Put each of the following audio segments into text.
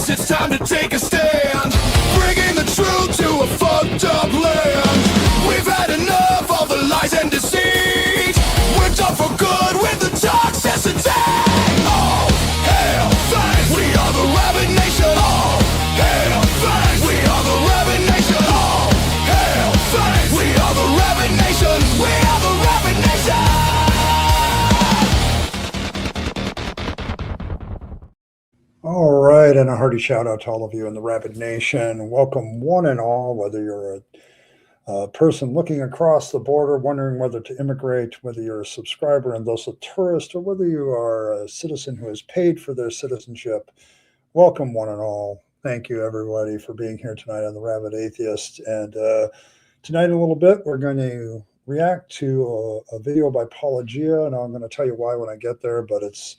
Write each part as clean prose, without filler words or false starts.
It's time to take a stand, bringing the truth to a fucked up land. We've had enough of the lies and deceit. We're done for good with the toxicity. Oh, hell, thanks. We are the Rabyd Nation. Oh, hell, thanks. We are the Rabyd Nation. Oh, hell, thanks. We are the Rabyd Nation. We are the Rabyd Nation. All right, and a hearty shout out to all of you in the Rabyd Nation. Welcome one and all, whether you're a person looking across the border, wondering whether to immigrate, whether you're a subscriber and thus a tourist, or whether you are a citizen who has paid for their citizenship. Welcome one and all. Thank you, everybody, for being here tonight on the Rabyd Atheist. And tonight, in a little bit, we're going to react to a video by Paulogia, and I'm going to tell you why when I get there, but it's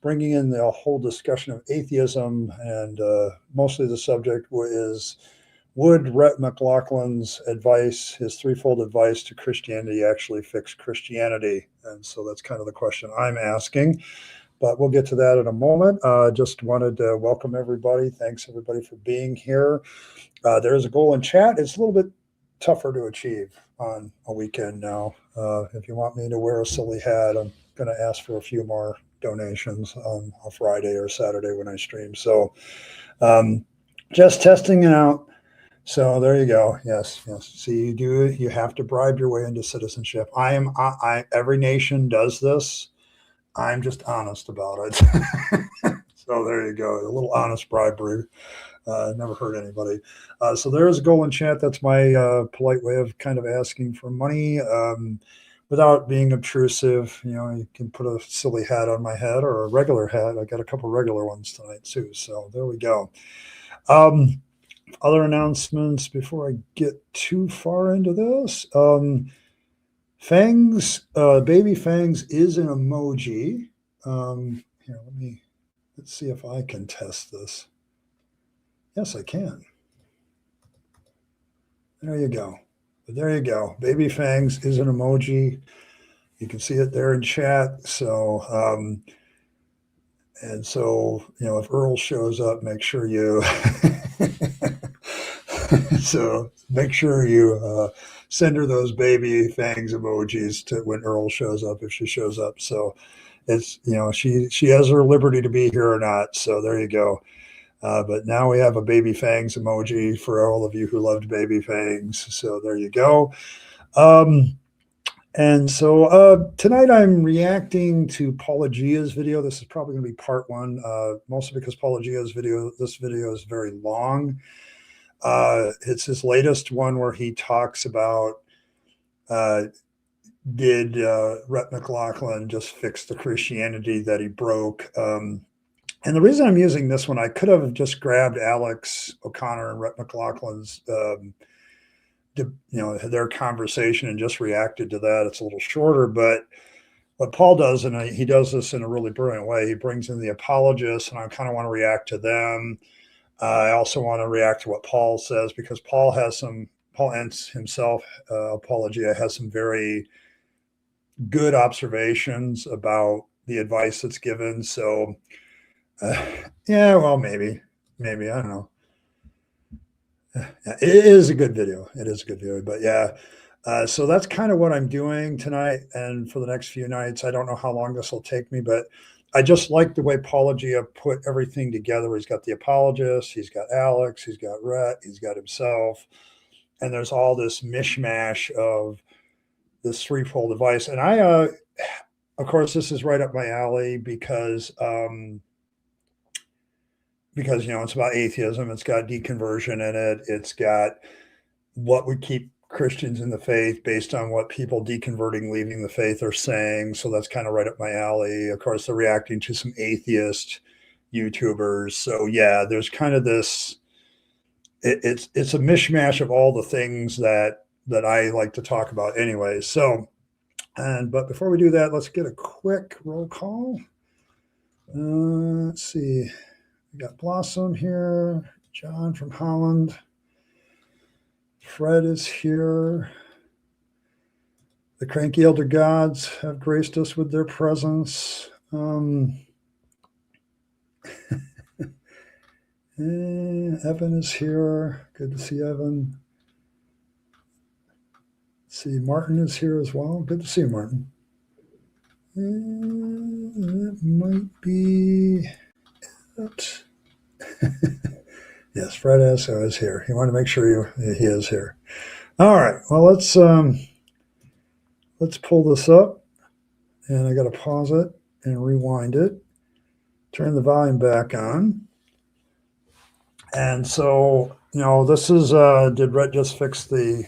bringing in the whole discussion of atheism, and mostly the subject is, would Rhett McLaughlин's advice, his threefold advice to Christianity, actually fix Christianity? And so that's kind of the question I'm asking, but we'll get to that in a moment. Just wanted to welcome everybody. Thanks, everybody, for being here. There's a goal in chat. It's a little bit tougher to achieve on a weekend now. If you want me to wear a silly hat, I'm going to ask for a few more donations on a Friday or Saturday when I stream. So just testing it out. So there you go. Yes. See, you have to bribe your way into citizenship. Every nation does this. I'm just honest about it. So there you go. A little honest bribery. Never hurt anybody. So there's a goal in chat. That's my polite way of kind of asking for money. Without being obtrusive, you can put a silly hat on my head or a regular hat. I got a couple regular ones tonight too. So there we go. Other announcements before I get too far into this. Fangs, baby Fangs is an emoji. Here, let's see if I can test this. Yes, I can. There you go. But there you go. Baby Fangs is an emoji. You can see it there in chat. So, and so, if Earl shows up, make sure you, so make sure you send her those baby Fangs emojis to when Earl shows up, if she shows up. So it's, she has her liberty to be here or not. So there you go. But now we have a baby Fangs emoji for all of you who loved baby Fangs. So there you go. And so tonight I'm reacting to Paulogia's video. This is probably going to be part one, mostly because this video is very long. It's his latest one where he talks about, did Rhett McLaughlin just fix the Christianity that he broke? And the reason I'm using this one, I could have just grabbed Alex O'Connor and Rhett McLaughlin's, their conversation and just reacted to that. It's a little shorter, but what Paul does, and he does this in a really brilliant way, he brings in the Apologists, and I kind of want to react to them. I also want to react to what Paul says, because Paul and himself, Paulogia, has some very good observations about the advice that's given. So, yeah, well, maybe, I don't know. It is a good video. But yeah, so that's kind of what I'm doing tonight and for the next few nights. I don't know how long this will take me, but I just like the way Paulogia put everything together. He's got the Apologist, he's got Alex, he's got Rhett, he's got himself, and there's all this mishmash of this threefold advice. And I, of course, this is right up my alley because it's about atheism. It's got deconversion in it. It's got what would keep Christians in the faith based on what people deconverting, leaving the faith are saying. So that's kind of right up my alley. Of course, they're reacting to some atheist YouTubers. So yeah, there's kind of this it's a mishmash of all the things that I like to talk about anyway. So, but before we do that, let's get a quick roll call. Let's see. We got Blossom here, John from Holland. Fred is here. The cranky elder gods have graced us with their presence. Evan is here. Good to see Evan. Let's see, Martin is here as well. Good to see you, Martin. That might be it. Yes, Fred is here. You want to make sure he is here. All right. Well, let's pull this up, and I got to pause it and rewind it. Turn the volume back on. And so, this is, did Rhett just fix the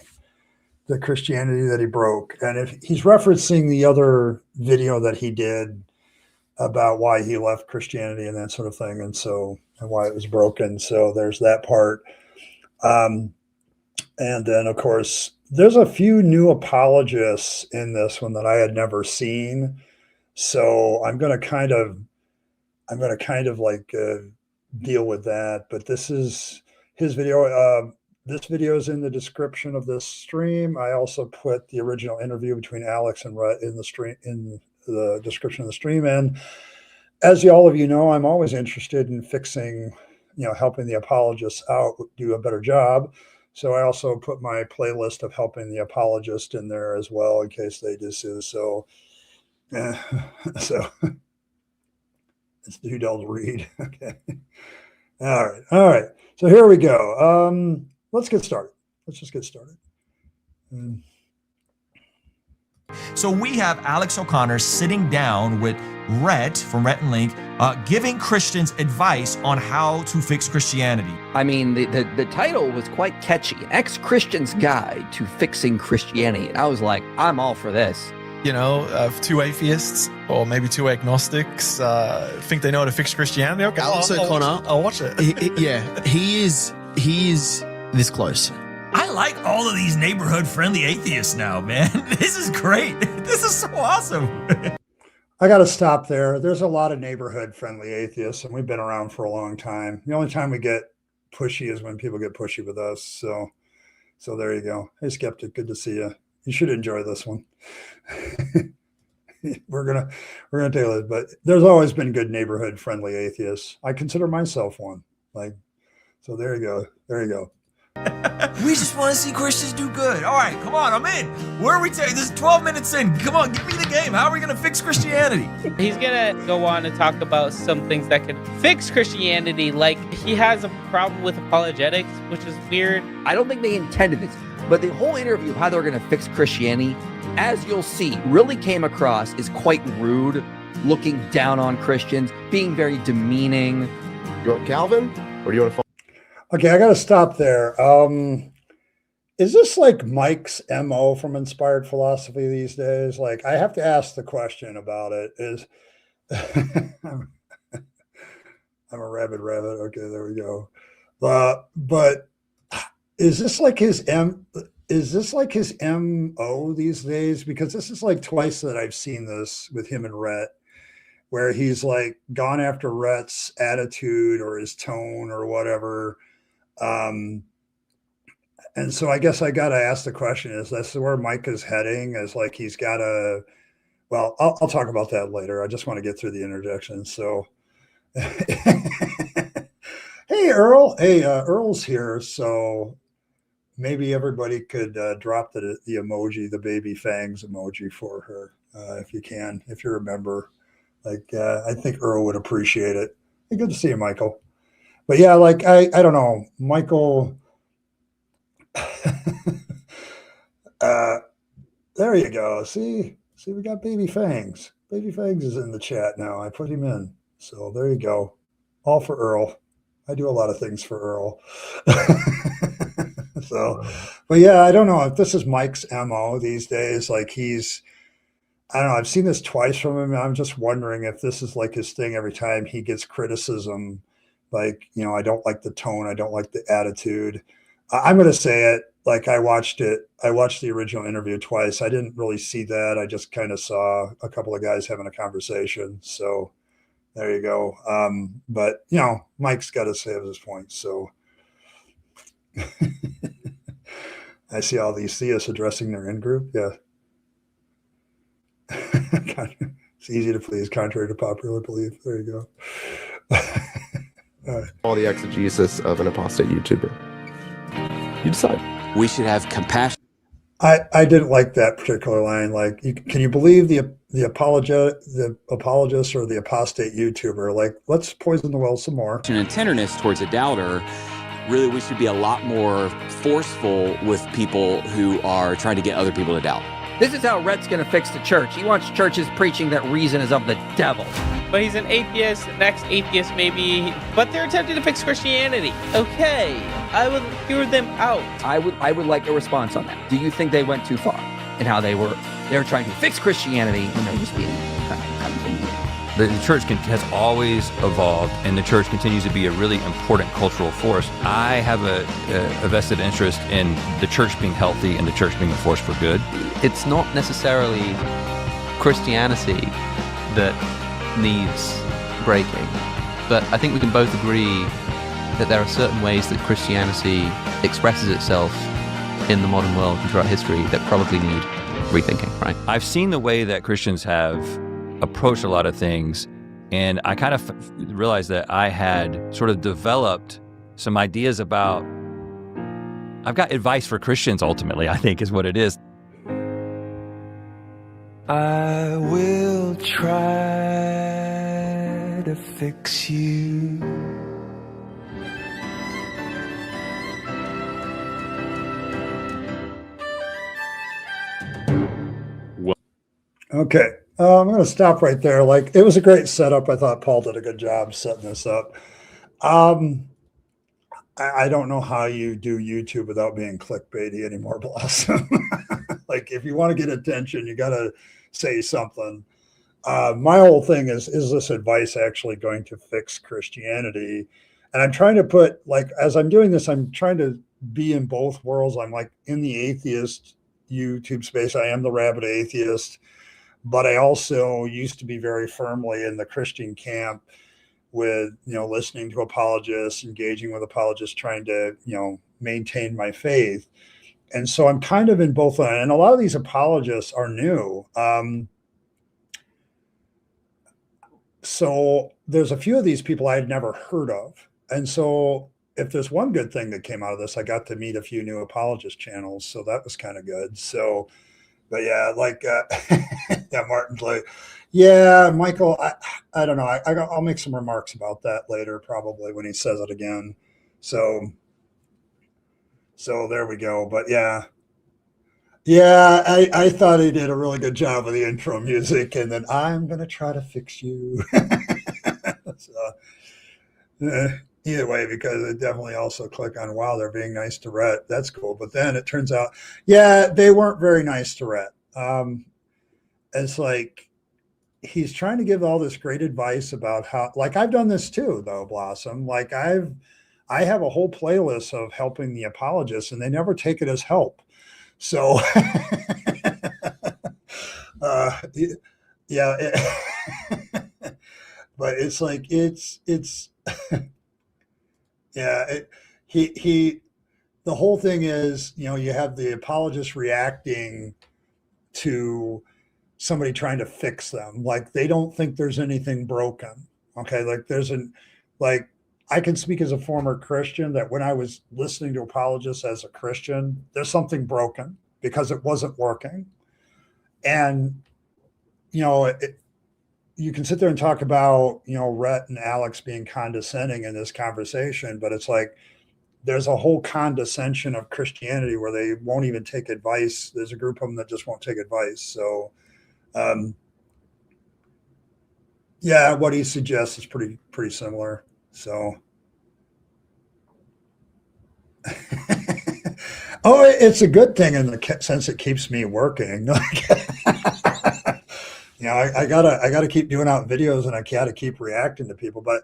Christianity that he broke? And if he's referencing the other video that he did about why he left Christianity and that sort of thing, and why it was broken. So there's that part. And then, of course, there's a few new apologists in this one that I had never seen. So I'm going to kind of deal with that. But this is his video. This video is in the description of this stream. I also put the original interview between Alex and Rhett in the description of the stream. And as all of you know, I'm always interested in fixing, helping the apologists out do a better job. So I also put my playlist of helping the apologist in there as well, in case they do so. So it's Dudell Reed. Okay. All right. So here we go. Let's get started. Let's just get started. So we have Alex O'Connor sitting down with Rhett from Rhett and Link, giving Christians advice on how to fix Christianity. I mean, the title was quite catchy, Ex-Christian's Guide to Fixing Christianity. And I was like, I'm all for this. Two atheists or maybe two agnostics think they know how to fix Christianity. Okay, Alex O'Connor. I'll watch it. He is this close. I like all of these neighborhood-friendly atheists now, man. This is great. This is so awesome. I got to stop there. There's a lot of neighborhood-friendly atheists, and we've been around for a long time. The only time we get pushy is when people get pushy with us. So there you go. Hey, Skeptic, good to see you. You should enjoy this one. we're gonna take it, but there's always been good neighborhood-friendly atheists. I consider myself one. So there you go. We just want to see Christians do good. All right, come on, I'm in. Where are we taking this? 12 minutes in. Come on, give me the game. How are we going to fix Christianity? He's going to go on and talk about some things that can fix Christianity. Like, he has a problem with apologetics, which is weird. I don't think they intended this, but the whole interview of how they're going to fix Christianity, as you'll see, really came across as quite rude, looking down on Christians, being very demeaning. You want Calvin, or do you want to? Okay, I got to stop there. Is this like Mike's MO from Inspired Philosophy these days? Like, I have to ask the question about it. I'm a rabid rabbit. Okay, there we go. But is this like his MO these days? Because this is like twice that I've seen this with him and Rhett, where he's like gone after Rhett's attitude or his tone or whatever. And so I guess I got to ask the question, is this where Mike is heading? Is like, he's got to, well, I'll talk about that later. I just want to get through the interjection. So, hey, Earl. Hey, Earl's here. So maybe everybody could drop the emoji, the baby fangs emoji for her. If you can, if you remember, I think Earl would appreciate it. Hey, good to see you, Michael. But yeah, I don't know, Michael. There you go. See, we got Baby Fangs. Baby Fangs is in the chat now. I put him in. So there you go. All for Earl. I do a lot of things for Earl. But yeah, I don't know if this is Mike's MO these days. I don't know. I've seen this twice from him. And I'm just wondering if this is like his thing every time he gets criticism, Like, I don't like the tone. I don't like the attitude. I'm going to say it. Like, I watched the original interview twice. I didn't really see that. I just kind of saw a couple of guys having a conversation. So there you go. But Mike's got to say his point. So I see all these theists addressing their in-group. Yeah. It's easy to please, contrary to popular belief. There you go. All the exegesis of an apostate YouTuber. You decide. We should have compassion. I didn't like that particular line. Like, can you believe the apologist or the apostate YouTuber? Like, let's poison the well some more. And tenderness towards a doubter. Really, we should be a lot more forceful with people who are trying to get other people to doubt. This is how Rhett's going to fix the church. He wants churches preaching that reason is of the devil. But he's an atheist, next atheist maybe, but they're attempting to fix Christianity. Okay, I would hear them out. I would like a response on that. Do you think they went too far in how they were trying to fix Christianity when they're just being kind of The church has always evolved, and the church continues to be a really important cultural force. I have a vested interest in the church being healthy and the church being a force for good. It's not necessarily Christianity that needs breaking, but I think we can both agree that there are certain ways that Christianity expresses itself in the modern world and throughout history that probably need rethinking, right? I've seen the way that Christians have approached a lot of things, and I kind of realized that I had sort of developed some ideas about, I've got advice for Christians ultimately, I think is what it is. I will try to fix you. Okay. I'm going to stop right there. Like, it was a great setup. I thought Paul did a good job setting this up. I don't know how you do YouTube without being clickbaity anymore, Blossom. Like, if you want to get attention, you got to say something. My whole thing is this advice actually going to fix Christianity? And I'm trying to put, like, as I'm doing this, I'm trying to be in both worlds. I'm like in the atheist YouTube space. I am the rabid atheist. But I also used to be very firmly in the Christian camp with, listening to apologists, engaging with apologists, trying to, maintain my faith. And so I'm kind of in both. And a lot of these apologists are new. So there's a few of these people I had never heard of. And so if there's one good thing that came out of this, I got to meet a few new apologist channels. So that was kind of good. So, but yeah, like, yeah, Martin's like, yeah, Michael, I don't know. I'll make some remarks about that later, probably when he says it again. So there we go. But yeah, I thought he did a really good job with the intro music, and then I'm going to try to fix you. So, either way, because it definitely also click on, wow, they're being nice to Rhett. That's cool. But then it turns out, yeah, they weren't very nice to Rhett. It's like, he's trying to give all this great advice about how, like, I've done this too, though, Blossom. Like, I have a whole playlist of helping the apologists, and they never take it as help. So, yeah, but it's like, it's, yeah, the whole thing is, you have the apologists reacting to somebody trying to fix them. Like, they don't think there's anything broken. Okay. Like, I can speak as a former Christian that when I was listening to apologists as a Christian, there's something broken because it wasn't working. And, you can sit there and talk about, Rhett and Alex being condescending in this conversation, but it's like, there's a whole condescension of Christianity where they won't even take advice. There's a group of them that just won't take advice. So, yeah, what he suggests is pretty similar. So, oh, it's a good thing in the sense it keeps me working. I gotta keep doing out videos, and I gotta keep reacting to people. But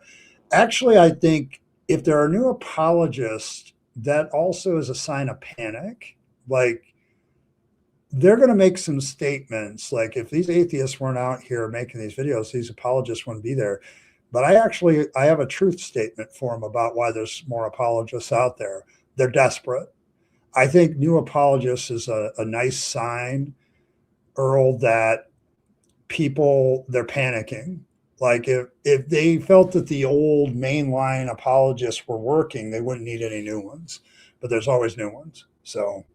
Actually, I think if there are new apologists, that also is a sign of panic. Like, they're going to make some statements. Like, if these atheists weren't out here making these videos, these apologists wouldn't be there. But I have a truth statement for them about why there's more apologists out there. They're desperate. I think new apologists is a nice sign, Earl, that they're panicking. Like, if they felt that the old mainline apologists were working, they wouldn't need any new ones. But there's always new ones. So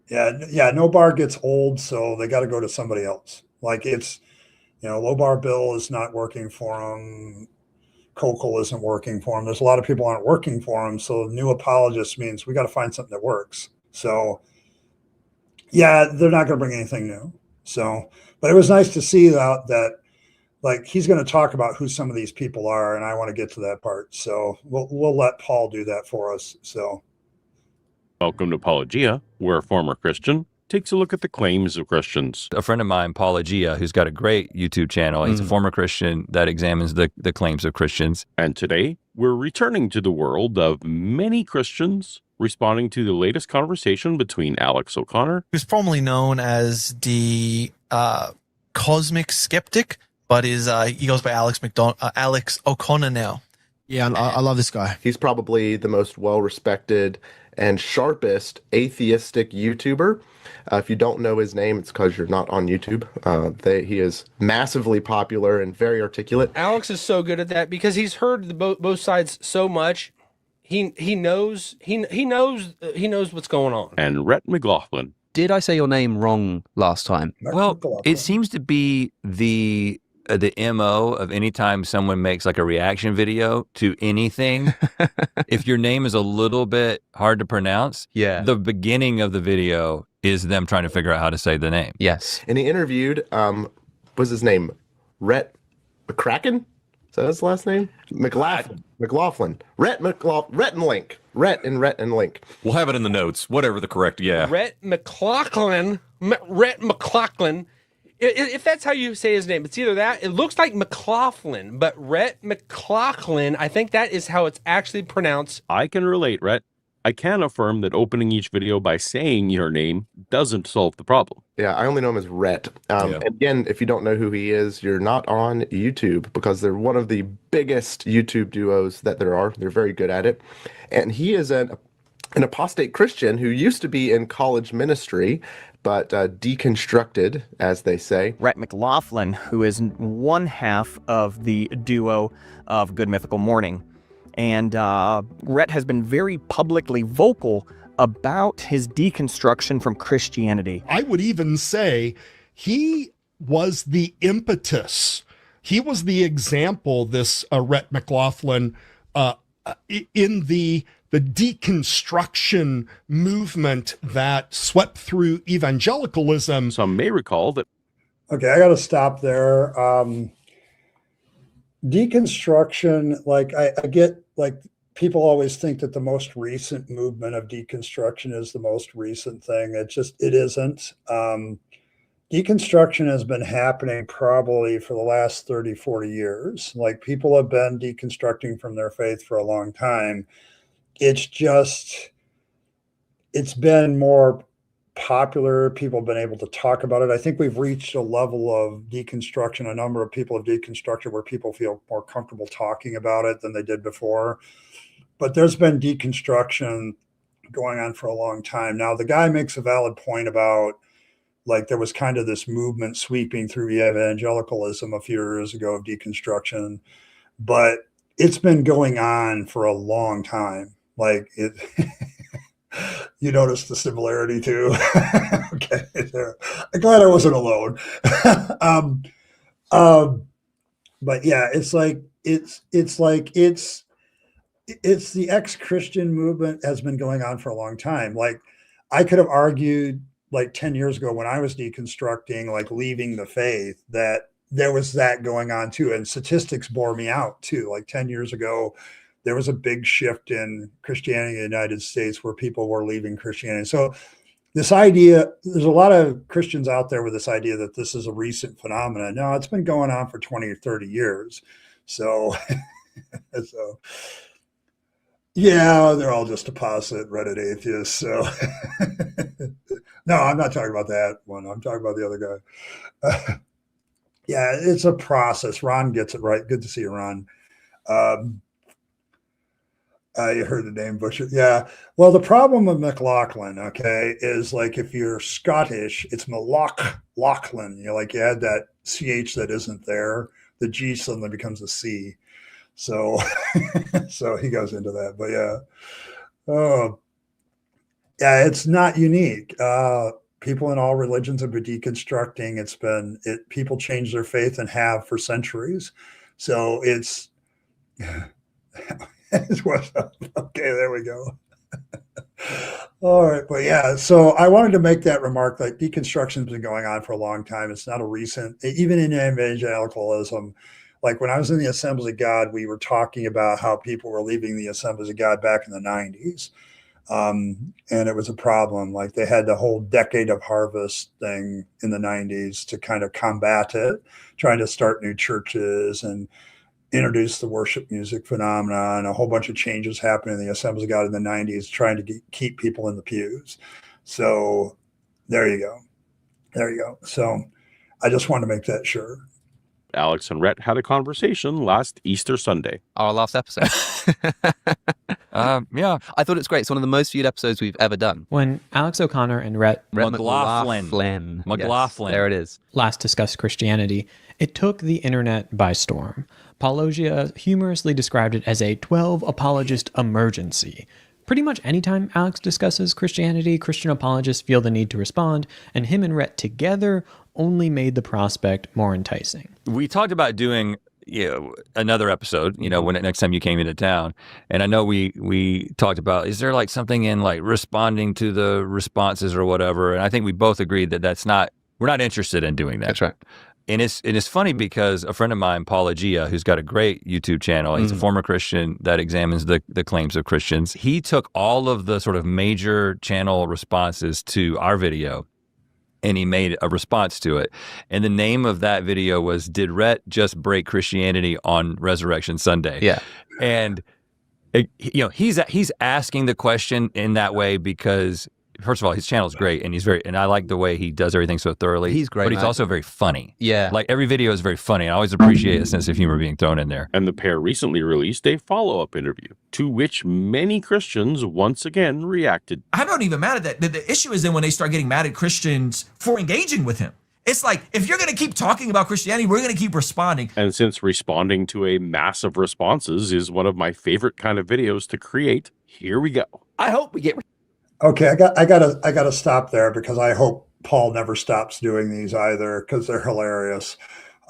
yeah, no bar gets old, so they got to go to somebody else. Like, it's, Low Bar Bill is not working for them. Kokol isn't working for them. There's a lot of people aren't working for them. So new apologist means we got to find something that works. So yeah, they're not going to bring anything new. So, but it was nice to see that like, he's going to talk about who some of these people are, and I want to get to that part. So we'll let Paul do that for us. So, welcome to Paulogia, where a former Christian takes a look at the claims of Christians. A friend of mine, Paulogia, who's got a great YouTube channel, he's a former Christian that examines the claims of Christians. And today, we're returning to the world of many Christians responding to the latest conversation between Alex O'Connor, who's formerly known as the Cosmic Skeptic, but he goes by Alex O'Connor now. Yeah, I love this guy. He's probably the most well-respected and sharpest atheistic YouTuber. If you don't know his name, it's because you're not on YouTube. He is massively popular and very articulate. Alex is so good at that because he's heard both sides so much. He knows what's going on. And Rhett McLaughlin. Did I say your name wrong last time? Well, it seems to be the MO of anytime someone makes like a reaction video to anything, if your name is a little bit hard to pronounce, the beginning of the video is them trying to figure out how to say the name. Yes. And he interviewed, what's his name? Rhett McCracken? Is that his last name? McLaughlin. Rhett and Link. Rhett and Link. We'll have it in the notes, whatever the correct, Rhett McLaughlin. Rhett McLaughlin. If that's how you say his name, it's either that. It looks like McLaughlin, but Rhett McLaughlin, I think that is how it's actually pronounced. I can relate, Rhett. I can affirm that opening each video by saying your name doesn't solve the problem. Yeah, I only know him as Rhett. And again, if you don't know who he is, you're not on YouTube because they're one of the biggest YouTube duos that there are. They're very good at it. And he is an apostate Christian who used to be in college ministry, but deconstructed, as they say. Rhett McLaughlin, who is one half of the duo of Good Mythical Morning. And Rhett has been very publicly vocal about his deconstruction from Christianity. I would even say he was the impetus. He was the example, this Rhett McLaughlin, in the deconstruction movement that swept through evangelicalism. Some may recall that. Okay, I got to stop there. Deconstruction, like I get, like, people always think that the most recent movement of deconstruction is the most recent thing. It isn't. Deconstruction has been happening probably for the last 30, 40 years. Like, people have been deconstructing from their faith for a long time. It's been more popular. People have been able to talk about it. I think we've reached a level of deconstruction. A number of people have deconstructed where people feel more comfortable talking about it than they did before. But there's been deconstruction going on for a long time. Now, the guy makes a valid point about, like, there was kind of this movement sweeping through evangelicalism a few years ago of deconstruction, but it's been going on for a long time. Like, it, you notice the similarity too. Okay, there. I'm glad I wasn't alone. But yeah, it's the ex-Christian movement has been going on for a long time. Like, I could have argued, like, 10 years ago when I was deconstructing, like, leaving the faith, that there was that going on too. And statistics bore me out too. Like, 10 years ago, there was a big shift in Christianity in the United States where people were leaving Christianity. So this idea, there's a lot of Christians out there with this idea that this is a recent phenomenon. No, it's been going on for 20 or 30 years. So, so yeah, they're all just opposite Reddit atheists. So no, I'm not talking about that one. I'm talking about the other guy. Yeah, it's a process. Ron gets it right. Good to see you, Ron. You heard the name Butcher. Yeah. Well, the problem with McLaughlin, okay, is like if you're Scottish, it's McLaughlin. You know, like you add that CH that isn't there, the G suddenly becomes a C. So, so he goes into that. But yeah. Oh, yeah, it's not unique. People in all religions have been deconstructing. People change their faith and have for centuries. So it's what's up. Okay, there we go. All right, but yeah, so I wanted to make that remark. Like deconstruction's been going on for a long time. It's not a recent, even in evangelicalism. Like when I was in the Assemblies of God, we were talking about how people were leaving the Assemblies of God back in the 90s. And it was a problem. Like they had the whole decade of harvest thing in the 90s to kind of combat it, trying to start new churches and introduce the worship music phenomenon. A whole bunch of changes happened in the Assemblies of God in the 90s, trying to keep people in the pews. So there you go. There you go. So I just wanted to make that sure. Alex and Rhett had a conversation last Easter Sunday. Our last episode. Yeah. I thought it's great. It's one of the most viewed episodes we've ever done. When Alex O'Connor and Rhett McLaughlin. Yes, there it is. last discussed Christianity, it took the internet by storm. Paulogia humorously described it as a 12 apologist emergency. Pretty much anytime Alex discusses Christianity, Christian apologists feel the need to respond, and him and Rhett together only made the prospect more enticing. We talked about doing another episode, when next time you came into town. And I know we talked about, is there like something in like responding to the responses or whatever? And I think we both agreed that we're not interested in doing that. That's right. And it's funny because a friend of mine, Paulogia, who's got a great YouTube channel, he's a former Christian that examines the claims of Christians. He took all of the sort of major channel responses to our video and he made a response to it. And the name of that video was, "Did Rhett just break Christianity on Resurrection Sunday?" Yeah. And he's asking the question in that way because, first of all, his channel is great, and I like the way he does everything so thoroughly. He's great, but he's man. also very funny. Yeah. Like every video is very funny. I always appreciate a sense of humor being thrown in there. And the pair recently released a follow-up interview to which many Christians once again reacted. I'm not even mad at that. The issue is then when they start getting mad at Christians for engaging with him. It's like, if you're going to keep talking about Christianity, we're going to keep responding. And since responding to a mass of responses is one of my favorite kind of videos to create, here we go. I hope we get... Okay, I gotta stop there because I hope Paul never stops doing these either because they're hilarious.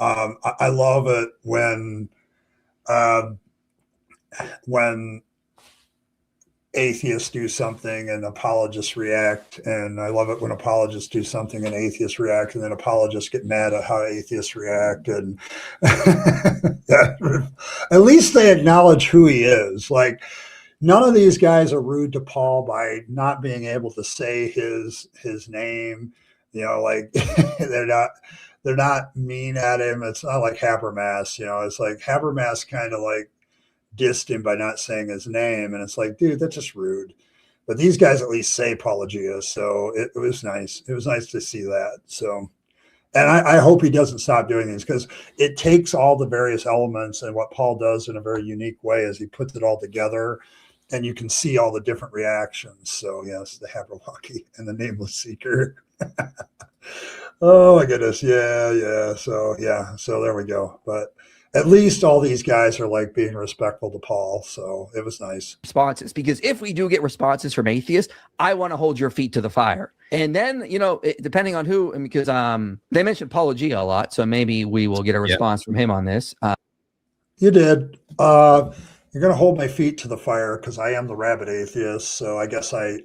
I love it when atheists do something and apologists react, and I love it when apologists do something and atheists react, and then apologists get mad at how atheists react. And at least they acknowledge who he is. Like, none of these guys are rude to Paul by not being able to say his name. Like they're not mean at him. It's not like Habermas. It's like Habermas kind of like dissed him by not saying his name, and it's like, dude, that's just rude. But these guys at least say Paulogia, so it was nice. It was nice to see that. So, and I hope he doesn't stop doing these because it takes all the various elements, and what Paul does in a very unique way is he puts it all together. And you can see all the different reactions. So yes, the Haberwalkie and the Nameless Seeker. Oh my goodness. Yeah. So there we go. But at least all these guys are like being respectful to Paul. So it was nice. Responses, because if we do get responses from atheists, I want to hold your feet to the fire. And then, depending on who, and because they mentioned Paulogia a lot, so maybe we will get a response from him on this. You did. You're going to hold my feet to the fire because I am the rabid atheist. So I guess I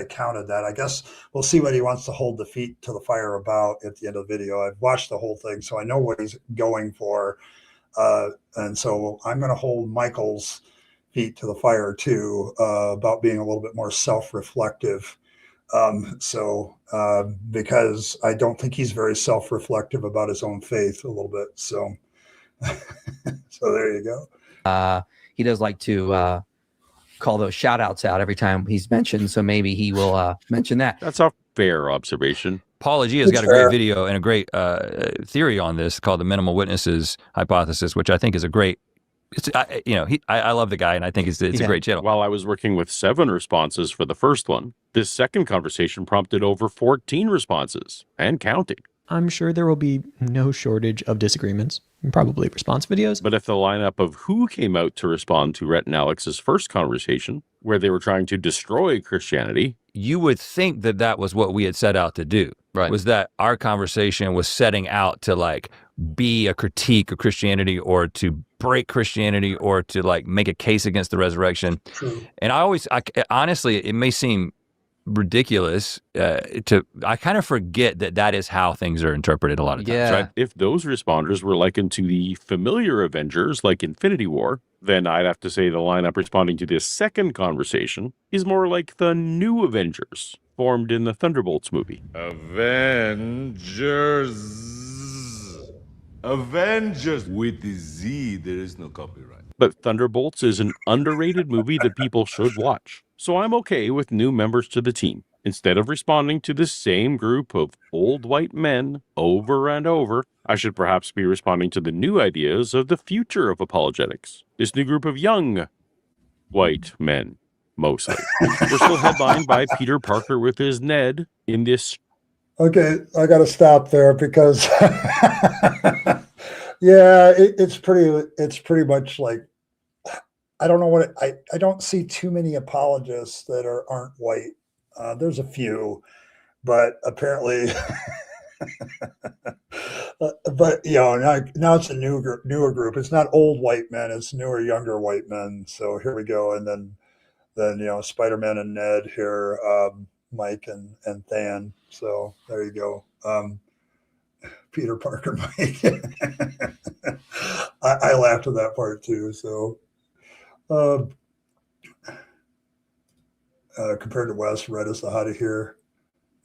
counted that. I guess we'll see what he wants to hold the feet to the fire about at the end of the video. I've watched the whole thing, so I know what he's going for. And so I'm going to hold Michael's feet to the fire too, about being a little bit more self-reflective Because I don't think he's very self-reflective about his own faith a little bit. So, so there you go. He does like to call those shout outs out every time he's mentioned. So maybe he will mention that. That's a fair observation. Paulogia's got a great video and a great theory on this called the minimal witnesses hypothesis, which I think is a great. I love the guy, and I think it's a great channel. While I was working with 7 responses for the first one, this second conversation prompted over 14 responses and counting. I'm sure there will be no shortage of disagreements, and probably response videos. But if the lineup of who came out to respond to Rhett and Alex's first conversation, where they were trying to destroy Christianity, you would think that that was what we had set out to do. Right. Was that our conversation was setting out to like be a critique of Christianity or to break Christianity or to like make a case against the resurrection. True. And honestly, it may seem ridiculous I kind of forget that is how things are interpreted a lot of times, right? If those responders were likened to the familiar Avengers like Infinity War, then I'd have to say the lineup responding to this second conversation is more like the new Avengers formed in the Thunderbolts movie. Avengers with the Z, there is no copyright. But Thunderbolts is an underrated movie that people should watch. So I'm okay with new members to the team. Instead of responding to the same group of old white men over and over, I should perhaps be responding to the new ideas of the future of apologetics. This new group of young white men, mostly. We're still headlined by Peter Parker with his Ned in this. Okay, I got to stop there because, it's pretty much like, I don't know what I don't see too many apologists that aren't white. There's a few, but apparently, but now it's a newer group. It's not old white men; it's newer, younger white men. So here we go, and then Spider-Man and Ned here, Mike and Than. So there you go. Peter Parker, Mike. I laughed at that part too. So. Compared to Wes, Rhett is the hottie here.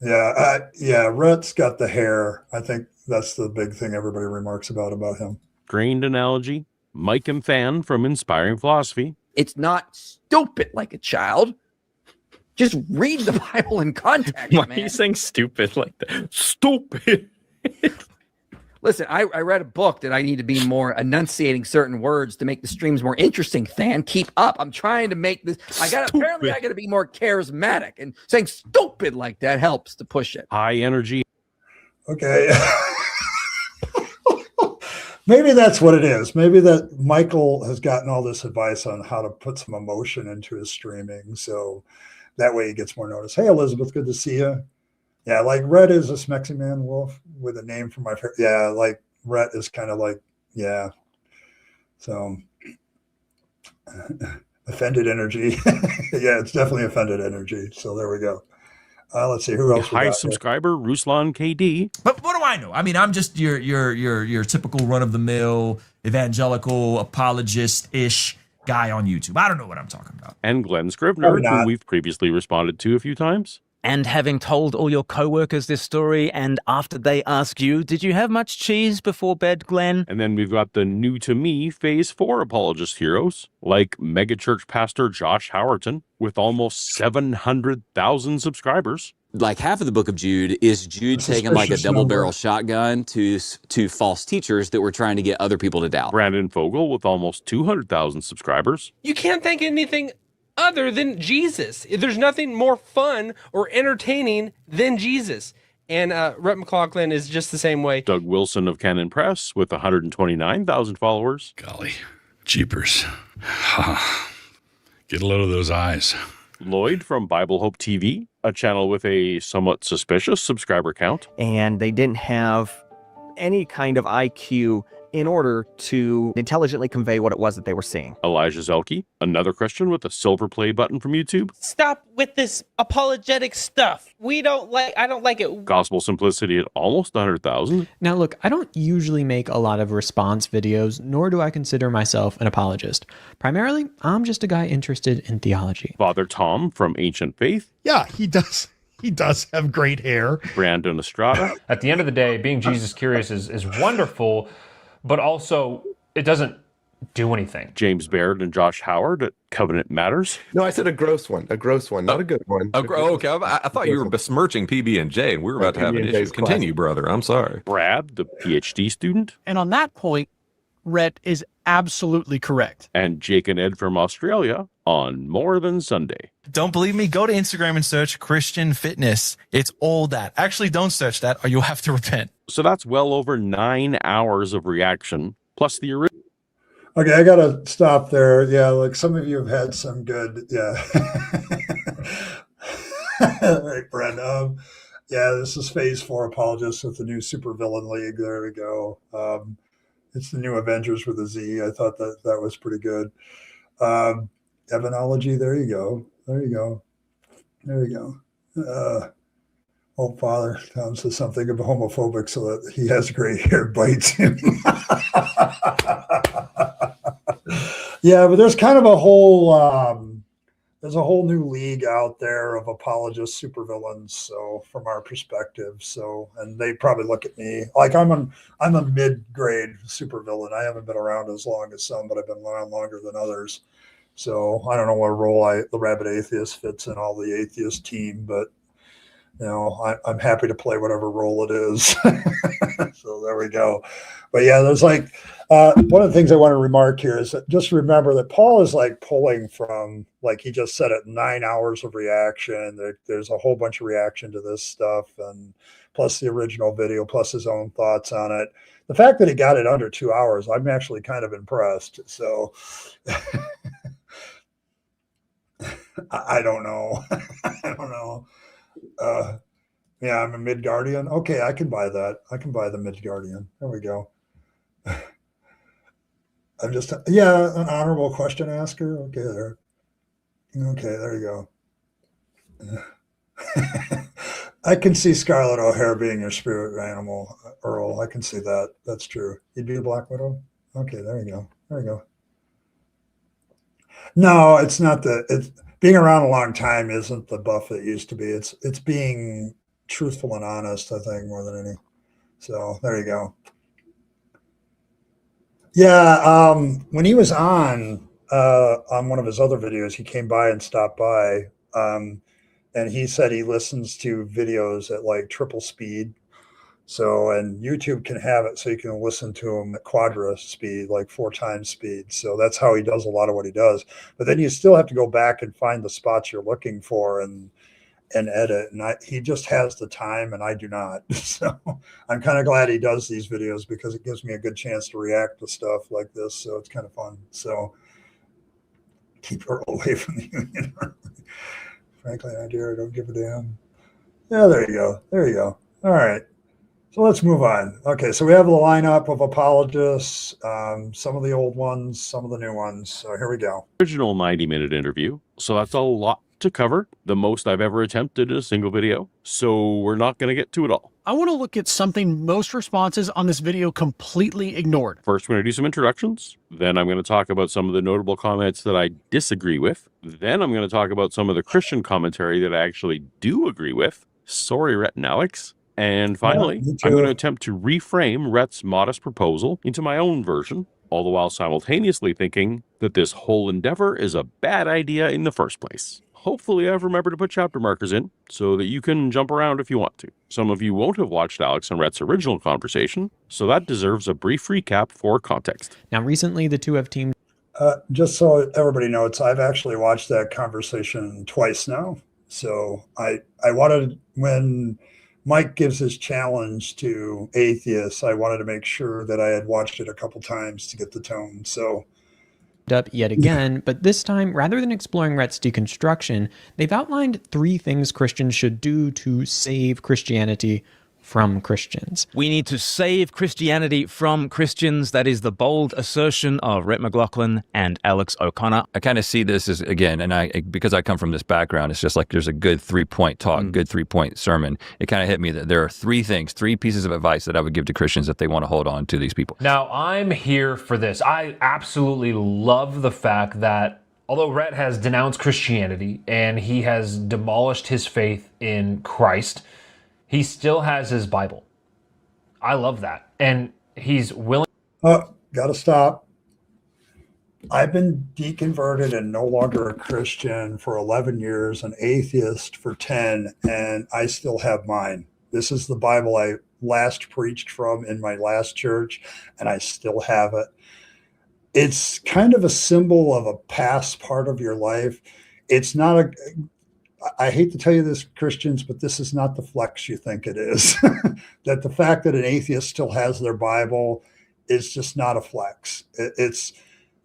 Rhett's got the hair. I think that's the big thing everybody remarks about him. Grained analogy, Mike and Than from Inspiring Philosophy. It's not stupid like a child. Just read the Bible in context, Why man. are you saying stupid like that? Stupid. Listen, I read a book that I need to be more enunciating certain words to make the streams more interesting. Than, keep up. I'm trying to make this. Apparently I got to be more charismatic, and saying stupid like that helps to push it. High energy. Okay. Maybe that's what it is. Maybe that Michael has gotten all this advice on how to put some emotion into his streaming, so that way he gets more notice. Hey, Elizabeth, good to see you. Yeah, like Rhett is a Smexy Man Wolf with a name for my favorite. Yeah, like Rhett is kind of like, yeah. So offended energy. Yeah, it's definitely offended energy. So there we go. Let's see who else. High subscriber Ruslan KD. But what do I know? I mean, I'm just your typical run of the mill evangelical apologist-ish guy on YouTube. I don't know what I'm talking about. And Glenn Scrivener, who we've previously responded to a few times. And having told all your co-workers this story, and after they asked you, did you have much cheese before bed, Glenn? And then we've got the new to me Phase 4 apologist heroes, like megachurch pastor Josh Howerton, with almost 700,000 subscribers. Like half of the book of Jude is Jude taking like a double-barrel shotgun to false teachers that were trying to get other people to doubt. Brandon Fogel with almost 200,000 subscribers. You can't think anything other than Jesus. There's nothing more fun or entertaining than Jesus. And Rhett McLaughlin is just the same way. Doug Wilson of Canon Press with 129,000 followers. Golly, jeepers. Get a load of those eyes. Lloyd from Bible Hope TV, a channel with a somewhat suspicious subscriber count. And they didn't have any kind of IQ in order to intelligently convey what it was that they were seeing. Elijah Zelke, another Christian with a silver play button from YouTube. Stop with this apologetic stuff. I don't like it. Gospel Simplicity at almost 100,000. Now look, I don't usually make a lot of response videos, nor do I consider myself an apologist. Primarily, I'm just a guy interested in theology. Father Tom from Ancient Faith. Yeah, he does He does have great hair. Brandon Estrada. At the end of the day, being Jesus curious is wonderful, but also it doesn't do anything. James Baird and Josh Howard at Covenant Matters. No, I said a gross one, not a good one. Okay, I thought you were besmirching PB&J, and we were about to have an issue. Continue, brother. I'm sorry. Brad, the PhD student. And on that point, Rhett is absolutely correct. And Jake and Ed from Australia on More Than Sunday. Don't believe me? Go to Instagram and search Christian fitness. It's all that. Actually, don't search that or you'll have to repent. So that's well over 9 hours of reaction, plus the original. Okay, I got to stop there. Yeah, like some of you have had some good, yeah. Right, Brent. Yeah, this is phase 4 Apologists with the new supervillain league. There we go. It's the new Avengers with a Z. I thought that was pretty good. Evanology, there you go. There you go. There you go. Old Father Tom says something of homophobic so that he has gray hair bites him. Yeah, but there's kind of a whole there's a whole new league out there of apologist supervillains. So from our perspective, and they probably look at me like I'm a mid-grade supervillain. I haven't been around as long as some, but I've been around longer than others. So I don't know what role the Rabyd Atheist fits in all the atheist team, but I'm happy to play whatever role it is. So there we go. But yeah, there's like one of the things I want to remark here is that just remember that Paul is like pulling from, like he just said it, 9 hours of reaction. There's a whole bunch of reaction to this stuff, and plus the original video, plus his own thoughts on it. The fact that he got it under 2 hours, I'm actually kind of impressed. So I don't know. I don't know. Yeah, I'm a Midgardian. Okay, I can buy that. I can buy the Midgardian. There we go. I'm just, yeah, an honorable question asker. Okay, there. Okay, there you go. I can see Scarlett O'Hara being your spirit animal, Earl. I can see that. That's true. You'd be a Black Widow? Okay, there you go. There you go. No, it's not it's being around a long time isn't the buff it used to be. It's being truthful and honest, I think, more than any. So there you go. Yeah, when he was on one of his other videos, he came by and stopped by, and he said he listens to videos at like triple speed. So, and YouTube can have it so you can listen to them at quadra speed, like 4 times speed. So that's how he does a lot of what he does. But then you still have to go back and find the spots you're looking for and edit. And he just has the time and I do not. So I'm kind of glad he does these videos because it gives me a good chance to react to stuff like this. So it's kind of fun. So keep her away from the Union Army. Frankly, I don't give a damn. Yeah, there you go. There you go. All right. So let's move on. Okay, so we have the lineup of apologists, some of the old ones, some of the new ones. So here we go. Original 90-minute interview. So that's a lot to cover. The most I've ever attempted in a single video. So we're not going to get to it all. I want to look at something most responses on this video completely ignored. First, we're going to do some introductions. Then I'm going to talk about some of the notable comments that I disagree with. Then I'm going to talk about some of the Christian commentary that I actually do agree with. Sorry, Rhett and Alex. And finally, I'm going to attempt to reframe Rhett's modest proposal into my own version, all the while simultaneously thinking that this whole endeavor is a bad idea in the first place. Hopefully I've remembered to put chapter markers in so that you can jump around if you want to. Some of you won't have watched Alex and Rhett's original conversation, so that deserves a brief recap for context. Now, recently the two have teamed. Just so everybody knows, I've actually watched that conversation twice now. So I wanted, when Mike gives his challenge to atheists, I wanted to make sure that I had watched it a couple times to get the tone. So up yet again, but this time, rather than exploring Rhett's deconstruction, they've outlined 3 things Christians should do to save Christianity from Christians. We need to save Christianity from Christians. That is the bold assertion of Rhett McLaughlin and Alex O'Connor. I kind of see this as, again, and because I come from this background, it's just like there's a good 3-point talk, good 3-point sermon. It kind of hit me that there are 3 things, 3 pieces of advice that I would give to Christians if they want to hold on to these people. Now, I'm here for this. I absolutely love the fact that Although Rhett has denounced Christianity and he has demolished his faith in Christ, he still has his Bible. I love that. And he's willing. Oh, gotta stop. I've been deconverted and no longer a Christian for 11 years, an atheist for 10, and I still have mine. This is the Bible I last preached from in my last church, and I still have it. It's kind of a symbol of a past part of your life. It's not a, I hate to tell you this, Christians, but this is not the flex you think it is. That the fact that an atheist still has their Bible is just not a flex. It's,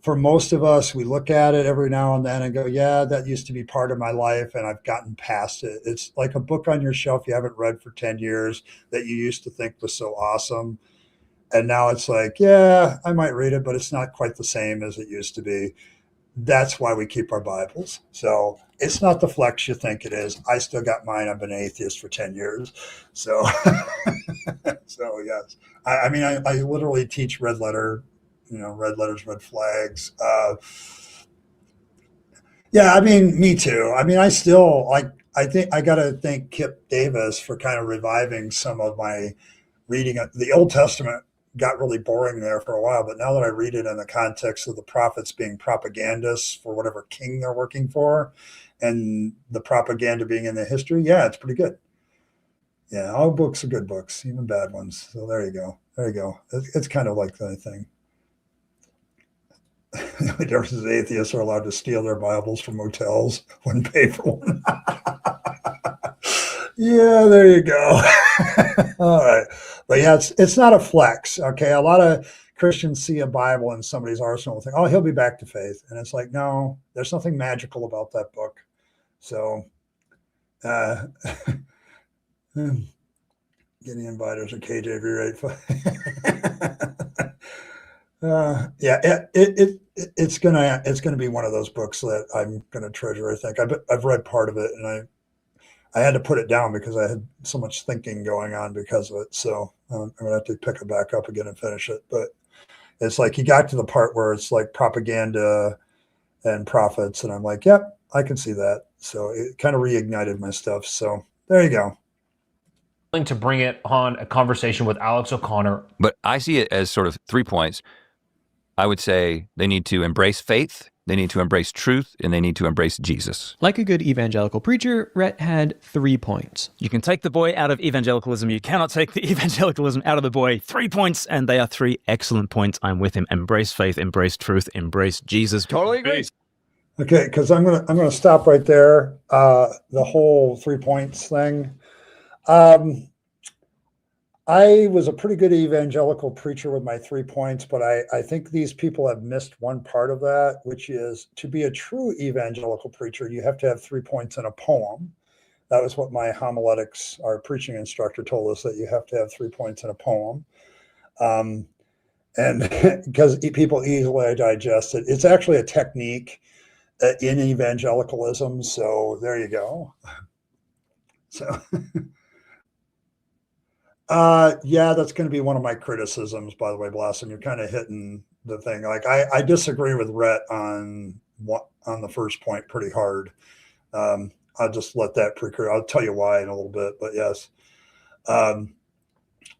for most of us, we look at it every now and then and go, yeah, that used to be part of my life and I've gotten past it. It's like a book on your shelf you haven't read for 10 years that you used to think was so awesome. And now it's like, yeah, I might read it, but it's not quite the same as it used to be. That's why we keep our Bibles. So it's not the flex you think it is. I still got mine. I've been an atheist for 10 years. So, so yes. I mean, I literally teach red letter, red letters, red flags. Yeah, I mean, me too. I mean, I still, I think I got to thank Kip Davis for kind of reviving some of my reading. The Old Testament got really boring there for a while, but now that I read it in the context of the prophets being propagandists for whatever king they're working for, and the propaganda being in the history, yeah, it's pretty good. Yeah, all books are good books, even bad ones. So there you go. There you go. It's kind of like that thing. The only difference is atheists are allowed to steal their Bibles from hotels, wouldn't pay for one. Yeah, there you go. All right. But yeah, it's not a flex. Okay. A lot of Christians see a Bible in somebody's arsenal and think, oh, he'll be back to faith. And it's like, no, there's nothing magical about that book. So, getting inviters or KJV, right? Yeah, it's gonna be one of those books that I'm gonna treasure. I think I've read part of it, and I had to put it down because I had so much thinking going on because of it. So I'm gonna have to pick it back up again and finish it. But it's like he got to the part where it's like propaganda and prophets, and I'm like, yep, I can see that. So it kind of reignited my stuff. So there you go. To bring it on a conversation with Alex O'Connor. But I see it as sort of 3 points. I would say they need to embrace faith, they need to embrace truth, and they need to embrace Jesus. Like a good evangelical preacher, Rhett had 3 points. You can take the boy out of evangelicalism. You cannot take the evangelicalism out of the boy. 3 points, and they are 3 excellent points. I'm with him. Embrace faith, embrace truth, embrace Jesus. Totally agree. Okay, because I'm gonna stop right there. The whole 3 points thing. I was a pretty good evangelical preacher with my 3 points, but I think these people have missed one part of that, which is to be a true evangelical preacher, you have to have 3 points in a poem. That was what my homiletics, our preaching instructor, told us, that you have to have 3 points in a poem. And because people easily digest it, it's actually a technique in evangelicalism. So there you go. So. Yeah, that's going to be one of my criticisms, by the way, Blossom. You're kind of hitting the thing. Like I disagree with Rhett on the first point pretty hard. I'll just let that I'll tell you why in a little bit, but yes.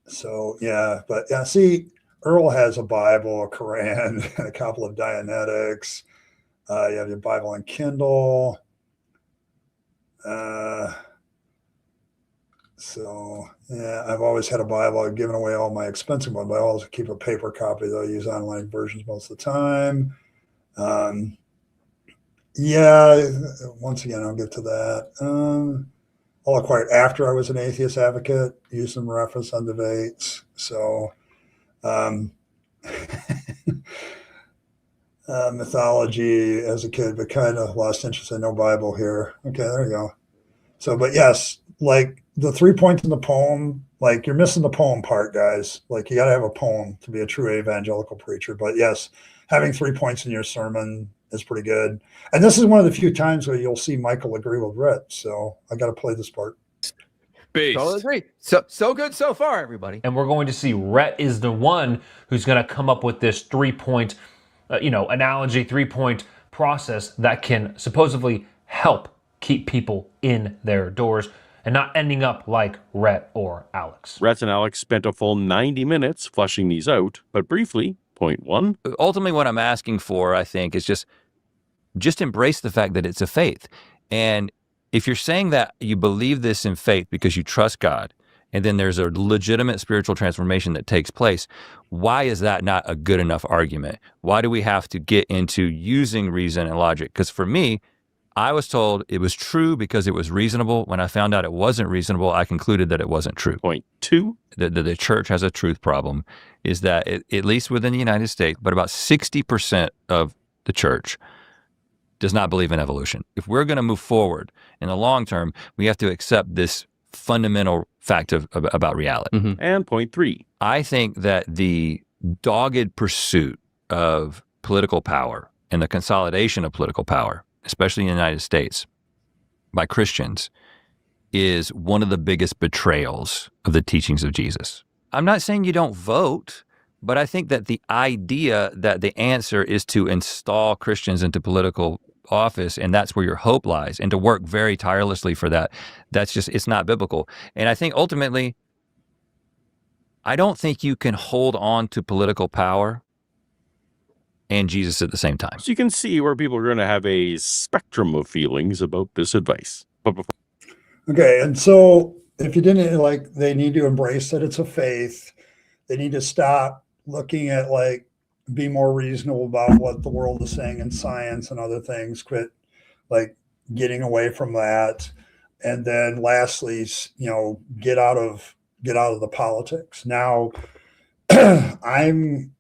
So yeah, but yeah, see, Earl has a Bible, a Quran, and a couple of Dianetics. You have your Bible on Kindle. So yeah, I've always had a Bible. I've given away all my expensive ones, but I always keep a paper copy, though. I use online versions most of the time. Yeah, once again, I'll get to that. All acquired after I was an atheist advocate, used some reference on debates. So mythology as a kid, but kind of lost interest in no Bible here. Okay, there you go. So, but yes, like the 3 points in the poem, like you're missing the poem part, guys. Like you got to have a poem to be a true evangelical preacher. But yes, having 3 points in your sermon is pretty good. And this is one of the few times where you'll see Michael agree with Rhett. So I got to play this part. Totally agree. So good so far, everybody. And we're going to see Rhett is the one who's going to come up with this 3 point, analogy, 3 point process that can supposedly help keep people in their doors and not ending up like Rhett or Alex. Rhett and Alex spent a full 90 minutes fleshing these out, but briefly, point one. Ultimately, what I'm asking for, I think, is just embrace the fact that it's a faith. And if you're saying that you believe this in faith because you trust God, and then there's a legitimate spiritual transformation that takes place, why is that not a good enough argument? Why do we have to get into using reason and logic? Because for me, I was told it was true because it was reasonable. When I found out it wasn't reasonable, I concluded that it wasn't true. Point two. The church has a truth problem, is that at least within the United States, but about 60% of the church does not believe in evolution. If we're going to move forward in the long term, we have to accept this fundamental fact about reality. Mm-hmm. And point three. I think that the dogged pursuit of political power and the consolidation of political power, especially in the United States, by Christians, is one of the biggest betrayals of the teachings of Jesus. I'm not saying you don't vote, but I think that the idea that the answer is to install Christians into political office and that's where your hope lies, and to work very tirelessly for that, it's not biblical. And I think ultimately, I don't think you can hold on to political power and Jesus at the same time. So you can see where people are going to have a spectrum of feelings about this advice. But before... Okay, and so if you didn't, like, they need to embrace that it's a faith. They need to stop looking at, like, be more reasonable about what the world is saying in science and other things. Quit, like, getting away from that. And then lastly, get out of the politics. Now, I'm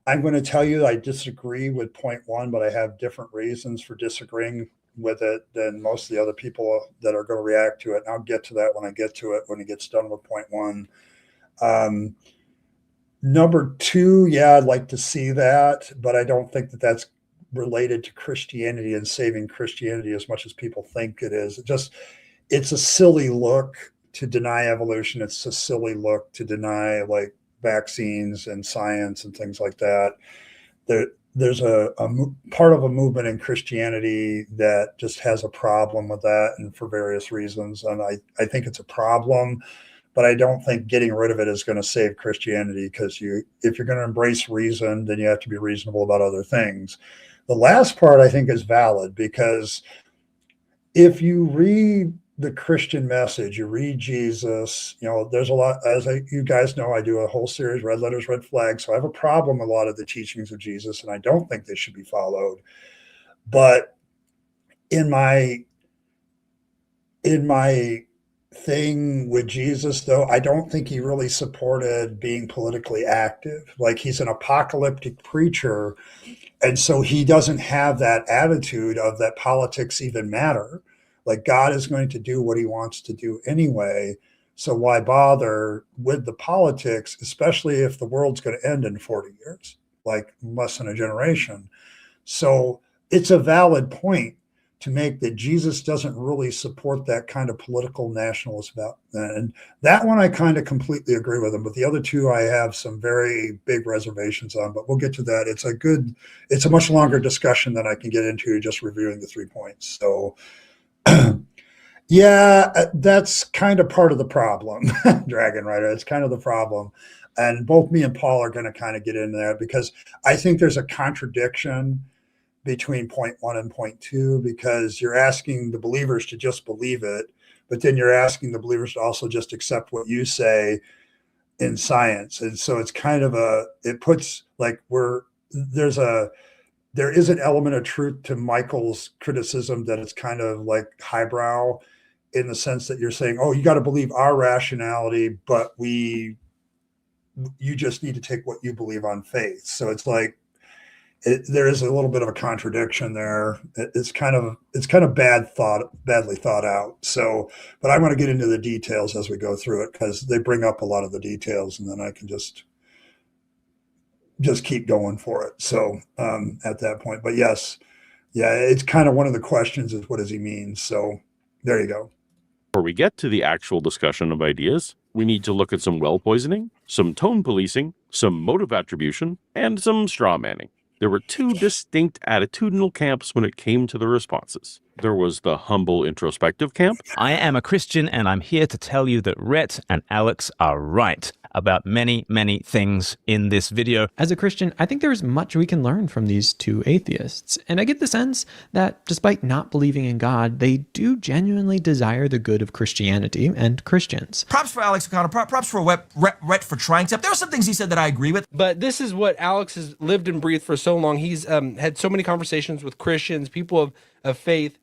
going to tell you I disagree with point one, but I have different reasons for disagreeing with it than most of the other people that are going to react to it. And I'll get to that when I get to it, when it gets done with point one. Number two, yeah, I'd like to see that, but I don't think that that's related to Christianity and saving Christianity as much as people think it is. It's a silly look to deny evolution. It's a silly look to deny, like, vaccines and science and things like that. There's a part of a movement in Christianity that just has a problem with that, and for various reasons. And I think it's a problem, but I don't think getting rid of it is going to save Christianity, because if you're going to embrace reason, then you have to be reasonable about other things. The last part I think is valid, because if you read the Christian message, you read Jesus, there's a lot, you guys know, I do a whole series, Red Letters, Red Flags. So I have a problem with a lot of the teachings of Jesus, and I don't think they should be followed. But in my thing with Jesus, though, I don't think he really supported being politically active. Like, he's an apocalyptic preacher, and so he doesn't have that attitude of that politics even matter. Like, God is going to do what he wants to do anyway. So why bother with the politics, especially if the world's going to end in 40 years, like less than a generation. So it's a valid point to make that Jesus doesn't really support that kind of political nationalist about. And that one I kind of completely agree with him. But the other two I have some very big reservations on, but we'll get to that. It's a much longer discussion than I can get into just reviewing the 3 points. So yeah, that's kind of part of the problem, Dragon Rider. It's kind of the problem. And both me and Paul are going to kind of get into that, because I think there's a contradiction between point one and point two, because you're asking the believers to just believe it, but then you're asking the believers to also just accept what you say in science. And so it's kind of it puts, like, there is an element of truth to Michael's criticism that it's kind of like highbrow, in the sense that you're saying, oh, you got to believe our rationality, but you just need to take what you believe on faith. So it's like, there is a little bit of a contradiction there. It's kind of badly thought out. So, but I want to get into the details as we go through it, because they bring up a lot of the details, and then I can just keep going for it. So at that point, but yes, yeah, it's kind of one of the questions is, what does he mean? So there you go. Before we get to the actual discussion of ideas, we need to look at some well poisoning, some tone policing, some motive attribution, and some straw manning. There were two distinct attitudinal camps when it came to the responses. There was the humble introspective camp. I am a Christian, and I'm here to tell you that Rhett and Alex are right about many, many things in this video. As a Christian, I think there's much we can learn from these two atheists, and I get the sense that despite not believing in God, they do genuinely desire the good of Christianity and Christians. Props for Alex O'Connor, props for Rhett for trying stuff. There are some things he said that I agree with. But this is what Alex has lived and breathed for so long. He's had so many conversations with Christians, people of faith.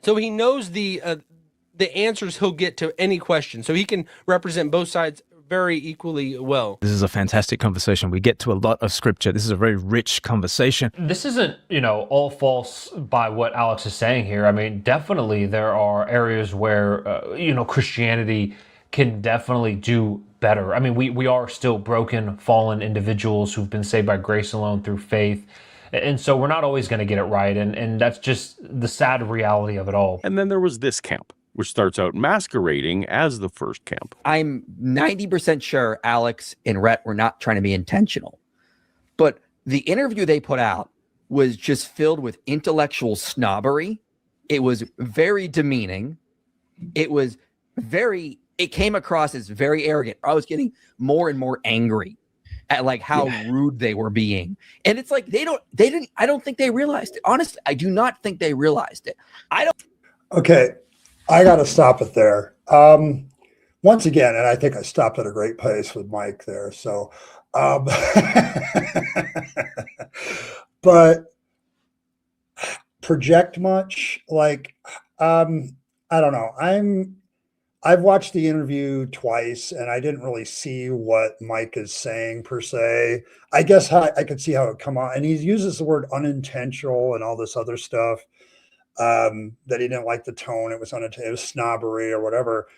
So he knows the answers he'll get to any question. So he can represent both sides very equally well. This is a fantastic conversation. We get to a lot of scripture. This is a very rich conversation. This isn't, all false by what Alex is saying here. I mean, definitely there are areas where, Christianity can definitely do better. I mean, we are still broken, fallen individuals who've been saved by grace alone through faith. And so we're not always going to get it right. And that's just the sad reality of it all. And then there was this camp, which starts out masquerading as the first camp. I'm 90% sure Alex and Rhett were not trying to be intentional. But the interview they put out was just filled with intellectual snobbery. It was very demeaning. It came across as very arrogant. I was getting more and more angry at like how rude they were being. And it's like, I don't think they realized it. Honestly, I do not think they realized it. Okay. I got to stop it there. Once again, and I think I stopped at a great place with Mike there. So, but project much? Like, I don't know. I've watched the interview twice and I didn't really see what Mike is saying per se. I guess I could see how it come out. And he uses the word unintentional and all this other stuff. That he didn't like the tone. It was unintentional, it was snobbery or whatever.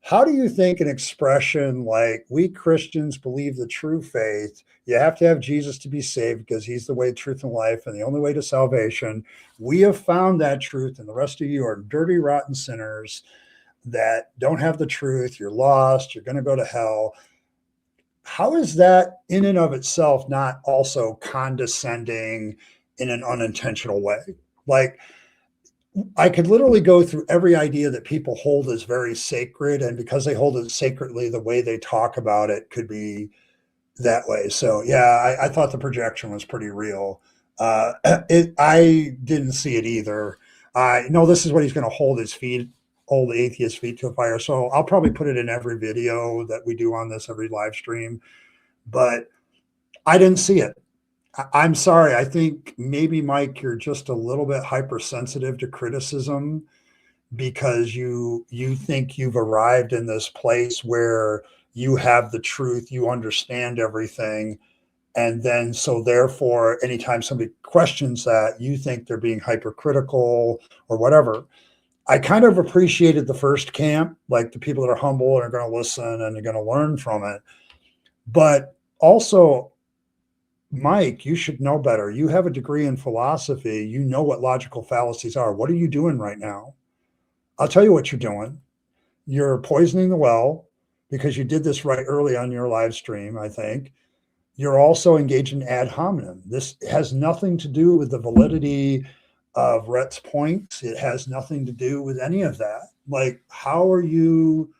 How do you think an expression like, we Christians believe the true faith, you have to have Jesus to be saved because he's the way, truth, and life, and the only way to salvation. We have found that truth, and the rest of you are dirty, rotten sinners that don't have the truth. You're lost. You're going to go to hell. How is that in and of itself not also condescending in an unintentional way? Like, I could literally go through every idea that people hold as very sacred, and because they hold it sacredly, the way they talk about it could be that way. So yeah, I thought the projection was pretty real. I didn't see it either. I know this is what he's going to hold his feet, old atheist feet to a fire. So I'll probably put it in every video that we do on this, every live stream, but I didn't see it. I'm sorry. I think maybe, Mike, you're just a little bit hypersensitive to criticism because you think you've arrived in this place where you have the truth, you understand everything. And then, so therefore, anytime somebody questions that, you think they're being hypercritical or whatever. I kind of appreciated the first camp, like the people that are humble and are going to listen and are going to learn from it. But also, Mike, you should know better. You have a degree in philosophy. You know what logical fallacies are. What are you doing right now? I'll tell you what you're doing. You're poisoning the well because you did this right early on your live stream, I think. You're also engaged in ad hominem. This has nothing to do with the validity of Rhett's points. It has nothing to do with any of that. Like, how are you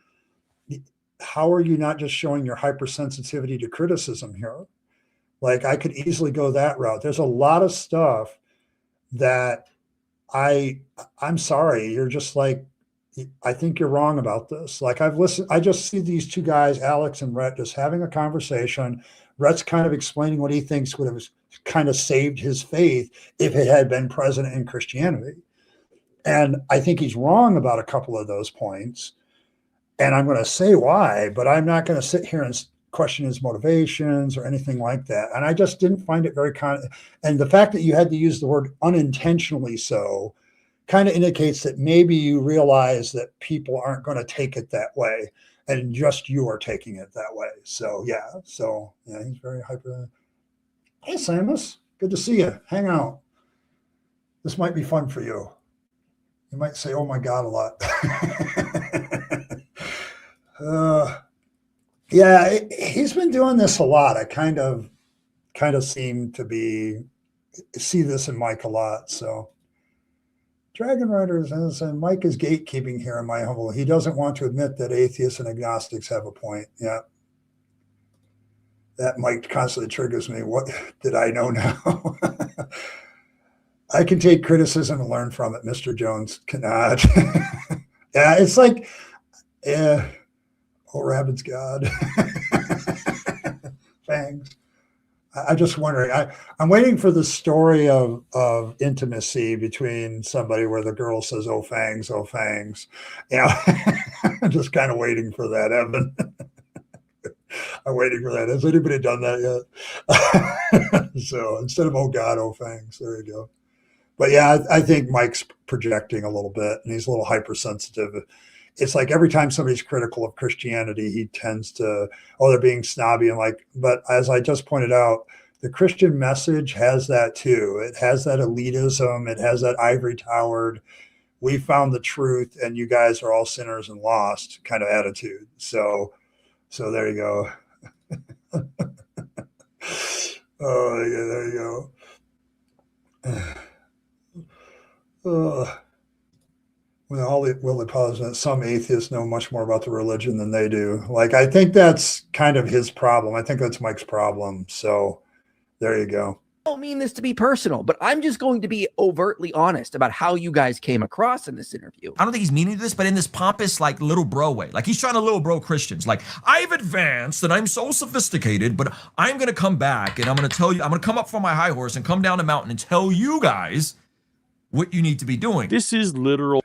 not just showing your hypersensitivity to criticism here? Like, I could easily go that route. There's a lot of stuff that I'm sorry, you're just like, I think you're wrong about this. Like, I just see these two guys, Alex and Rhett, just having a conversation. Rhett's kind of explaining what he thinks would have kind of saved his faith if it had been present in Christianity. And I think he's wrong about a couple of those points. And I'm going to say why, but I'm not going to sit here and question his motivations or anything like that. And I just didn't find it very and the fact that you had to use the word unintentionally so kind of indicates that maybe you realize that people aren't going to take it that way and just you are taking it that way. So yeah, he's very hyper. Hey, Samus, good to see you. Hang out. This might be fun for you. You might say, oh my God, a lot. Yeah, he's been doing this a lot. I kind of kind of seem to see this in Mike a lot. So Dragon Riders and Mike is gatekeeping here in my humble. He doesn't want to admit that atheists and agnostics have a point. Yeah. That Mike constantly triggers me. What did I know now? I can take criticism and learn from it. Mr. Jones cannot. Yeah, it's like, yeah, oh, Rabyd's God. Fangs. I'm just wondering. I'm waiting for the story of intimacy between somebody where the girl says, "Oh, Fangs, oh, Fangs." Yeah, I'm just kind of waiting for that, Evan. I'm waiting for that. Has anybody done that yet? So instead of "Oh God, oh Fangs," there you go. But yeah, I think Mike's projecting a little bit, and he's a little hypersensitive. It's like every time somebody's critical of Christianity, he tends to, oh, they're being snobby and like. But as I just pointed out, the Christian message has that too. It has that elitism. It has that ivory towered, we found the truth, and you guys are all sinners and lost kind of attitude. So there you go. Oh, yeah, there you go. When all the apologists, some atheists know much more about the religion than they do. Like, I think that's kind of his problem. I think that's Mike's problem. So there you go. I don't mean this to be personal, but I'm just going to be overtly honest about how you guys came across in this interview. I don't think he's meaning this, but in this pompous, like, little bro way. Like, he's trying to little bro Christians. Like, I've advanced and I'm so sophisticated, but I'm going to come back and I'm going to tell you, I'm going to come up from my high horse and come down the mountain and tell you guys what you need to be doing. This is literal.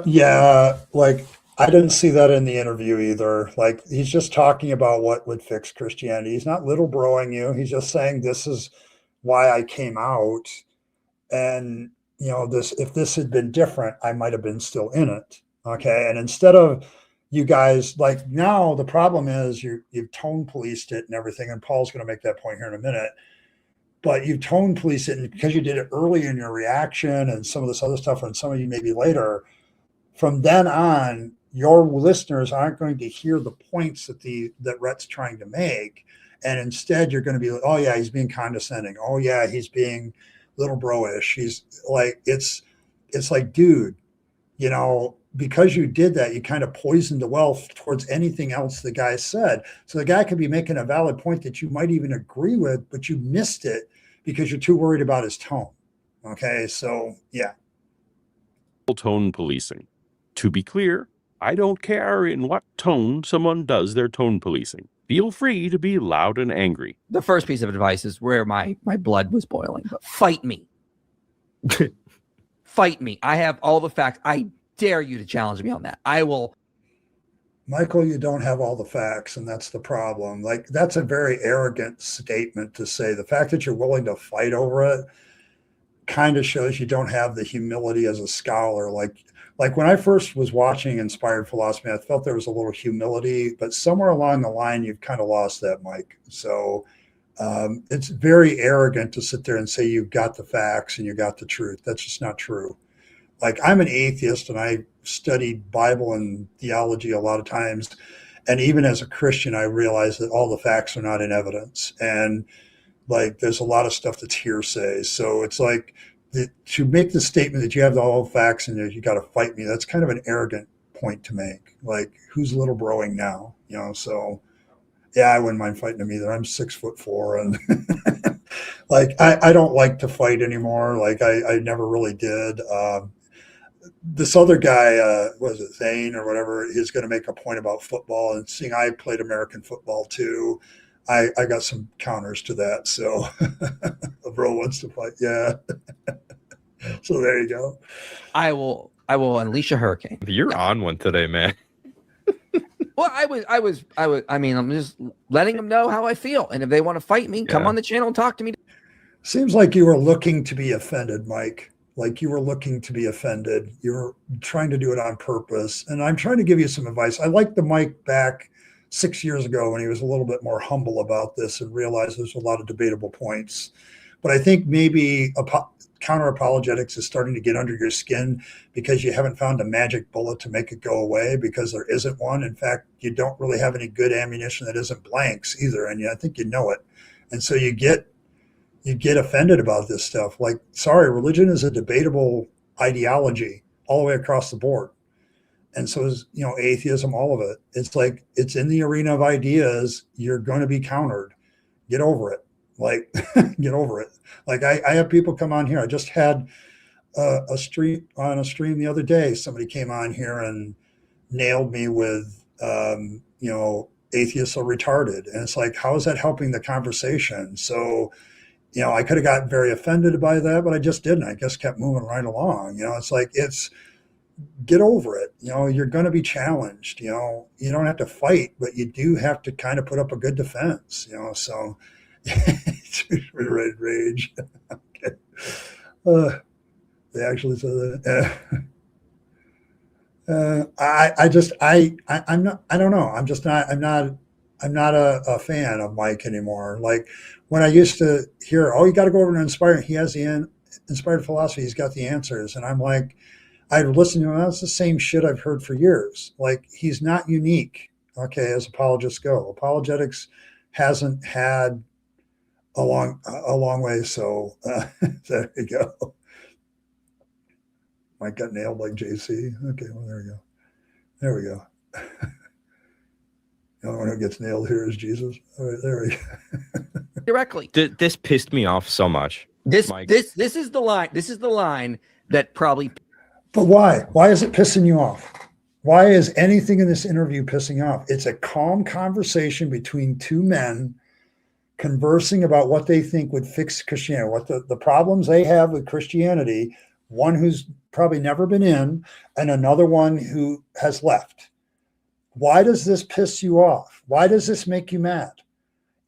Yeah, like, I didn't see that in the interview either. Like, he's just talking about what would fix Christianity. He's not little broing you. He's just saying, this is why I came out. And, you know, if this had been different, I might have been still in it. Okay. And instead of you guys, like, now the problem is you've tone policed it and everything. And Paul's going to make that point here in a minute. But you tone police it, and because you did it early in your reaction and some of this other stuff, and some of you maybe later, from then on, your listeners aren't going to hear the points that Rhett's trying to make. And instead you're going to be like, oh yeah, he's being condescending. Oh yeah, he's being little bro-ish. He's like, it's like, dude, you know, because you did that, you kind of poisoned the well towards anything else the guy said. So the guy could be making a valid point that you might even agree with, but you missed it because you're too worried about his tone. Okay. So yeah. Tone policing. To be clear, I don't care in what tone someone does their tone policing. Feel free to be loud and angry. The first piece of advice is where my blood was boiling. But fight me. Fight me. I have all the facts. I dare you to challenge me on that. I will. Michael, you don't have all the facts, and that's the problem. Like, that's a very arrogant statement to say. The fact that you're willing to fight over it kind of shows you don't have the humility as a scholar. Like when I first was watching Inspired Philosophy, I felt there was a little humility, but somewhere along the line, you've kind of lost that, Mike. So it's very arrogant to sit there and say you've got the facts and you got the truth. That's just not true. Like, I'm an atheist and I studied Bible and theology a lot of times. And even as a Christian, I realize that all the facts are not in evidence. And like, there's a lot of stuff that's hearsay. So it's like, to make the statement that you have all the facts and you got to fight me, that's kind of an arrogant point to make. Like, who's little broing now? You know, so yeah, I wouldn't mind fighting him either. I'm 6'4", and like, I don't like to fight anymore. Like, I never really did. This other guy, was it Zane or whatever, is going to make a point about football, and seeing I played American football too, I got some counters to that. So a bro wants to fight. Yeah. So there you go. I will unleash a hurricane. You're on one today, man. Well, I mean, I'm just letting them know how I feel. And if they want to fight me, come on the channel and talk to me. Seems like you were looking to be offended, Mike. Like, you were looking to be offended. You were trying to do it on purpose. And I'm trying to give you some advice. I liked the Mike back 6 years ago when he was a little bit more humble about this and realized there's a lot of debatable points. But I think maybe counter apologetics is starting to get under your skin because you haven't found a magic bullet to make it go away, because there isn't one. In fact, you don't really have any good ammunition that isn't blanks either. And I think you know it. And so you get offended about this stuff. Like, sorry, religion is a debatable ideology all the way across the board. And so is, atheism, all of it. It's like, it's in the arena of ideas. You're going to be countered. Get over it. Like, get over it. Like, I have people come on here. I just had a stream the other day. Somebody came on here and nailed me with, atheists are retarded. And it's like, how is that helping the conversation? So, I could have gotten very offended by that, but I just didn't. I just kept moving right along. It's like, get over it. You're going to be challenged. You don't have to fight, but you do have to kind of put up a good defense. So rage. Okay. They actually said that. I'm not a fan of Mike anymore. Like, when I used to hear, oh, you got to go over to Inspire. He has the Inspired Philosophy. He's got the answers. And I'm like, I'd listen to him. That's the same shit I've heard for years. Like, he's not unique. Okay. As apologists go, apologetics hasn't had a long way. So there you go. Mike got nailed like JC. Okay. Well, there we go. The only one who gets nailed here is Jesus. All right, there we go. Directly. This pissed me off so much. This is the line. This is the line that probably. But why? Why is it pissing you off? Why is anything in this interview pissing you off? It's a calm conversation between two men conversing about what they think would fix Christianity, what the problems they have with Christianity, one who's probably never been in, and another one who has left. Why does this piss you off? Why does this make you mad?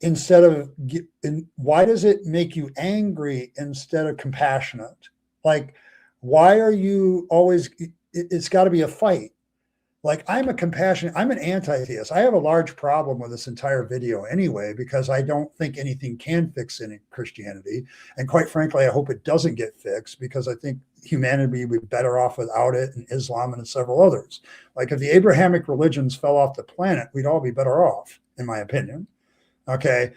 Why does it make you angry instead of compassionate? Like, why are you always, it's got to be a fight. Like, I'm an anti-theist. I have a large problem with this entire video anyway, because I don't think anything can fix any Christianity. And quite frankly, I hope it doesn't get fixed, because I think humanity would be better off without it, and Islam and several others. Like, if the Abrahamic religions fell off the planet, we'd all be better off, in my opinion. Okay.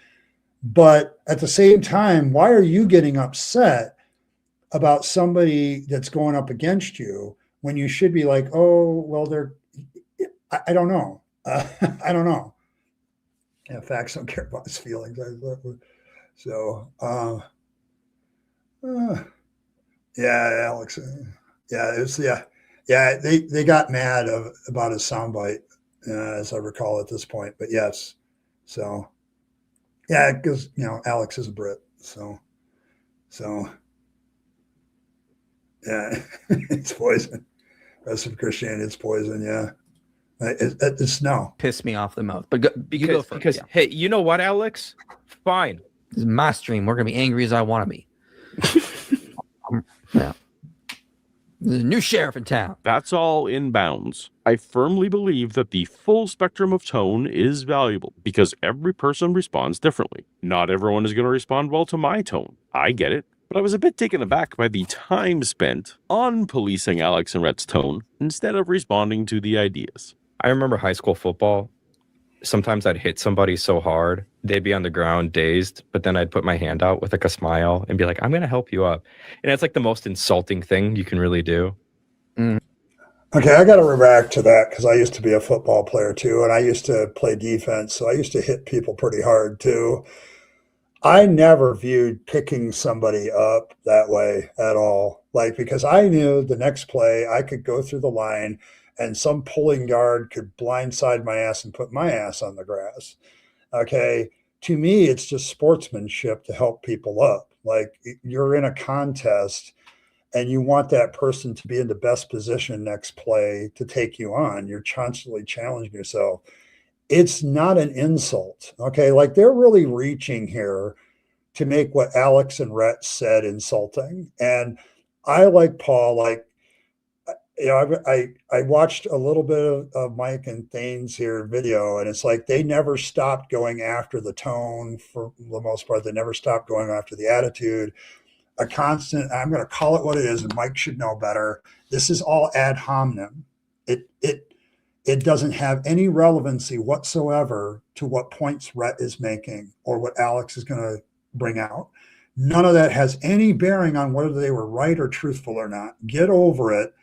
But at the same time, why are you getting upset about somebody that's going up against you when you should be like, oh, well, I don't know. I don't know. Yeah, facts don't care about his feelings. So, yeah, Alex. Yeah, they got mad about his soundbite, as I recall at this point. But yes, so yeah, because Alex is a Brit, so yeah, it's poison. Rest of Christianity, it's poison. Yeah. It's no. Piss me off the most. But because hey, you know what, Alex? Fine. This is my stream. We're gonna be angry as I want to be. Yeah. There's a new sheriff in town. That's all in bounds. I firmly believe that the full spectrum of tone is valuable, because every person responds differently. Not everyone is going to respond well to my tone. I get it. But I was a bit taken aback by the time spent on policing Alex and Rhett's tone instead of responding to the ideas. I remember high school football. Sometimes I'd hit somebody so hard, they'd be on the ground dazed, but then I'd put my hand out with like a smile and be like, I'm going to help you up. And it's like the most insulting thing you can really do. Mm. Okay, I got to react to that, because I used to be a football player too, and I used to play defense, so I used to hit people pretty hard too. I never viewed picking somebody up that way at all. Like, because I knew the next play I could go through the line and some pulling guard could blindside my ass and put my ass on the grass. Okay. To me, it's just sportsmanship to help people up. Like, you're in a contest and you want that person to be in the best position next play to take you on. You're constantly challenging yourself. It's not an insult. Okay. Like, they're really reaching here to make what Alex and Rhett said insulting. And I, like Paul, like, I watched a little bit of Mike and Thane's here video, and it's like they never stopped going after the tone for the most part. They never stopped going after the attitude. A constant, I'm going to call it what it is, and Mike should know better. This is all ad hominem. It it doesn't have any relevancy whatsoever to what points Rhett is making or what Alex is going to bring out. None of that has any bearing on whether they were right or truthful or not. Get over it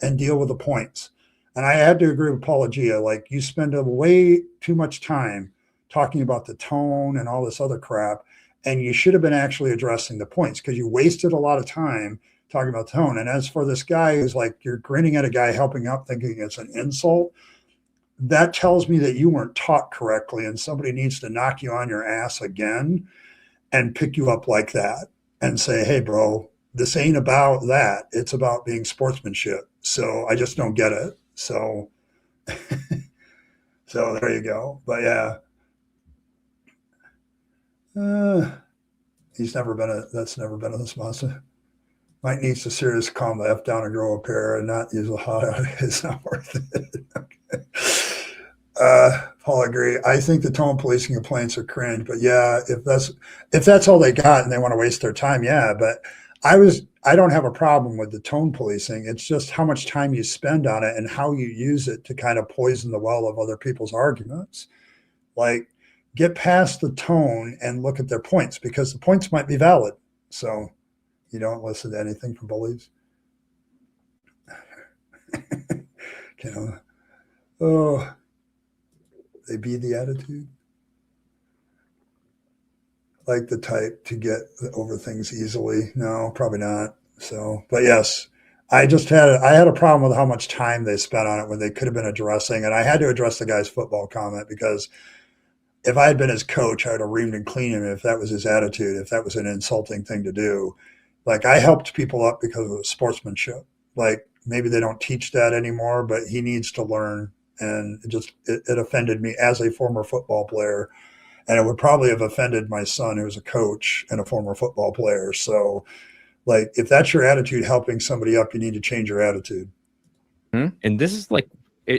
and deal with the points. And I had to agree with Paulogia. Like, you spend way too much time talking about the tone and all this other crap, and you should have been actually addressing the points, because you wasted a lot of time talking about tone. And as for this guy who's like, you're grinning at a guy helping up thinking it's an insult, that tells me that you weren't taught correctly, and somebody needs to knock you on your ass again and pick you up like that and say, hey, bro, this ain't about that. It's about being sportsmanship. So I just don't get it. So, so there you go. But yeah, that's never been a sponsor. Mike needs to seriously calm the F down and grow a pair and not use a hot out. It's not worth it. Okay. Paul, agree. I think the tone policing complaints are cringe, but yeah, if that's all they got and they want to waste their time, yeah. But I don't have a problem with the tone policing. It's just how much time you spend on it and how you use it to kind of poison the well of other people's arguments. Like, get past the tone and look at their points, because the points might be valid. So you don't listen to anything from bullies. You know, oh, they be the attitude. Like the type to get over things easily. No, probably not. So, but yes, I had a problem with how much time they spent on it when they could have been addressing, and I had to address the guy's football comment, because if I had been his coach, I would have reamed and cleaned him if that was his attitude, if that was an insulting thing to do. Like, I helped people up because of sportsmanship. Like, maybe they don't teach that anymore, but he needs to learn. And it offended me as a former football player. And it would probably have offended my son, who's a coach and a former football player. So, like, if that's your attitude helping somebody up, you need to change your attitude. And this is like,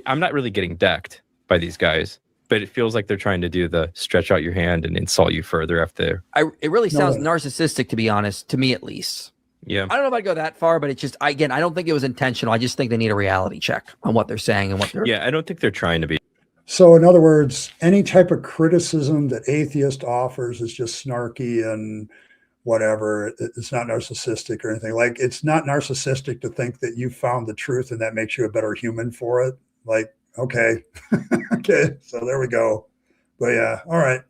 I'm not really getting decked by these guys, but it feels like they're trying to do the stretch out your hand and insult you further after. It really sounds narcissistic, to be honest, to me at least. Yeah. I don't know if I'd go that far, but it's just, again, I don't think it was intentional. I just think they need a reality check on what they're saying and what they're. Yeah, I don't think they're trying to be. So in other words, any type of criticism that Atheist offers is just snarky and whatever. It's not narcissistic or anything. Like, it's not narcissistic to think that you found the truth and that makes you a better human for it. Like, okay. Okay. So there we go. But yeah. All right.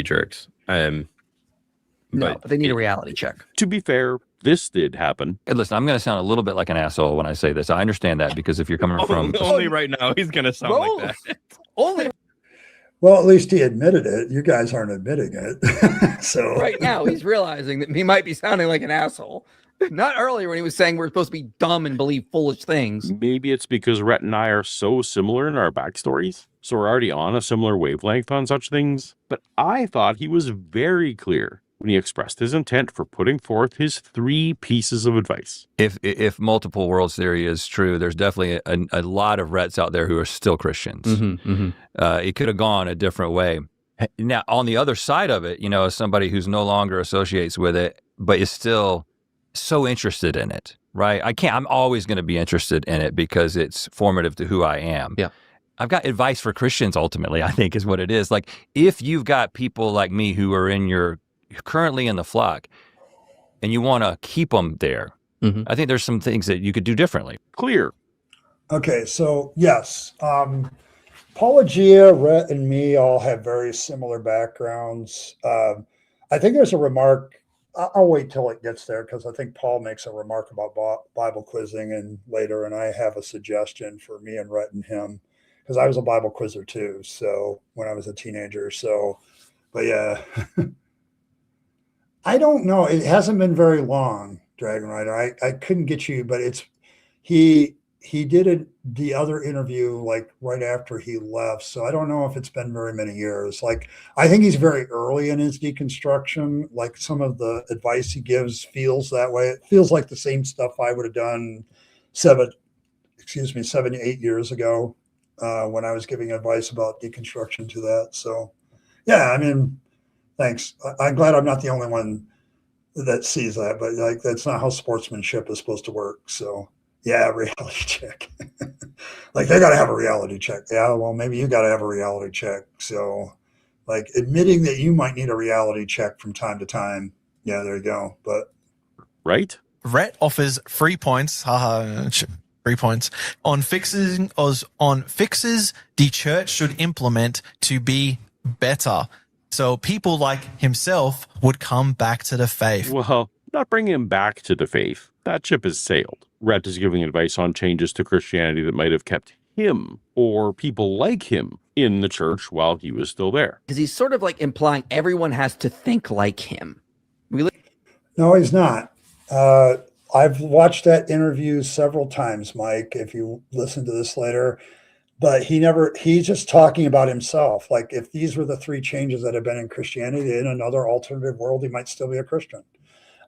Jerks. No, but they need a reality check. To be fair, this did happen. Hey, listen, I'm going to sound a little bit like an asshole when I say this. I understand that, because if you're coming from only right now, he's going to sound like that. Only. Well, at least he admitted it. You guys aren't admitting it. So right now he's realizing that he might be sounding like an asshole. Not earlier when he was saying we're supposed to be dumb and believe foolish things. Maybe it's because Rhett and I are so similar in our backstories, so we're already on a similar wavelength on such things. But I thought he was very clear when he expressed his intent for putting forth his 3 pieces of advice. If multiple worlds theory is true, there's definitely a lot of Rhetts out there who are still Christians. It could have gone a different way. Now, on the other side of it, you know, as somebody who's no longer associates with it, but is still so interested in it, right? I'm always going to be interested in it because it's formative to who I am. Yeah. I've got advice for Christians, ultimately, I think is what it is. Like, if you've got people like me who are currently in the flock and you want to keep them there, I think there's some things that you could do differently. Clear. Okay, so yes, Paulogia, Rhett, and me all have very similar backgrounds. I think there's a remark. I'll wait till it gets there, because I think Paul makes a remark about Bible quizzing and later, and I have a suggestion for me and Rhett and him, because I was a Bible quizzer too. So when I was a teenager, but yeah. I don't know. It hasn't been very long, Dragon Rider. I couldn't get you, but he did the other interview like right after he left. So I don't know if it's been very many years. Like, I think he's very early in his deconstruction. Like, some of the advice he gives feels that way. It feels like the same stuff I would have done 7 to 8 years ago when I was giving advice about deconstruction to that. So yeah, I mean, thanks. I'm glad I'm not the only one that sees that, but like, that's not how sportsmanship is supposed to work. So yeah, reality check. like they got to have a reality check. Yeah, well, maybe you got to have a reality check. So, like admitting that you might need a reality check from time to time. Yeah, there you go. But right, Rhett offers 3 points. 3 points on fixes the church should implement to be better, so people like himself would come back to the faith. Well, not bringing him back to the faith. That ship has sailed. Rhett is giving advice on changes to Christianity that might have kept him or people like him in the church while he was still there. Because he's sort of like implying everyone has to think like him. No, he's not. I've watched that interview several times, Mike, if you listen to this later, but he's just talking about himself. Like if these were the 3 changes that have been in Christianity, in another alternative world, he might still be a Christian.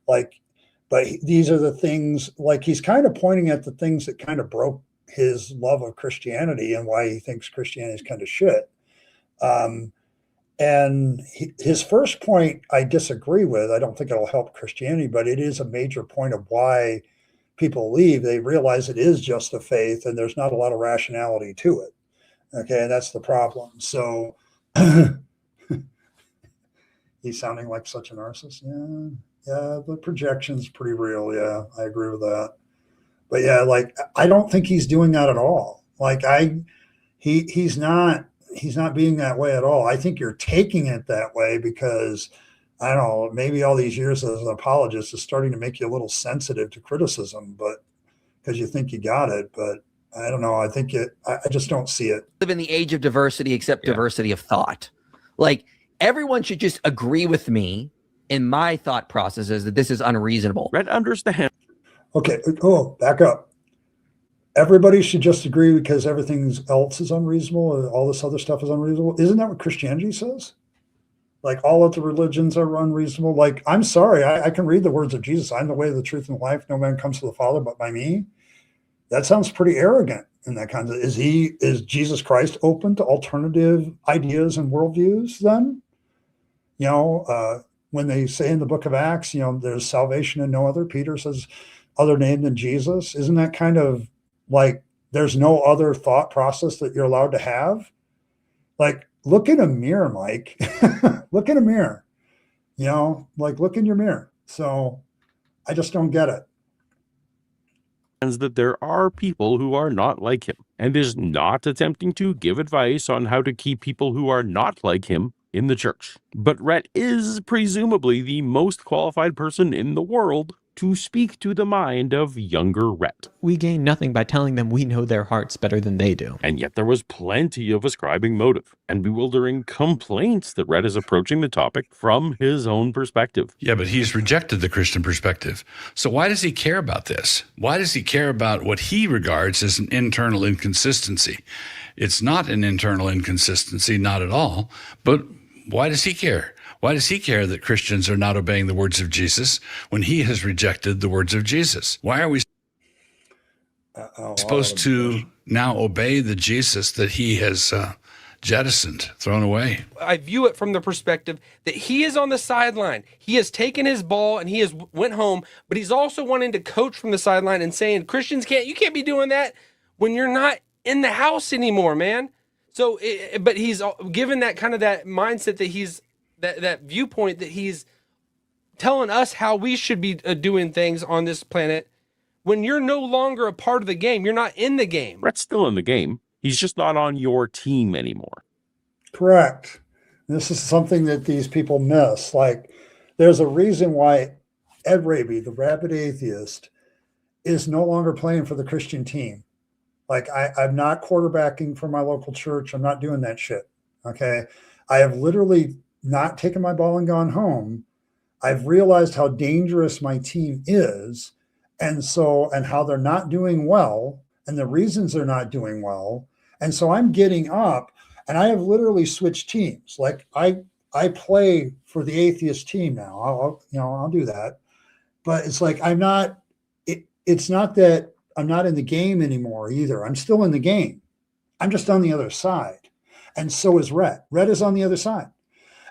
Like, but these are the things, like he's kind of pointing at the things that kind of broke his love of Christianity and why he thinks Christianity is kind of shit. And his first point, I disagree with. I don't think it'll help Christianity, but it is a major point of why people leave. They realize it is just a faith and there's not a lot of rationality to it. Okay, and that's the problem. So he's sounding like such a narcissist. Yeah, the projection's pretty real. Yeah, I agree with that. But yeah, like I don't think he's doing that at all. Like he's not being that way at all. I think you're taking it that way because I don't know, maybe all these years as an apologist is starting to make you a little sensitive to criticism, but because you think you got it. But I don't know. I just don't see it. Live in the age of diversity, except diversity of thought. Like everyone should just agree with me in my thought processes that this is unreasonable. Rhett understand. Okay. Oh, back up. Everybody should just agree because everything else is unreasonable. All this other stuff is unreasonable. Isn't that what Christianity says? Like all of the religions are unreasonable. Like, I'm sorry, I can read the words of Jesus. I'm the way, the truth, and the life. No man comes to the Father but by me. That sounds pretty arrogant in that kind of. Is Jesus Christ open to alternative ideas and worldviews then? You know, when they say in the book of Acts, you know, there's salvation in no other. Peter says other name than Jesus. Isn't that kind of like there's no other thought process that you're allowed to have? Like, look in a mirror, Mike. Look in a mirror. You know, like look in your mirror. So I just don't get it. That there are people who are not like him and is not attempting to give advice on how to keep people who are not like him in the church. But Rhett is presumably the most qualified person in the world to speak to the mind of younger Rhett. We gain nothing by telling them we know their hearts better than they do. And yet there was plenty of ascribing motive and bewildering complaints that Rhett is approaching the topic from his own perspective. Yeah, but he's rejected the Christian perspective. So why does he care about this? Why does he care about what he regards as an internal inconsistency? It's not an internal inconsistency, not at all, but why does he care? Why does he care that Christians are not obeying the words of Jesus when he has rejected the words of Jesus? Why are we supposed to now obey the Jesus that he has jettisoned, thrown away? I view it from the perspective that he is on the sideline. He has taken his ball and he has went home, but he's also wanting to coach from the sideline and saying, Christians you can't be doing that when you're not in the house anymore, man. So, but he's given that kind of that mindset that he's, that viewpoint that he's telling us how we should be doing things on this planet when you're no longer a part of the game. You're not in the game. Rhett's still in the game. He's just not on your team anymore. Correct. This is something that these people miss. Like, there's a reason why Ed Rabyd, the rabid atheist, is no longer playing for the Christian team. Like, I'm not quarterbacking for my local church. I'm not doing that shit. Okay. I have literally not taken my ball and gone home. I've realized how dangerous my team is. And how they're not doing well and the reasons they're not doing well. And so I'm getting up and I have literally switched teams. Like I play for the atheist team now. I'll do that. But it's like, it's not that I'm not in the game anymore either. I'm still in the game. I'm just on the other side. And so is Rhett. Rhett is on the other side.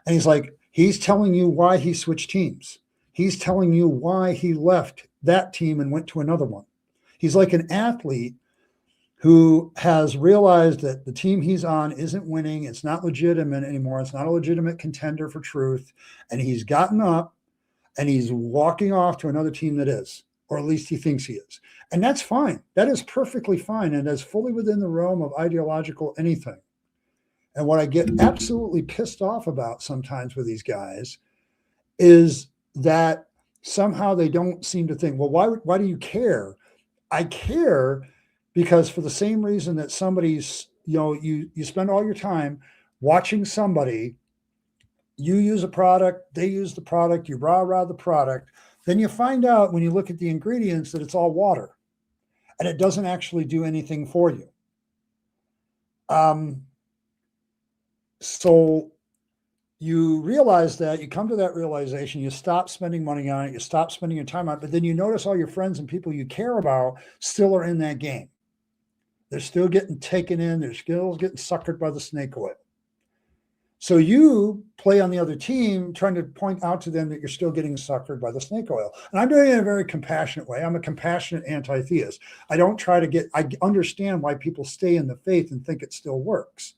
And he's like, he's telling you why he switched teams. He's telling you why he left that team and went to another one. He's like an athlete who has realized that the team he's on isn't winning. It's not legitimate anymore. It's not a legitimate contender for truth. And he's gotten up and he's walking off to another team that is, or at least he thinks he is. And that's fine. That is perfectly fine. And that's fully within the realm of ideological anything. And what I get absolutely pissed off about sometimes with these guys is that somehow they don't seem to think, well, why do you care? I care because for the same reason that somebody's, you spend all your time watching somebody, you use a product, they use the product, you rah the product, then you find out when you look at the ingredients that it's all water and it doesn't actually do anything for you. So you realize that, you come to that realization, you stop spending money on it, you stop spending your time on it, but then you notice all your friends and people you care about still are in that game. They're still getting taken in, they're still getting suckered by the snake oil. So you play on the other team, trying to point out to them that you're still getting suckered by the snake oil. And I'm doing it in a very compassionate way. I'm a compassionate anti-theist. I don't try to I understand why people stay in the faith and think it still works.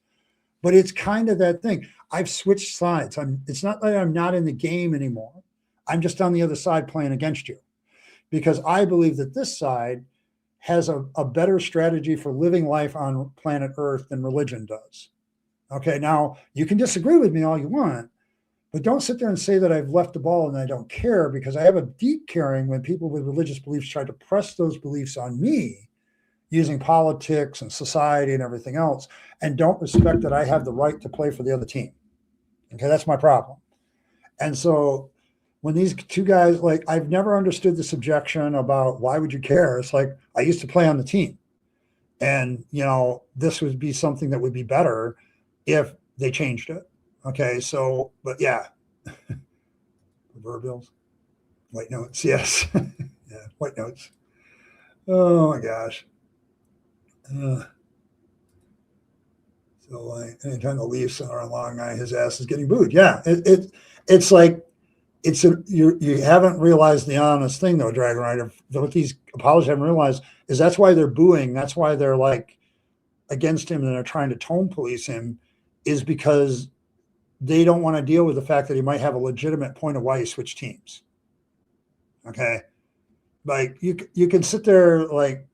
But it's kind of that thing. I've switched sides. It's not that I'm not in the game anymore. I'm just on the other side playing against you because I believe that this side has a better strategy for living life on planet Earth than religion does. Okay, now you can disagree with me all you want, but don't sit there and say that I've left the ball and I don't care, because I have a deep caring when people with religious beliefs try to press those beliefs on me using politics and society and everything else, and don't respect that I have the right to play for the other team. Okay, that's my problem. And so when these two guys, like, I've never understood this objection about why would you care? It's like, I used to play on the team. And, this would be something that would be better if they changed it. Okay, so, but yeah. Proverbials. White notes, yes. Yeah, white notes. Oh my gosh. So anytime the Leafs are on long night, his ass is getting booed. Yeah, it's like you haven't realized the honest thing though, Dragon Rider. What these apologists haven't realized is that's why they're booing. That's why they're like against him and they're trying to tone police him, is because they don't want to deal with the fact that he might have a legitimate point of why he switched teams. Okay, like you can sit there like.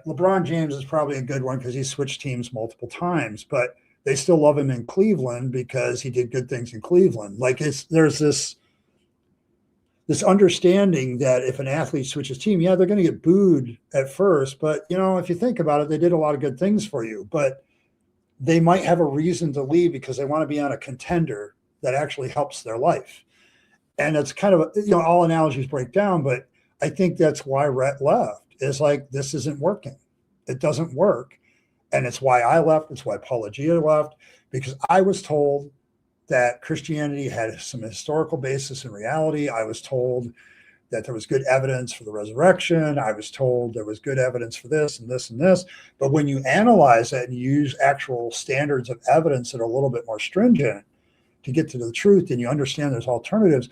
LeBron James is probably a good one because he switched teams multiple times, but they still love him in Cleveland because he did good things in Cleveland. Like there's this understanding that if an athlete switches team, yeah, they're going to get booed at first, but if you think about it, they did a lot of good things for you, but they might have a reason to leave because they want to be on a contender that actually helps their life. And it's kind of, all analogies break down, but I think that's why Rhett left. Is like, this isn't working. It doesn't work. And it's why I left. It's why Paulogia left, because I was told that Christianity had some historical basis in reality. I was told that there was good evidence for the resurrection. I was told there was good evidence for this and this and this. But when you analyze it and you use actual standards of evidence that are a little bit more stringent to get to the truth, and you understand there's alternatives,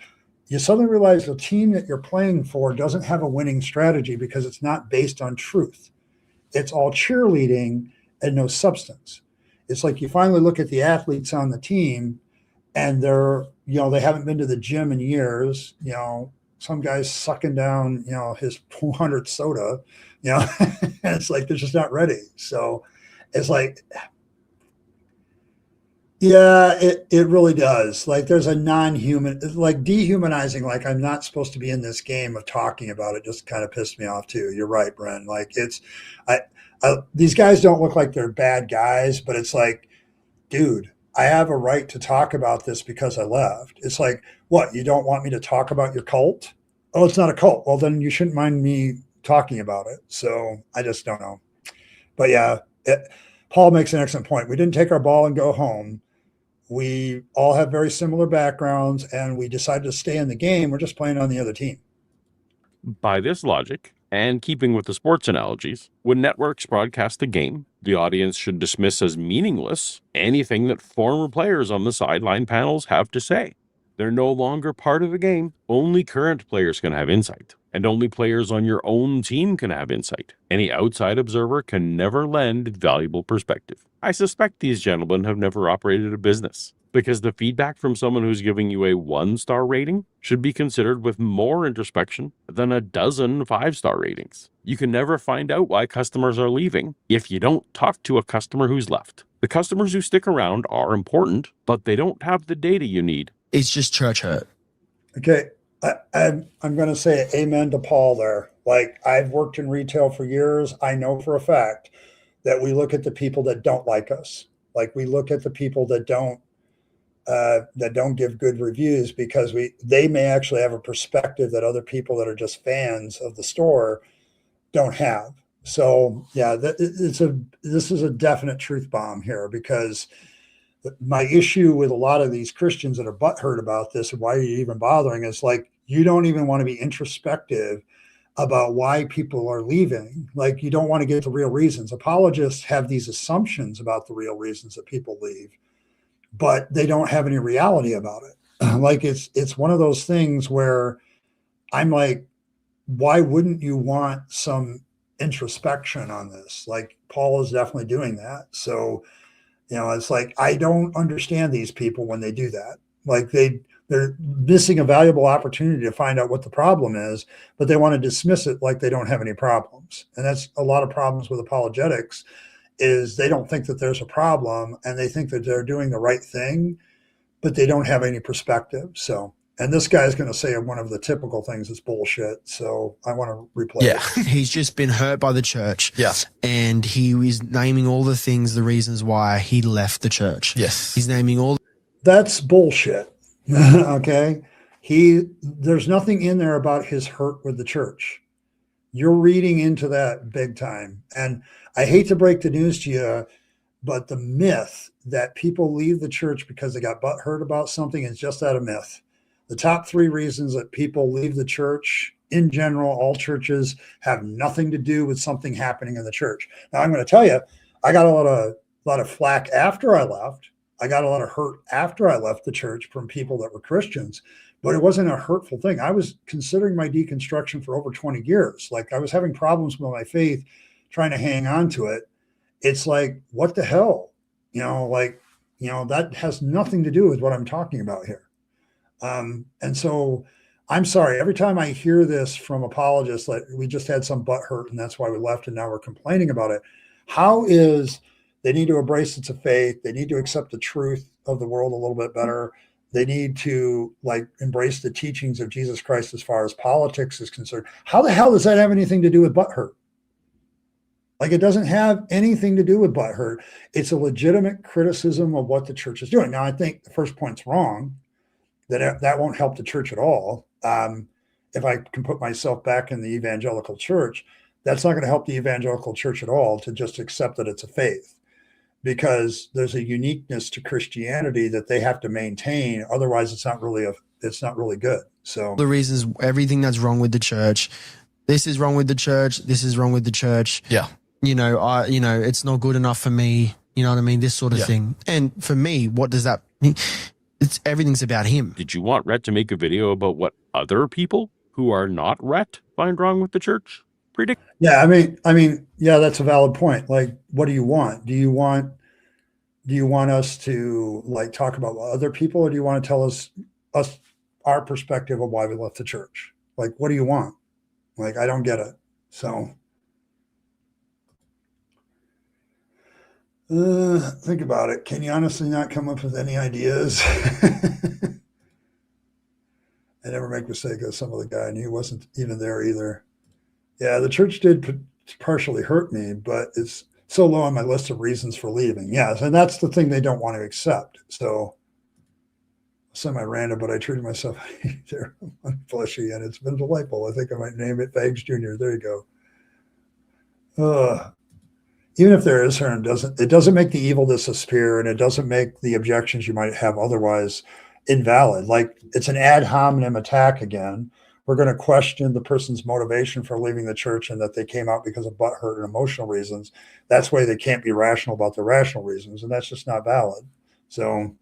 you suddenly realize the team that you're playing for doesn't have a winning strategy because it's not based on truth. It's all cheerleading and no substance. It's like you finally look at the athletes on the team and they're, they haven't been to the gym in years. Some guy's sucking down, his 200th soda, and it's like, they're just not ready. So it's like, yeah, it really does. Like there's a non-human, like dehumanizing, like I'm not supposed to be in this game of talking about it, just kind of pissed me off too. You're right, Bren. Like these guys don't look like they're bad guys, but it's like, dude, I have a right to talk about this because I left. It's like, what, you don't want me to talk about your cult? Oh, it's not a cult. Well, then you shouldn't mind me talking about it. So I just don't know. But yeah, Paul makes an excellent point. We didn't take our ball and go home. We all have very similar backgrounds, and we decided to stay in the game. We're just playing on the other team. By this logic, and keeping with the sports analogies, when networks broadcast a game, the audience should dismiss as meaningless anything that former players on the sideline panels have to say. They're no longer part of the game. Only current players can have insight. and only players on your own team can have insight. Any outside observer can never lend valuable perspective. I suspect these gentlemen have never operated a business, because the feedback from someone who's giving you a 1-star rating should be considered with more introspection than a dozen 5-star ratings. You can never find out why customers are leaving if you don't talk to a customer who's left. The customers who stick around are important, but they don't have the data you need. It's just church hurt. Okay, I'm going to say amen to Paul there. Like, I've worked in retail for years. I know for a fact that we look at the people that don't like us. Like, we look at the people that don't give good reviews, because they may actually have a perspective that other people that are just fans of the store don't have. So yeah, this is a definite truth bomb here, because my issue with a lot of these Christians that are butthurt about this, and why are you even bothering, is like, you don't even want to be introspective about why people are leaving. Like, you don't want to get the real reasons. Apologists have these assumptions about the real reasons that people leave, but they don't have any reality about it. Like, it's one of those things where I'm like, why wouldn't you want some introspection on this? Like, Paul is definitely doing that. So, it's like, I don't understand these people when they do that. Like, they're missing a valuable opportunity to find out what the problem is, but they want to dismiss it like they don't have any problems. And that's a lot of problems with apologetics, is they don't think that there's a problem, and they think that they're doing the right thing, but they don't have any perspective. So, and this guy's going to say one of the typical things is bullshit. So I want to replay it. He's just been hurt by the church. Yes. And he is naming all the things, the reasons why he left the church. Yes. He's naming all. That's bullshit. Okay. There's nothing in there about his hurt with the church. You're reading into that big time. And I hate to break the news to you, but the myth that people leave the church because they got butthurt about something is just that, a myth. The top 3 reasons that people leave the church, in general, all churches, have nothing to do with something happening in the church. Now, I'm going to tell you, I got a lot of flack after I left. I got a lot of hurt after I left the church from people that were Christians, but it wasn't a hurtful thing. I was considering my deconstruction for over 20 years. Like, I was having problems with my faith, trying to hang on to it. It's like, what the hell? That has nothing to do with what I'm talking about here. And so I'm sorry, every time I hear this from apologists, like, we just had some butt hurt and that's why we left and now we're complaining about it. How is they need to embrace it's a faith. They need to accept the truth of the world a little bit better. They need to embrace the teachings of Jesus Christ as far as politics is concerned. How the hell does that have anything to do with butt hurt? Like, it doesn't have anything to do with butt hurt. It's a legitimate criticism of what the church is doing. Now, I think the first point's wrong. That won't help the church at all. If I can put myself back in the evangelical church, that's not going to help the evangelical church at all to just accept that it's a faith, because there's a uniqueness to Christianity that they have to maintain. Otherwise, it's not really good. So the reasons, everything that's wrong with the church, this is wrong with the church. This is wrong with the church. Yeah. It's not good enough for me. You know what I mean? This sort of thing. And for me, what does that mean? Everything's about him. Did you want Rhett to make a video about what other people who are not Rhett find wrong with the church? Yeah, I mean, yeah, that's a valid point. Like, what do you want? Do you want us to talk about other people, or do you want to tell us our perspective of why we left the church? Like, what do you want? Like, I don't get it. So think about it. Can you honestly not come up with any ideas? I never make a mistake of some of the guy, and he wasn't even there either. Yeah, the church did partially hurt me, but it's so low on my list of reasons for leaving. Yes, and that's the thing they don't want to accept. So semi-random, but I treated myself there fleshy, and it's been delightful. I think I might name it Fags Jr. There you go. Even if there is her, it doesn't make the evil disappear, and it doesn't make the objections you might have otherwise invalid. Like, it's an ad hominem attack again. We're going to question the person's motivation for leaving the church and that they came out because of butthurt and emotional reasons. That's why they can't be rational about their rational reasons, and that's just not valid. So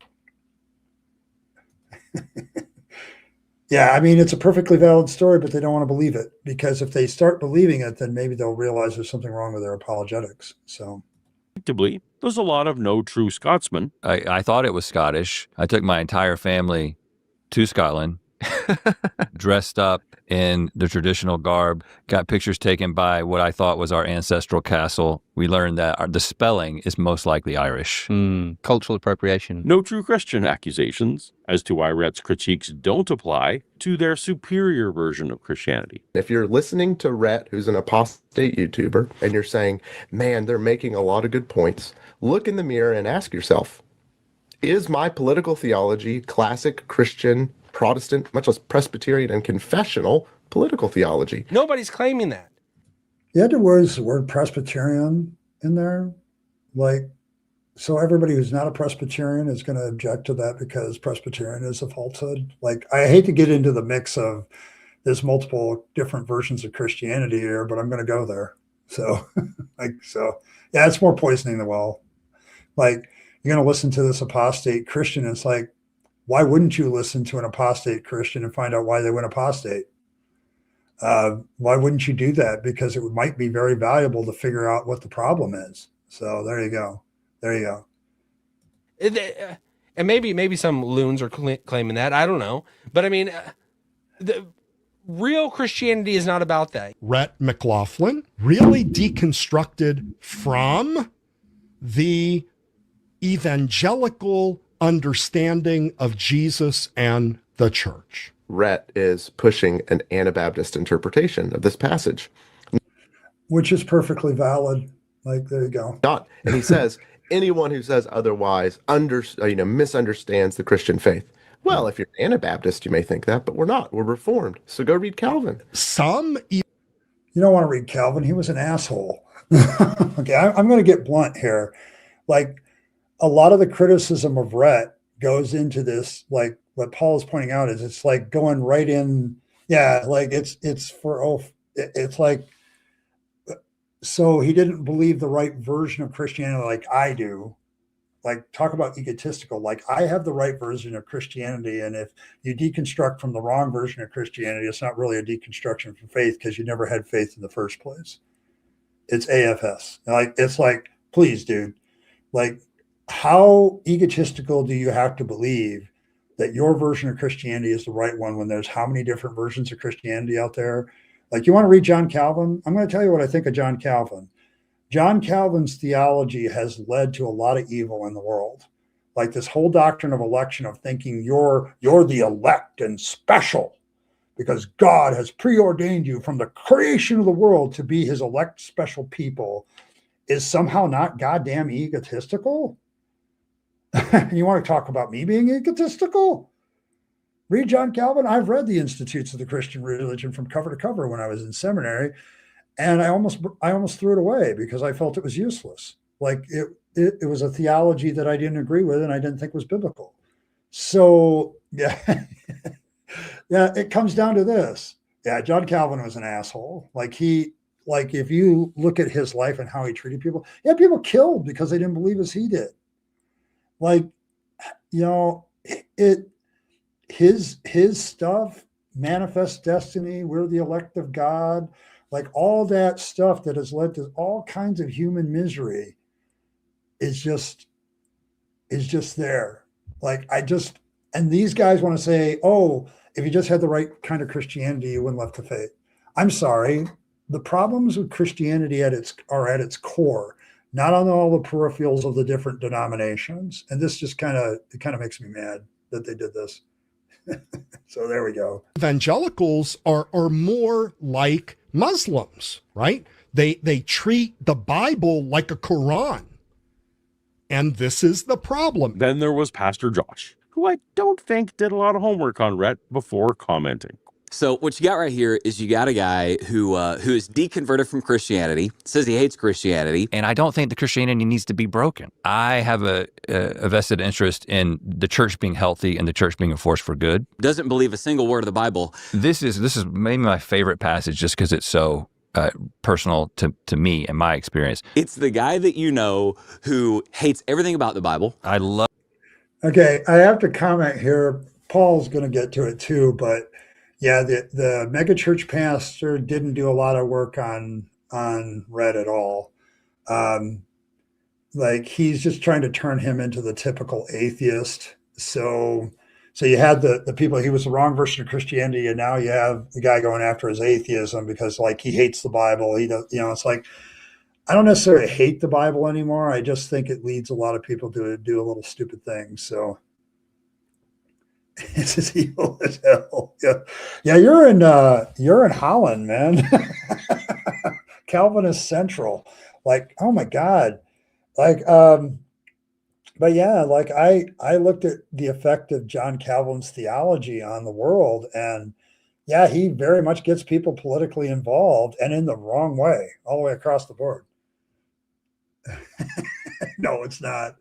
Yeah, I mean, it's a perfectly valid story, but they don't want to believe it, because if they start believing it, then maybe they'll realize there's something wrong with their apologetics. So, there's a lot of no true Scotsmen. I thought it was Scottish. I took my entire family to Scotland, dressed up in the traditional garb, got pictures taken by what I thought was our ancestral castle. We learned that the spelling is most likely Irish. Cultural appropriation. No true Christian accusations as to why Rhett's critiques don't apply to their superior version of Christianity. If you're listening to Rhett, who's an apostate YouTuber, and you're saying, man, they're making a lot of good points, look in the mirror and ask yourself, is my political theology classic Christian, Protestant, much less Presbyterian and confessional political theology? Nobody's claiming that. you had to use the word Presbyterian in there. Like, so everybody who's not a Presbyterian is going to object to that because Presbyterian is a falsehood. Like, I hate to get into the mix of there's multiple different versions of Christianity here, but I'm going to go there. So, yeah, it's more poisoning the well. Like, you're going to listen to this apostate Christian. It's like, why wouldn't you listen to an apostate Christian and find out why they went apostate? Why wouldn't you do that? Because it might be very valuable to figure out what the problem is. So there you go. There you go. And maybe some loons are claiming that. I don't know. But I mean, the real Christianity is not about that. Rhett McLaughlin really deconstructed from the evangelical understanding of Jesus and the church. Rhett is pushing an Anabaptist interpretation of this passage, which is perfectly valid. Like, there you go. And he says, anyone who says otherwise misunderstands the Christian faith. Well, if you're Anabaptist, you may think that, but we're not. We're Reformed. So go read Calvin. You don't want to read Calvin. He was an asshole. Okay, I'm going to get blunt here. Like, a lot of the criticism of Rhett goes into this, like what Paul is pointing out is it's like going right in. Yeah, like it's like, so he didn't believe the right version of Christianity like I do. Like, talk about egotistical. Like, I have the right version of Christianity, and if you deconstruct from the wrong version of Christianity, it's not really a deconstruction from faith because you never had faith in the first place. It's AFS. Like, it's like, please, dude. Like, how egotistical do you have to believe that your version of Christianity is the right one when there's how many different versions of Christianity out there? Like, you want to read John Calvin? I'm going to tell you what I think of John Calvin. John Calvin's theology has led to a lot of evil in the world. Like this whole doctrine of election, of thinking you're the elect and special because God has preordained you from the creation of the world to be his elect special people, is somehow not goddamn egotistical. You want to talk about me being egotistical? Read John Calvin. I've read the Institutes of the Christian Religion from cover to cover when I was in seminary, and I almost threw it away because I felt it was useless. Like, it was a theology that I didn't agree with and I didn't think was biblical. So yeah, yeah, it comes down to this. Yeah, John Calvin was an asshole. Like, if you look at his life and how he treated people, he had people killed because they didn't believe as he did. Like, you know, his stuff, Manifest Destiny, we're the elect of God, like all that stuff that has led to all kinds of human misery is just there. Like, and these guys want to say, oh, if you just had the right kind of Christianity, you wouldn't left the faith. I'm sorry. The problems with Christianity are at its core, not on all the peripherals of the different denominations. And this just kind of makes me mad that they did this. So there we go. Evangelicals are more like Muslims, right? They treat the Bible like a Quran. And this is the problem. Then there was Pastor Josh, who I don't think did a lot of homework on Rhett before commenting. So what you got right here is you got a guy who is deconverted from Christianity, says he hates Christianity. And I don't think the Christianity needs to be broken. I have a vested interest in the church being healthy and the church being a force for good. Doesn't believe a single word of the Bible. This is maybe my favorite passage just because it's so personal to me and my experience. It's the guy that you know who hates everything about the Bible. I love. Okay, I have to comment here. Paul's going to get to it too, but yeah, the megachurch pastor didn't do a lot of work on Rhett at all. Like he's just trying to turn him into the typical atheist. So you had the people, he was the wrong version of Christianity, and now you have the guy going after his atheism because like he hates the Bible. He does, it's like, I don't necessarily hate the Bible anymore. I just think it leads a lot of people to do a little stupid things. So it's as evil as hell. Yeah, you're in Holland, man. Calvinist Central. Like, oh my God. Like, but yeah, like I looked at the effect of John Calvin's theology on the world, and yeah, he very much gets people politically involved and in the wrong way, all the way across the board. No, it's not.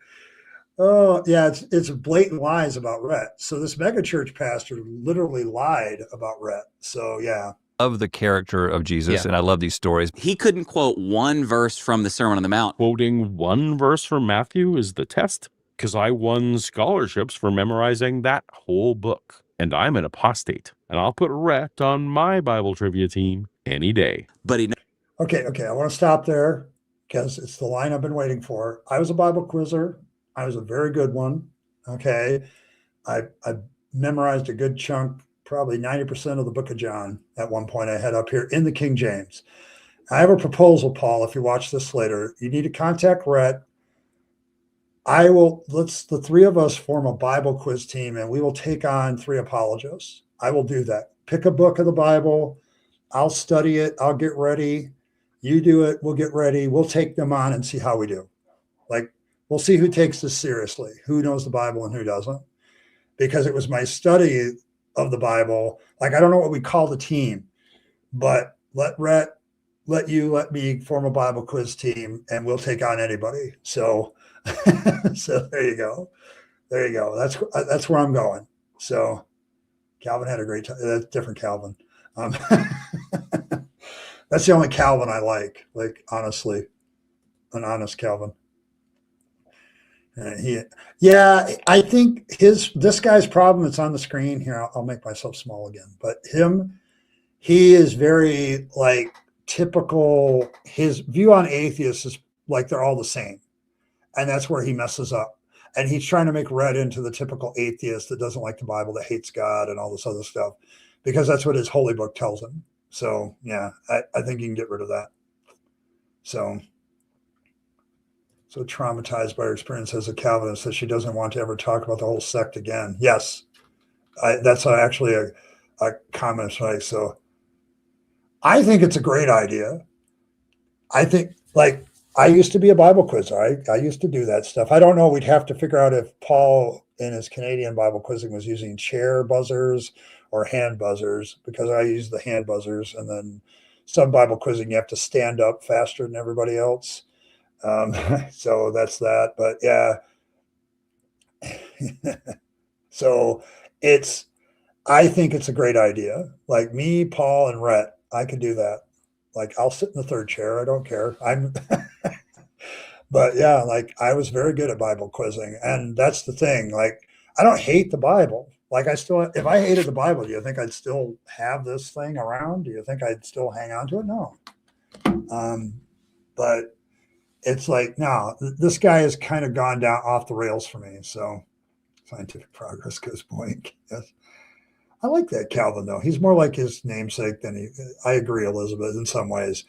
Oh, yeah, it's blatant lies about Rhett. So this megachurch pastor literally lied about Rhett. So yeah. Of the character of Jesus, and I love these stories. He couldn't quote one verse from the Sermon on the Mount. Quoting one verse from Matthew is the test, because I won scholarships for memorizing that whole book. And I'm an apostate, and I'll put Rhett on my Bible trivia team any day. But he... Okay, I want to stop there because it's the line I've been waiting for. I was a Bible quizzer. I was a very good one. Okay. I memorized a good chunk, probably 90% of the book of John at one point I had up here in the King James. I have a proposal, Paul, if you watch this later. You need to contact Rhett. Let's the three of us form a Bible quiz team, and we will take on 3 apologists. I will do that. Pick a book of the Bible. I'll study it. I'll get ready. You do it. We'll get ready. We'll take them on and see how we do. Like, we'll see who takes this seriously, who knows the Bible and who doesn't. Because it was my study of the Bible. Like, I don't know what we call the team, but let me form a Bible quiz team, and we'll take on anybody. So, so there you go. That's where I'm going. So Calvin had a great time. That's different Calvin. That's the only Calvin I like honestly, an honest Calvin. I think this guy's problem, it's on the screen here. I'll make myself small again, but he is very like typical. His view on atheists is like they're all the same. And that's where he messes up. And he's trying to make Rhett into the typical atheist that doesn't like the Bible, that hates God and all this other stuff, because that's what his holy book tells him. So yeah, I think you can get rid of that. So traumatized by her experience as a Calvinist that she doesn't want to ever talk about the whole sect again. Yes, that's actually a comment. Right? So I think it's a great idea. I think, like, I used to be a Bible quizzer. I used to do that stuff. I don't know. We'd have to figure out if Paul in his Canadian Bible quizzing was using chair buzzers or hand buzzers, because I use the hand buzzers. And then some Bible quizzing, you have to stand up faster than everybody else. So that's that. But yeah. So I think it's a great idea. Like me, Paul, and Rhett, I could do that. Like, I'll sit in the third chair. I don't care. But yeah, like, I was very good at Bible quizzing. And that's the thing. Like, I don't hate the Bible. Like, if I hated the Bible, do you think I'd still have this thing around? Do you think I'd still hang on to it? No. But it's like, no, this guy has kind of gone down off the rails for me. So scientific progress goes boink. Yes. I like that Calvin, though. He's more like his namesake than I agree, Elizabeth, in some ways,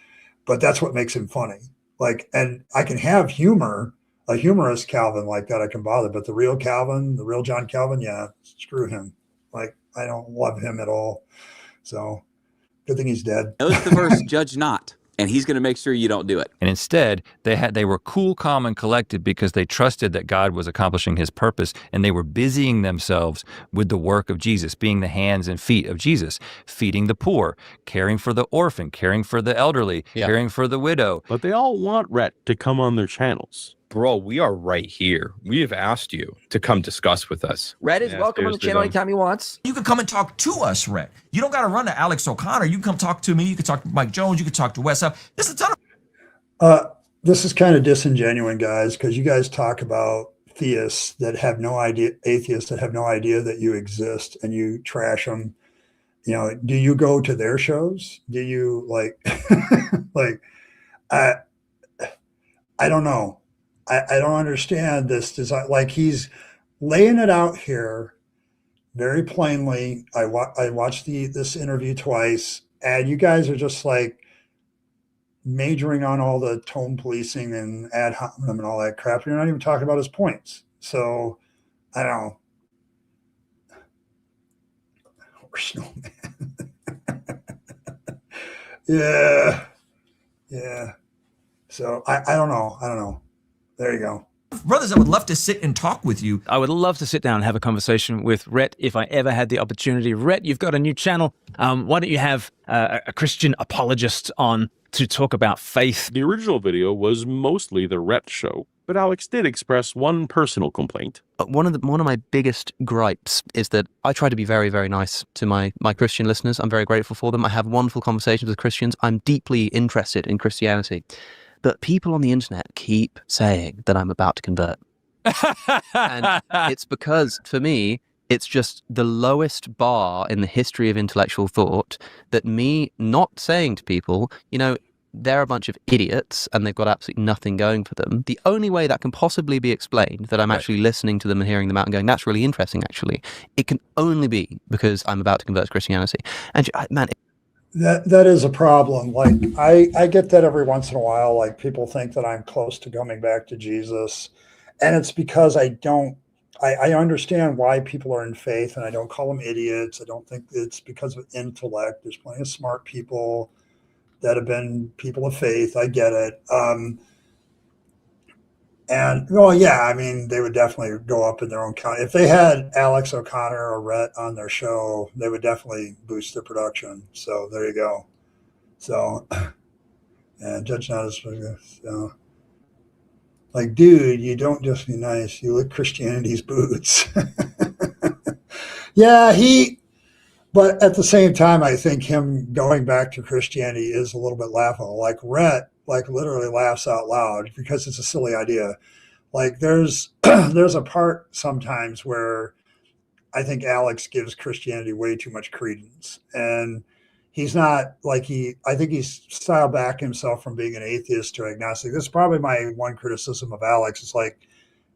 but that's what makes him funny. Like, and I can have humor, a humorous Calvin like that I can bother, but the real Calvin, the real John Calvin, yeah, screw him. Like, I don't love him at all. So good thing he's dead. Notice the verse, judge not. And he's going to make sure you don't do it. And instead, they were cool, calm, and collected because they trusted that God was accomplishing his purpose, and they were busying themselves with the work of Jesus, being the hands and feet of Jesus, feeding the poor, caring for the orphan, caring for the elderly, caring for the widow. But they all want Rhett to come on their channels. Bro, we are right here. We have asked you to come discuss with us. Rhett is welcome on the channel anytime he wants. You can come and talk to us, Rhett. You don't got to run to Alex O'Connor. You can come talk to me. You can talk to Mike Jones. You can talk to Wes Up. There's a ton of... This is kind of disingenuous, guys, because you guys talk about theists that have no idea, atheists that have no idea that you exist, and you trash them. You know, do you go to their shows? Do you like, like, I don't know. I don't understand this design. Like, he's laying it out here very plainly. I watched this interview twice, and you guys are just like majoring on all the tone policing and ad hominem and all that crap. You're not even talking about his points. So I don't know. Yeah. So I don't know. There you go. Brothers, I would love to sit and talk with you. I would love to sit down and have a conversation with Rhett if I ever had the opportunity. Rhett, you've got a new channel. Why don't you have a Christian apologist on to talk about faith? The original video was mostly the Rhett show, but Alex did express one personal complaint. One of my biggest gripes is that I try to be very, very nice to my Christian listeners. I'm very grateful for them. I have wonderful conversations with Christians. I'm deeply interested in Christianity. But people on the internet keep saying that I'm about to convert. And it's because, for me, it's just the lowest bar in the history of intellectual thought that me not saying to people, you know, they're a bunch of idiots and they've got absolutely nothing going for them. The only way that can possibly be explained, that I'm actually listening to them and hearing them out and going, that's really interesting, actually, it can only be because I'm about to convert to Christianity. And man, that is a problem. Like, I get that every once in a while. Like, people think that I'm close to coming back to Jesus, and it's because I understand why people are in faith, and I don't call them idiots. I don't think it's because of intellect. There's plenty of smart people that have been people of faith. I get it. And well, yeah, I mean, they would definitely go up in their own count. If they had Alex O'Connor or Rhett on their show, they would definitely boost their production. So there you go. So, and judge not as, so, like, dude, you don't just be nice. You lick Christianity's boots. Yeah, but at the same time, I think him going back to Christianity is a little bit laughable. Like, Rhett, like, literally laughs out loud because it's a silly idea. Like, there's a part sometimes where I think Alex gives Christianity way too much credence, and he's not like I think he's styled back himself from being an atheist to agnostic. This is probably my one criticism of Alex. It's like,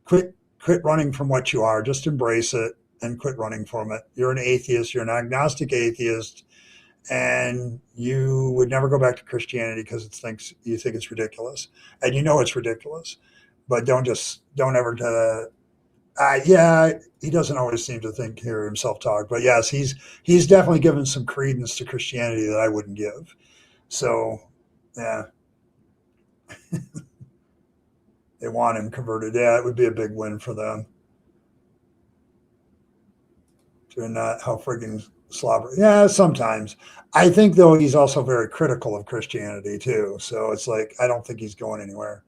quit running from what you are. Just embrace it and quit running from it. You're an atheist. You're an agnostic atheist. And you would never go back to Christianity because you think it's ridiculous, and you know it's ridiculous, but don't ever. Yeah, he doesn't always seem to hear himself talk, but yes, he's definitely given some credence to Christianity that I wouldn't give. So, yeah, they want him converted. Yeah, it would be a big win for them. They're not how friggin' slobber. Yeah, sometimes. I think, though, he's also very critical of Christianity too. So it's like, I don't think he's going anywhere.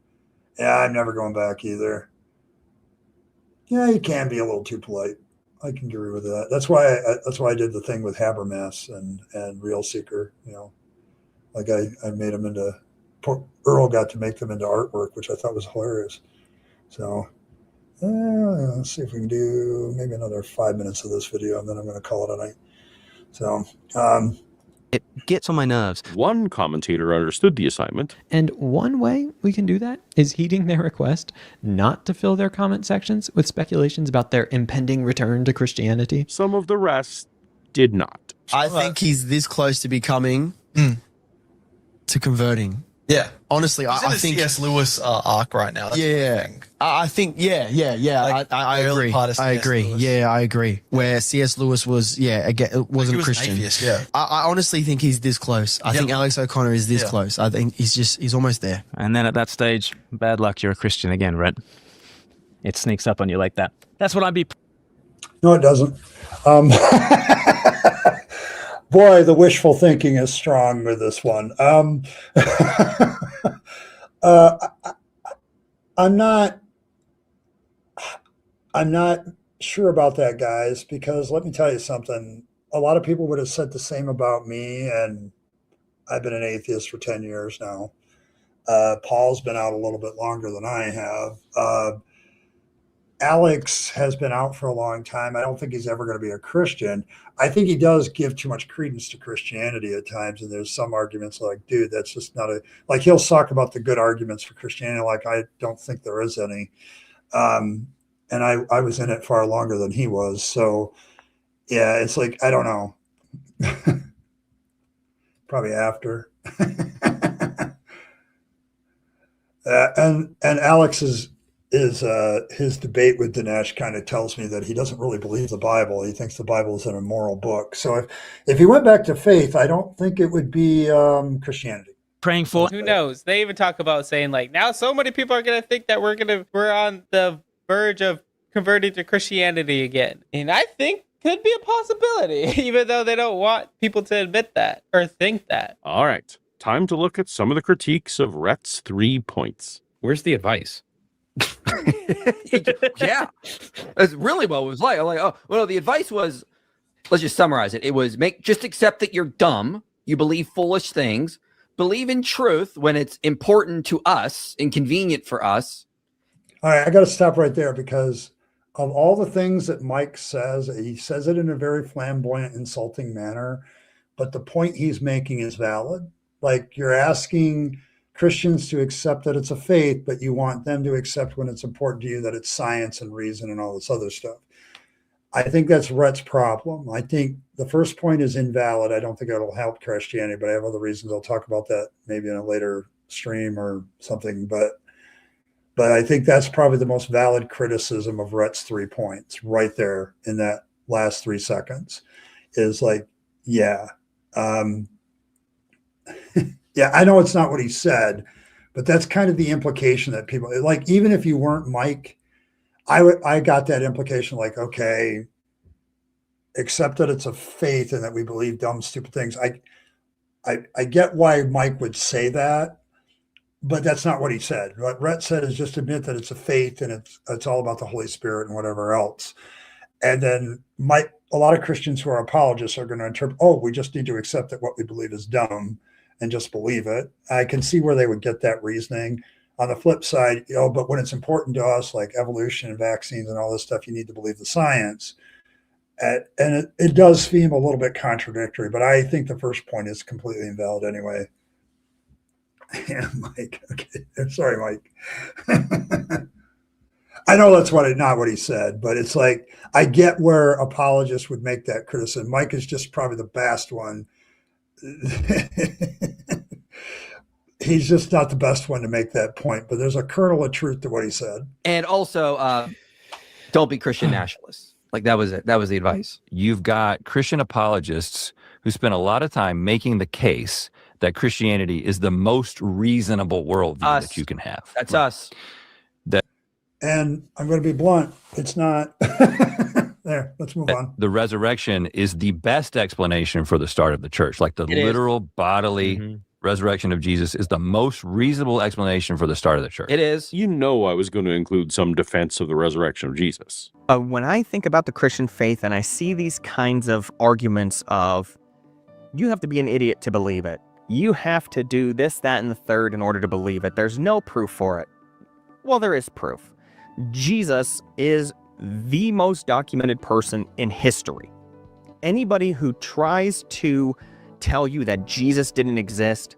Yeah, I'm never going back either. Yeah, you can be a little too polite. I can agree with that. That's why I did the thing with Habermas and Real Seeker. You know, like I made them into. Earl got to make them into artwork, which I thought was hilarious. So. Let's see if we can do maybe another 5 minutes of this video, and then I'm going to call it a night. So, it gets on my nerves. One commentator understood the assignment. And one way we can do that is heeding their request not to fill their comment sections with speculations about their impending return to Christianity. Some of the rest did not. I think he's this close to becoming to converting. Yeah, honestly, I think C.S. Lewis arc right now. That's I think like I agree. I agree. Lewis. Yeah, I agree. Where C.S. Lewis was wasn't Christian. Atheist, yeah. I honestly think he's this close. I think Alex O'Connor is this close. I think he's almost there. And then at that stage, bad luck, you're a Christian again, Rhett. It sneaks up on you like that. That's what I'd be. No, it doesn't. Boy, the wishful thinking is strong with this one. I'm not sure about that, guys, because let me tell you something. A lot of people would have said the same about me, and I've been an atheist for 10 years now. Paul's been out a little bit longer than I have. Alex has been out for a long time. I don't think he's ever going to be a Christian. I think he does give too much credence to Christianity at times. And there's some arguments like, dude, that's just not like he'll talk about the good arguments for Christianity. Like, I don't think there is any. And I was in it far longer than he was. So yeah, it's like, I don't know. Probably after. And Alex is his debate with Dinesh kind of tells me that he doesn't really believe the Bible. He thinks the Bible is an immoral book. So if he went back to faith, I don't think it would be Christianity. Praying for. Who knows? They even talk about saying like, now so many people are gonna think that we're on the verge of converting to Christianity again, and I think could be a possibility, even though they don't want people to admit that or think that. All right, time to look at some of the critiques of Rhett's 3 points. Where's the advice? Yeah, that's really what it was like. I'm like, oh, well, the advice was, let's just summarize it. It was just accept that you're dumb. You believe foolish things. Believe in truth when it's important to us and convenient for us. All right, I got to stop right there because of all the things that Mike says, he says it in a very flamboyant, insulting manner, but the point he's making is valid. Like, you're asking Christians to accept that it's a faith, but you want them to accept when it's important to you that it's science and reason and all this other stuff. I think that's Rhett's problem. I think the first point is invalid. I don't think it'll help Christianity, but I have other reasons. I'll talk about that maybe in a later stream or something. But I think that's probably the most valid criticism of Rhett's 3 points right there in that last 3 seconds is like, yeah. Yeah, I know it's not what he said, but that's kind of the implication that people like, even if you weren't Mike, I got that implication like, okay, accept that it's a faith and that we believe dumb, stupid things. I get why Mike would say that, but that's not what he said. What Rhett said is just admit that it's a faith and it's all about the Holy Spirit and whatever else. And then a lot of Christians who are apologists are going to interpret, oh, we just need to accept that what we believe is dumb and just believe it. I can see where they would get that reasoning. On the flip side, but when it's important to us, like evolution and vaccines and all this stuff, you need to believe the science. And it does seem a little bit contradictory, but I think the first point is completely invalid anyway. Yeah, Mike. Okay. I'm sorry, Mike. I know that's not what he said, but it's like, I get where apologists would make that criticism. Mike is just probably the best one. He's just not the best one to make that point, but there's a kernel of truth to what he said. And also, don't be Christian nationalists. Like, that was it. That was the advice. You've got Christian apologists who spend a lot of time making the case that Christianity is the most reasonable worldview that you can have. That's us. And I'm going to be blunt. It's not. There, let's move on. The resurrection is the best explanation for the start of the church. Like the literal bodily resurrection of Jesus is the most reasonable explanation for the start of the church. It is. You know I was going to include some defense of the resurrection of Jesus. When I think about the Christian faith and I see these kinds of arguments of, you have to be an idiot to believe it. You have to do this, that, and the third in order to believe it. There's no proof for it. Well, there is proof. Jesus is the most documented person in history. Anybody who tries to tell you that Jesus didn't exist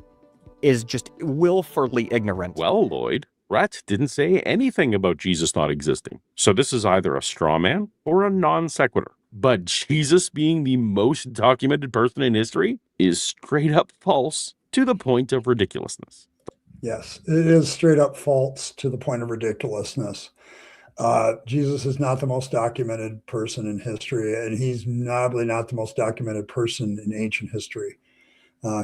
is just willfully ignorant. Well, Lloyd, Rhett didn't say anything about Jesus not existing. So this is either a straw man or a non sequitur. But Jesus being the most documented person in history is straight up false to the point of ridiculousness. Yes, it is straight up false to the point of ridiculousness. Jesus is not the most documented person in history, and he's probably not the most documented person in ancient history.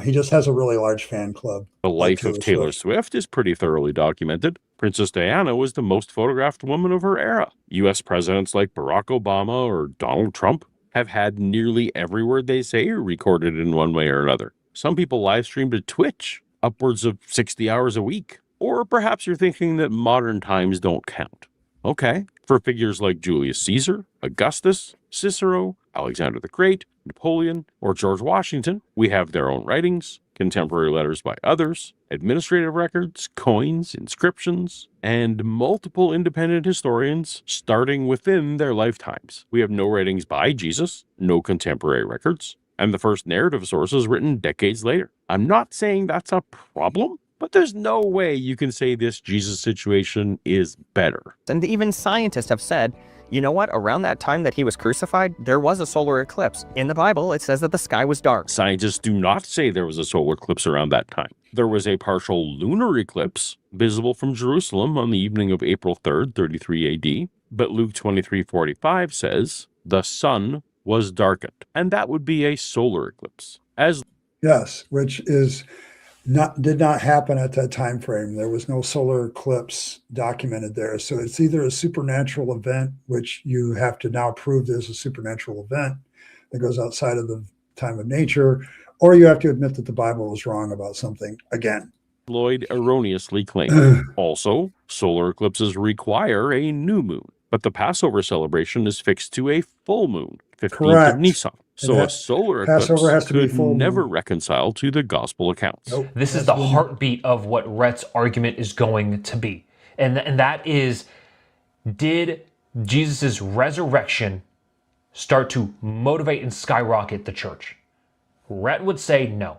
He just has a really large fan club. The life of Taylor Swift is pretty thoroughly documented. Princess Diana was the most photographed woman of her era. U.S. presidents like Barack Obama or Donald Trump have had nearly every word they say recorded in one way or another. Some people live stream to Twitch upwards of 60 hours a week. Or perhaps you're thinking that modern times don't count. Okay, for figures like Julius Caesar, Augustus, Cicero, Alexander the Great, Napoleon, or George Washington, we have their own writings, contemporary letters by others, administrative records, coins, inscriptions, and multiple independent historians starting within their lifetimes. We have no writings by Jesus, no contemporary records, and the first narrative sources written decades later. I'm not saying that's a problem, but there's no way you can say this Jesus situation is better. And even scientists have said, you know what? Around that time that he was crucified, there was a solar eclipse. In the Bible, it says that the sky was dark. Scientists do not say there was a solar eclipse around that time. There was a partial lunar eclipse visible from Jerusalem on the evening of April 3rd, 33 AD, but Luke 23:45 says the sun was darkened, and that would be a solar eclipse. Yes, which did not happen at that time frame. There was no solar eclipse documented there. So it's either a supernatural event, which you have to now prove there's a supernatural event that goes outside of the time of nature, or you have to admit that the Bible was wrong about something again. Lloyd erroneously claimed. Also, solar eclipses require a new moon, but the Passover celebration is fixed to a full moon, 15th Correct. of Nisan. So a solar eclipse Passover has to be could full never moon. reconcile to the gospel accounts. Nope. This is the heartbeat of what Rhett's argument is going to be. And that is, did Jesus' resurrection start to motivate and skyrocket the church? Rhett would say no.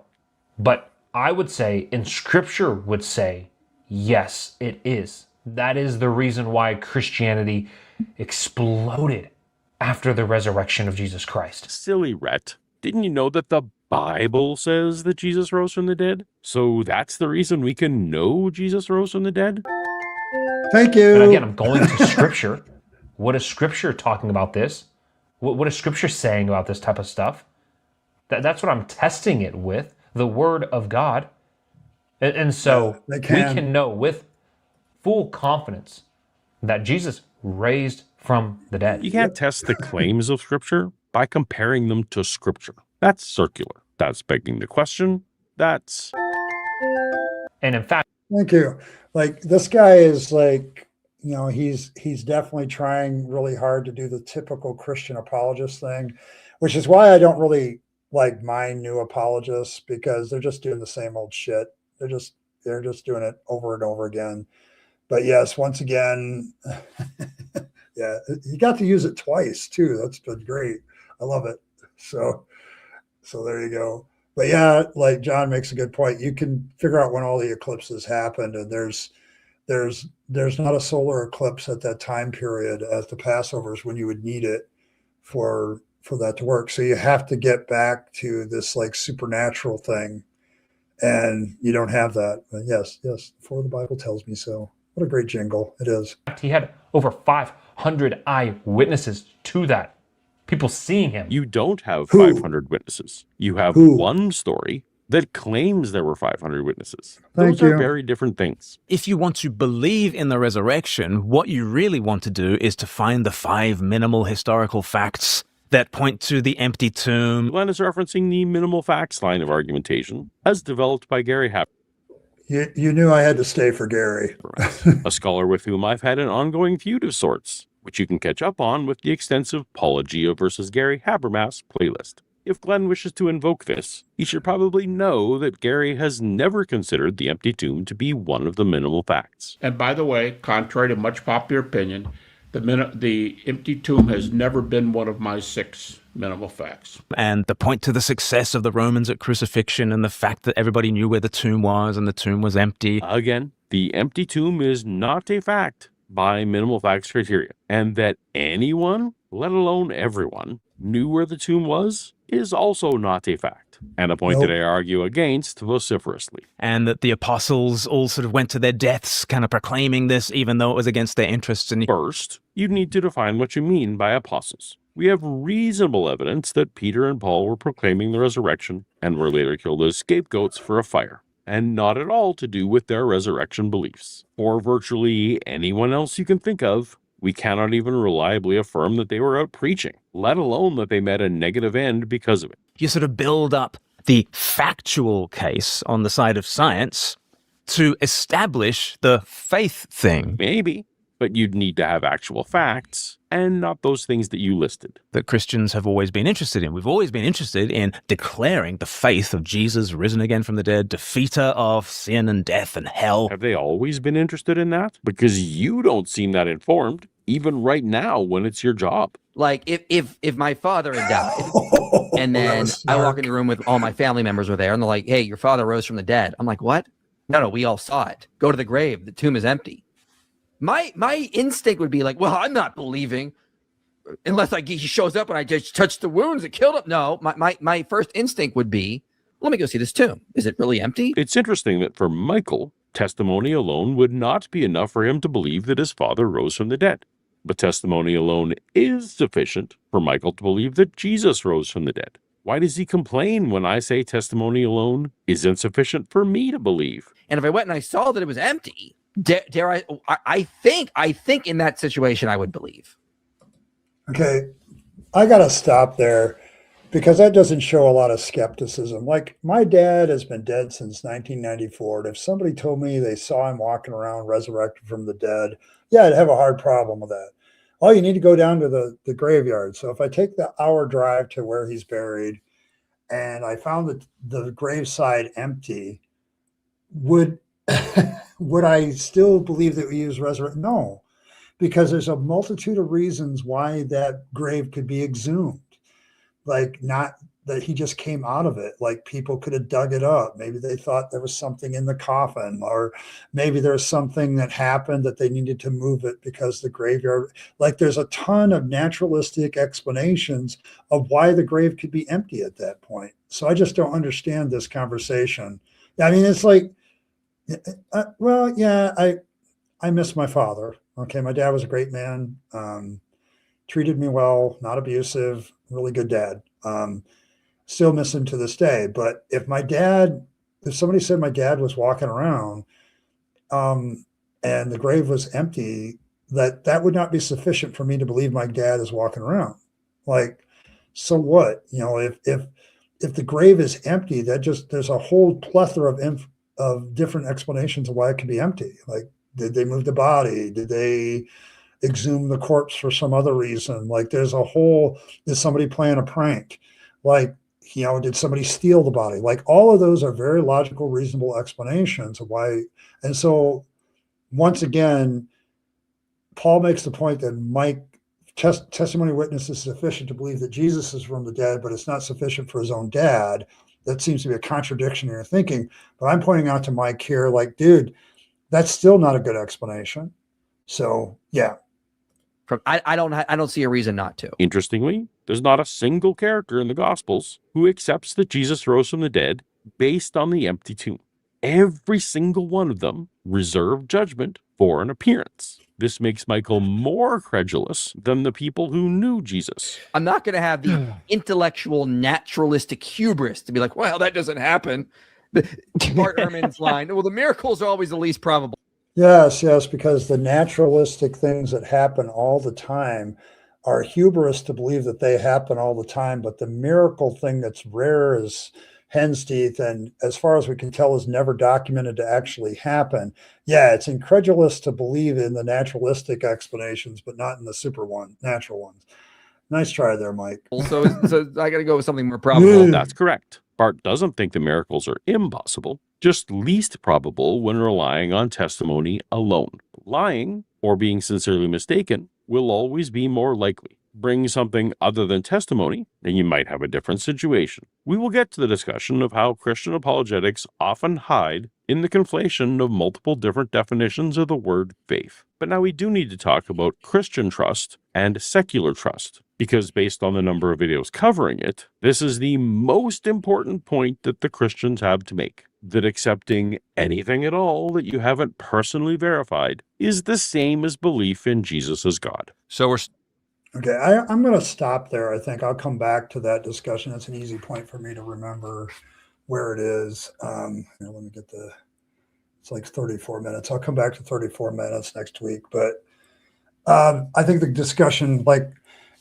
But I would say, and Scripture would say, yes, it is. That is the reason why Christianity exploded after the resurrection of Jesus Christ. Silly Rhett. Didn't you know that the Bible says that Jesus rose from the dead? So that's the reason we can know Jesus rose from the dead? Thank you. And again, I'm going to Scripture. What is Scripture talking about this? What is Scripture saying about this type of stuff? That's what I'm testing it with, the Word of God. And so we can know with full confidence that Jesus raised from the dead. You can't test the claims of Scripture by comparing them to Scripture. That's circular. That's begging the question. That's... And in fact... Thank you. Like, this guy is like, you know, he's definitely trying really hard to do the typical Christian apologist thing, which is why I don't really like my new apologists, because they're just doing the same old shit. They're just doing it over and over again. But yes, once again, yeah, you got to use it twice too. That's been great. I love it. So there you go. But yeah, like John makes a good point. You can figure out when all the eclipses happened, and there's not a solar eclipse at that time period as the Passovers when you would need it for that to work. So you have to get back to this like supernatural thing, and you don't have that. But yes, for the Bible tells me so. What a great jingle it is. He had over 500 eyewitnesses to that. People seeing him. You don't have 500 witnesses. You have one story that claims there were 500 witnesses. Those are very different things. If you want to believe in the resurrection, what you really want to do is to find the 5 minimal historical facts that point to the empty tomb. Glenn is referencing the minimal facts line of argumentation as developed by Gary Habermas. You knew I had to stay for Gary. A scholar with whom I've had an ongoing feud of sorts, which you can catch up on with the extensive Paulogia versus Gary Habermas playlist. If Glenn wishes to invoke this, he should probably know that Gary has never considered the empty tomb to be one of the minimal facts. And by the way, contrary to much popular opinion, the empty tomb has never been one of my 6 minimal facts. And the point to the success of the Romans at crucifixion and the fact that everybody knew where the tomb was and the tomb was empty. Again, the empty tomb is not a fact by minimal facts criteria. And that anyone, let alone everyone, knew where the tomb was is also not a fact. And a point that I argue against vociferously. And that the apostles all sort of went to their deaths kind of proclaiming this, even though it was against their interests. And First, you need to define what you mean by apostles. We have reasonable evidence that Peter and Paul were proclaiming the resurrection and were later killed as scapegoats for a fire, and not at all to do with their resurrection beliefs. For virtually anyone else you can think of, we cannot even reliably affirm that they were out preaching, let alone that they met a negative end because of it. You sort of build up the factual case on the side of science to establish the faith thing. Maybe, but you'd need to have actual facts and not those things that you listed. That Christians have always been interested in. We've always been interested in declaring the faith of Jesus risen again from the dead, defeater of sin and death and hell. Have they always been interested in that? Because you don't seem that informed, even right now when it's your job. Like if my father had died and then I walk in the room with all my family members are there and they're like, hey, your father rose from the dead. I'm like, what? No, we all saw it. Go to the grave. The tomb is empty. My instinct would be like, well, I'm not believing unless he shows up and I just touched the wounds that killed him. No, my first instinct would be, let me go see this tomb. Is it really empty? It's interesting that for Michael, testimony alone would not be enough for him to believe that his father rose from the dead. But testimony alone is sufficient for Michael to believe that Jesus rose from the dead. Why does he complain when I say testimony alone is insufficient for me to believe? And if I went and I saw that it was empty, dare I think in that situation I would believe. Okay, I got to stop there because that doesn't show a lot of skepticism. Like, my dad has been dead since 1994. And if somebody told me they saw him walking around resurrected from the dead, yeah, I'd have a hard problem with that. Oh, you need to go down to the graveyard. So if I take the hour drive to where he's buried and I found the graveside empty, would I still believe that he was resurrected? No, because there's a multitude of reasons why that grave could be exhumed. Like, not that he just came out of it. Like, people could have dug it up. Maybe they thought there was something in the coffin, or maybe there's something that happened that they needed to move it because the graveyard, like, there's a ton of naturalistic explanations of why the grave could be empty at that point. So I just don't understand this conversation. I mean, it's like, well, yeah, I miss my father. Okay. My dad was a great man. Treated me well, not abusive, really good dad. Still miss him to this day. But if somebody said my dad was walking around and the grave was empty, that would not be sufficient for me to believe my dad is walking around. Like, so what? You know, if the grave is empty, there's a whole plethora of different explanations of why it could be empty. Like, did they move the body? Did they exhume the corpse for some other reason? Like, did somebody playing a prank? Like, you know, did somebody steal the body? Like, all of those are very logical, reasonable explanations of why. And so, once again, Paul makes the point that testimony witness is sufficient to believe that Jesus is from the dead, but it's not sufficient for his own dad. That seems to be a contradiction in your thinking. But I'm pointing out to Mike here, like, dude, that's still not a good explanation. So, yeah. I don't see a reason not to. Interestingly, there's not a single character in the Gospels who accepts that Jesus rose from the dead based on the empty tomb. Every single one of them reserve judgment for an appearance. This makes Michael more credulous than the people who knew Jesus. I'm not going to have the intellectual, naturalistic hubris to be like, well, that doesn't happen. Bart Ehrman's line, well, the miracles are always the least probable. Yes, because the naturalistic things that happen all the time are hubris to believe that they happen all the time. But the miracle thing that's rare as hen's teeth, and as far as we can tell, is never documented to actually happen. Yeah, it's incredulous to believe in the naturalistic explanations, but not in the natural ones. Nice try there, Mike. So I got to go with something more probable. That's correct. Bart doesn't think the miracles are impossible, just least probable when relying on testimony alone. Lying, or being sincerely mistaken, will always be more likely. Bring something other than testimony, and you might have a different situation. We will get to the discussion of how Christian apologetics often hide in the conflation of multiple different definitions of the word faith. But now we do need to talk about Christian trust and secular trust, because based on the number of videos covering it, this is the most important point that the Christians have to make. That accepting anything at all that you haven't personally verified is the same as belief in Jesus as God. So we're... Okay, I'm going to stop there. I think I'll come back to that discussion. That's an easy point for me to remember where it is. Let me get it's like 34 minutes. I'll come back to 34 minutes next week. But I think the discussion, like,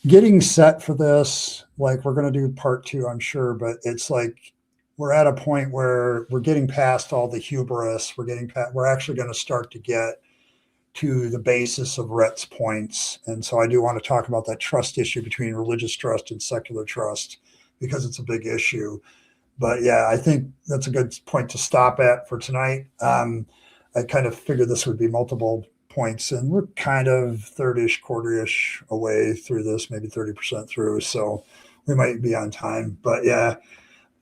getting set for this, like, we're going to do part 2, I'm sure, but it's like, we're at a point where we're getting past all the hubris. We're actually going to start to get to the basis of Rhett's points. And so I do want to talk about that trust issue between religious trust and secular trust, because it's a big issue. But yeah, I think that's a good point to stop at for tonight. I kind of figured this would be multiple points, and we're kind of third-ish, quarter-ish away through this, maybe 30% through. So we might be on time. But yeah,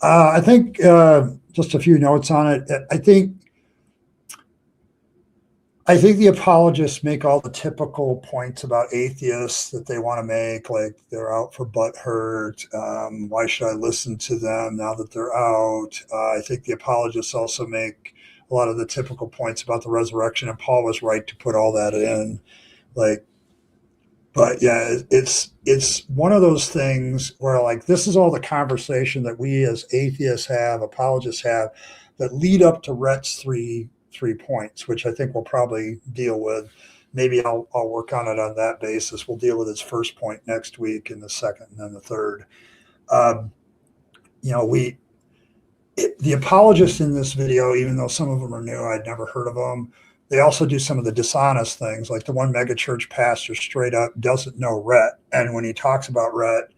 I think just a few notes on it. I think the apologists make all the typical points about atheists that they want to make, like they're out for butt hurt. Why should I listen to them now that they're out? I think the apologists also make a lot of the typical points about the resurrection, and Paul was right to put all that in. But yeah, it's one of those things where, like, this is all the conversation that we as atheists have, apologists have, that lead up to Rhett's three points, which I think we'll probably deal with. Maybe I'll work on it on that basis. We'll deal with his first point next week, and the second, and then the third. The apologists in this video, even though some of them are new, I'd never heard of them, they also do some of the dishonest things. Like the one megachurch pastor straight up doesn't know Rhett. And when he talks about Rhett,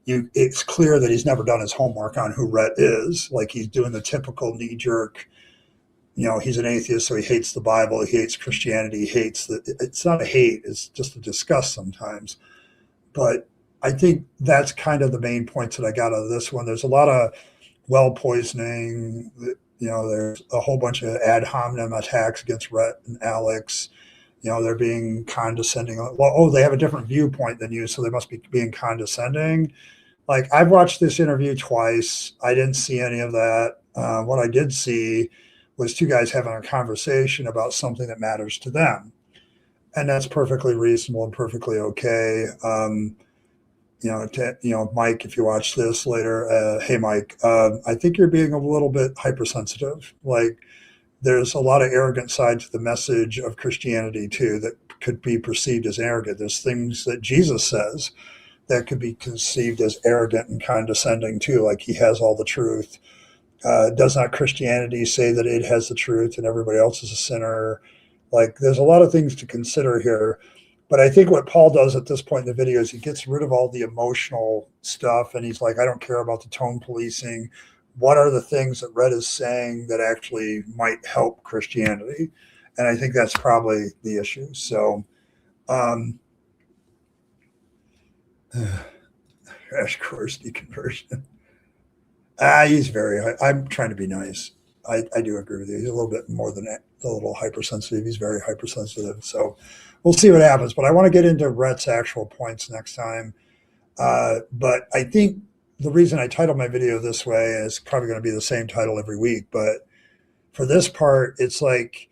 it's clear that he's never done his homework on who Rhett is. Like, he's doing the typical knee-jerk, he's an atheist, so he hates the Bible, he hates Christianity, it's not a hate, it's just a disgust sometimes. But I think that's kind of the main points that I got out of this one. There's a lot of well poisoning, there's a whole bunch of ad hominem attacks against Rhett and Alex. They're being condescending. Well, they have a different viewpoint than you, so they must be being condescending. Like, I've watched this interview twice. I didn't see any of that. What I did see was two guys having a conversation about something that matters to them. And that's perfectly reasonable and perfectly okay. Mike, if you watch this later, hey, Mike, I think you're being a little bit hypersensitive. Like, there's a lot of arrogant side to the message of Christianity too that could be perceived as arrogant. There's things that Jesus says that could be conceived as arrogant and condescending too, like he has all the truth. Does not Christianity say that it has the truth and everybody else is a sinner? Like, there's a lot of things to consider here. But I think what Paul does at this point in the video is he gets rid of all the emotional stuff, and he's like, I don't care about the tone policing. What are the things that Rhett is saying that actually might help Christianity? And I think that's probably the issue. So, crash course deconversion. He's I'm trying to be nice. I do agree with you. He's a little bit more than that, a little hypersensitive. He's very hypersensitive. So we'll see what happens. But I want to get into Rhett's actual points next time. But I think the reason I titled my video this way is probably going to be the same title every week. But for this part, it's like,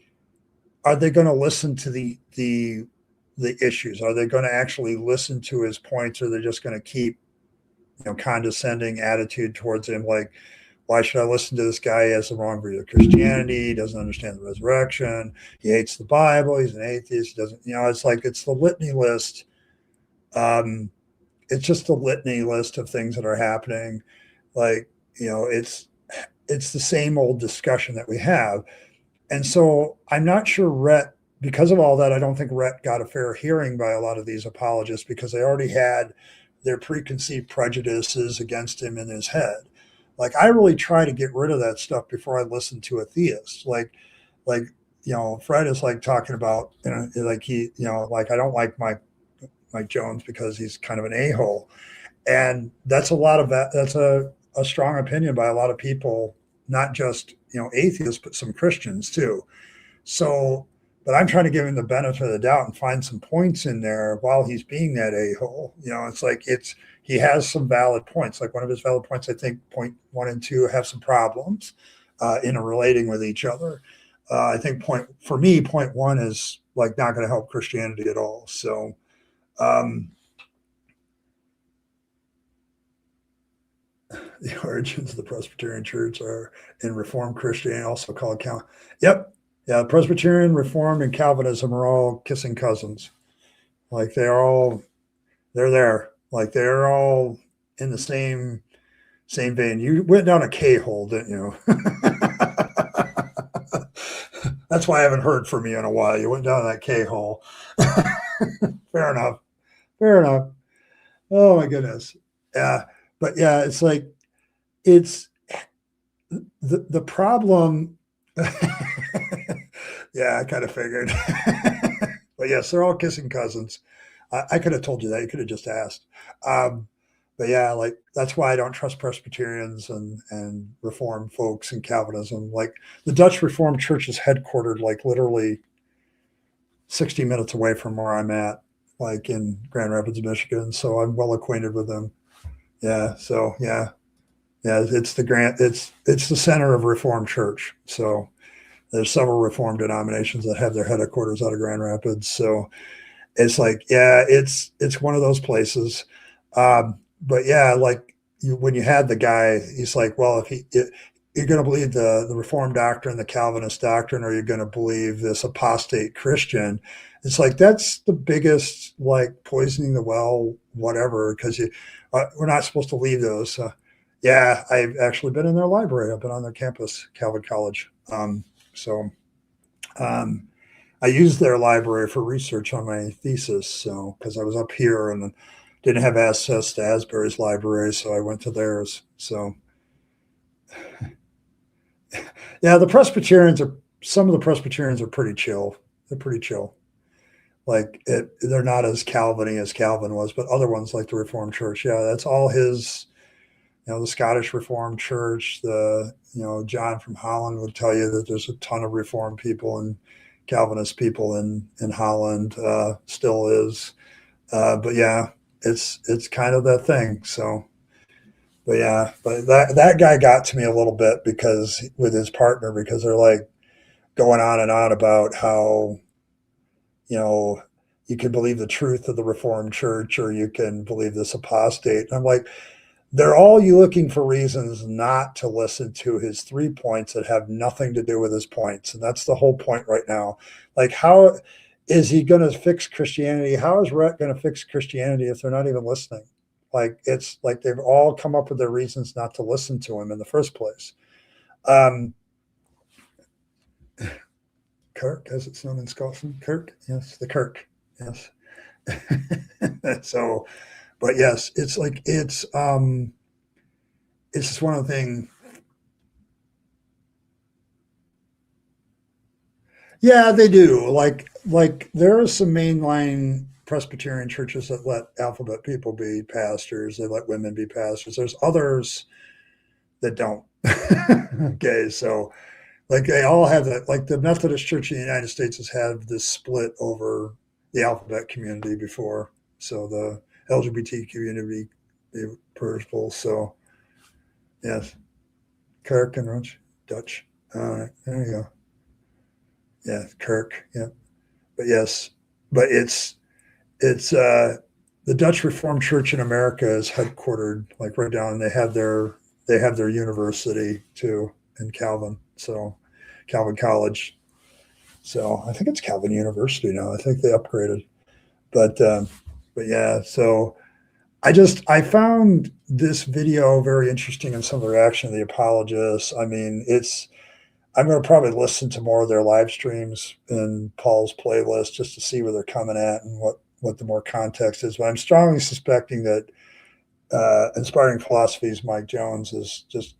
are they going to listen to the issues? Are they going to actually listen to his points, or are they just going to keep condescending attitude towards him? Like, why should I listen to this guy? He has the wrong view of Christianity. He doesn't understand the resurrection. He hates the Bible. He's an atheist. He doesn't, it's like, it's the litany list. It's just a litany list of things that are happening. Like, it's the same old discussion that we have. And so I'm not sure Rhett, because of all that, I don't think Rhett got a fair hearing by a lot of these apologists, because they already had their preconceived prejudices against him in his head. Like, I really try to get rid of that stuff before I listen to a theist. Like, Fred is like talking about, like I don't like Mike Jones because he's kind of an a-hole. And that's a lot of that. That's a strong opinion by a lot of people, not just, atheists, but some Christians too. So, but I'm trying to give him the benefit of the doubt and find some points in there while he's being that a-hole. It's like, he has some valid points. Like, one of his valid points, I think point 1 and 2 have some problems in relating with each other. I think point 1 is like not going to help Christianity at all. So, the origins of the Presbyterian Church are in Reformed Christianity, also called Calvin. Yep. Yeah, Presbyterian, Reformed, and Calvinism are all kissing cousins. Like, they're there. Like, they're all in the same vein. You went down a K-hole, didn't you? That's why I haven't heard from you in a while. You went down that K-hole. Fair enough. Fair enough. Oh my goodness. Yeah. But yeah, it's like, it's the problem. Yeah, I kind of figured. But yes, they're all kissing cousins. I could have told you that. You could have just asked. But yeah, like that's why I don't trust Presbyterians and Reformed folks and Calvinism. Like the Dutch Reformed Church is headquartered like literally 60 minutes away from where I'm at, like in Grand Rapids, Michigan. So I'm well acquainted with them. Yeah. So yeah. It's the center of Reformed Church. So there's several Reformed denominations that have their headquarters out of Grand Rapids. So it's like, yeah, it's one of those places. But yeah, like when you had the guy, he's like, well, you're going to believe the Reformed doctrine, the Calvinist doctrine, or you're going to believe this apostate Christian. It's like, that's the biggest, like poisoning the well, whatever, because we're not supposed to leave those. Yeah, I've actually been in their library. I've been on their campus, Calvin College. I used their library for research on my thesis. So, because I was up here and didn't have access to Asbury's library, so I went to theirs. So, yeah, some of the Presbyterians are pretty chill. They're pretty chill. Like they're not as Calvin-y as Calvin was, but other ones like the Reformed Church, yeah, that's all his. The Scottish Reformed Church, John from Holland would tell you that there's a ton of Reformed people and Calvinist people in Holland, still is. But yeah, it's kind of that thing. So, but yeah, but that guy got to me a little bit because with his partner, because they're like going on and on about how, you can believe the truth of the Reformed Church or you can believe this apostate. And I'm like, they're all you looking for reasons not to listen to his 3 points that have nothing to do with his points. And that's the whole point right now. Like, how is he going to fix Christianity? How is Rhett going to fix Christianity if they're not even listening? Like, it's like they've all come up with their reasons not to listen to him in the first place. Kirk, as it's known in Scotland. Kirk, yes, the Kirk, yes. So, but yes, it's like it's just one of the things. Yeah, they do. Like there are some mainline Presbyterian churches that let alphabet people be pastors. They let women be pastors. There's others that don't. Okay, so like they all have that. Like the Methodist Church in the United States has had this split over the alphabet community before. So the LGBT community, the purple. So yes, Kirk and Roach, Dutch. All right, there you go. Yeah, Kirk. Yeah, but yes, but it's the Dutch Reformed Church in America is headquartered like right down. They have their university too in Calvin. So Calvin College. So I think it's Calvin University now. I think they upgraded, but yeah. So I found this video very interesting in some of the reaction of the apologists. I mean, I'm going to probably listen to more of their live streams in Paul's playlist just to see where they're coming at and what the more context is. But I'm strongly suspecting that Inspiring Philosophy's Mike Jones is just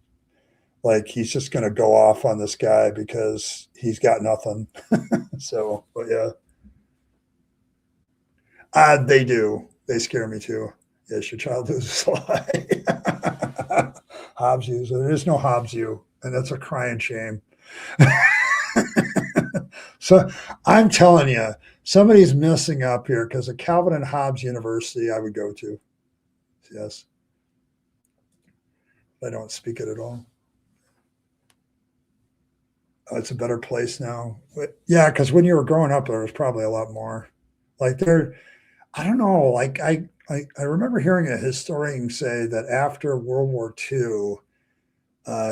like, he's just going to go off on this guy because he's got nothing. So, but yeah. They do. They scare me too. Yes, your child loses a lie. Hobbes use. There is no Hobbes you, and that's a crying shame. So I'm telling you, somebody's messing up here because a Calvin and Hobbes University I would go to. Yes. I don't speak it at all. Oh, it's a better place now. Yeah, because when you were growing up, there was probably a lot more. Like I don't know. Like I remember hearing a historian say that after World War II,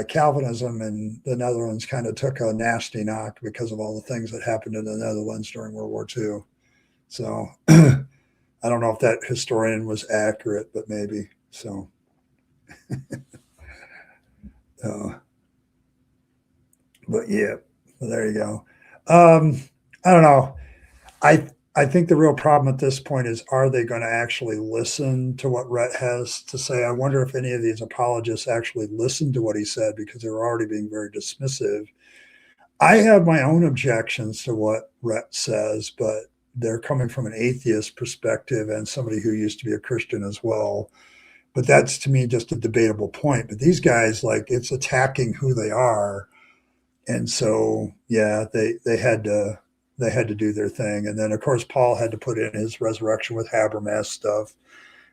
Calvinism in the Netherlands kind of took a nasty knock because of all the things that happened in the Netherlands during World War II. So I don't know if that historian was accurate, but maybe so. But yeah, well, there you go. I don't know. I think the real problem at this point is, are they going to actually listen to what Rhett has to say? I wonder if any of these apologists actually listened to what he said, because they were already being very dismissive. I have my own objections to what Rhett says, but they're coming from an atheist perspective and somebody who used to be a Christian as well. But that's, to me, just a debatable point. But these guys, like, it's attacking who they are. And so, yeah, they had to do their thing. And then, of course, Paul had to put in his resurrection with Habermas stuff,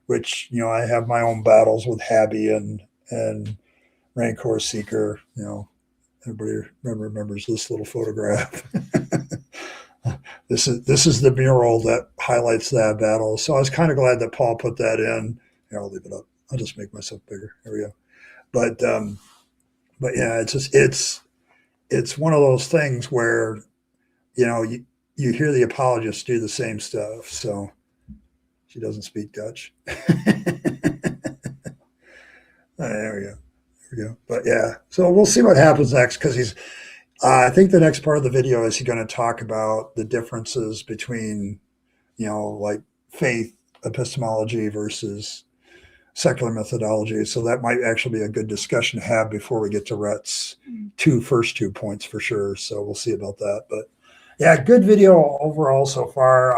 which, you know, I have my own battles with Habby and Rancor Seeker. You know, everybody remembers this little photograph. This is the mural that highlights that battle. So I was kind of glad that Paul put that in. Here, I'll leave it up. I'll just make myself bigger. There we go. But yeah, it's one of those things where, you know, you hear the apologists do the same stuff. So she doesn't speak Dutch. There we go. There we go. But yeah, so we'll see what happens next, because he's, I think the next part of the video is he's going to talk about the differences between, you know, like faith epistemology versus secular methodology. So that might actually be a good discussion to have before we get to Rhett's first two points for sure. So we'll see about that. But yeah, good video overall so far.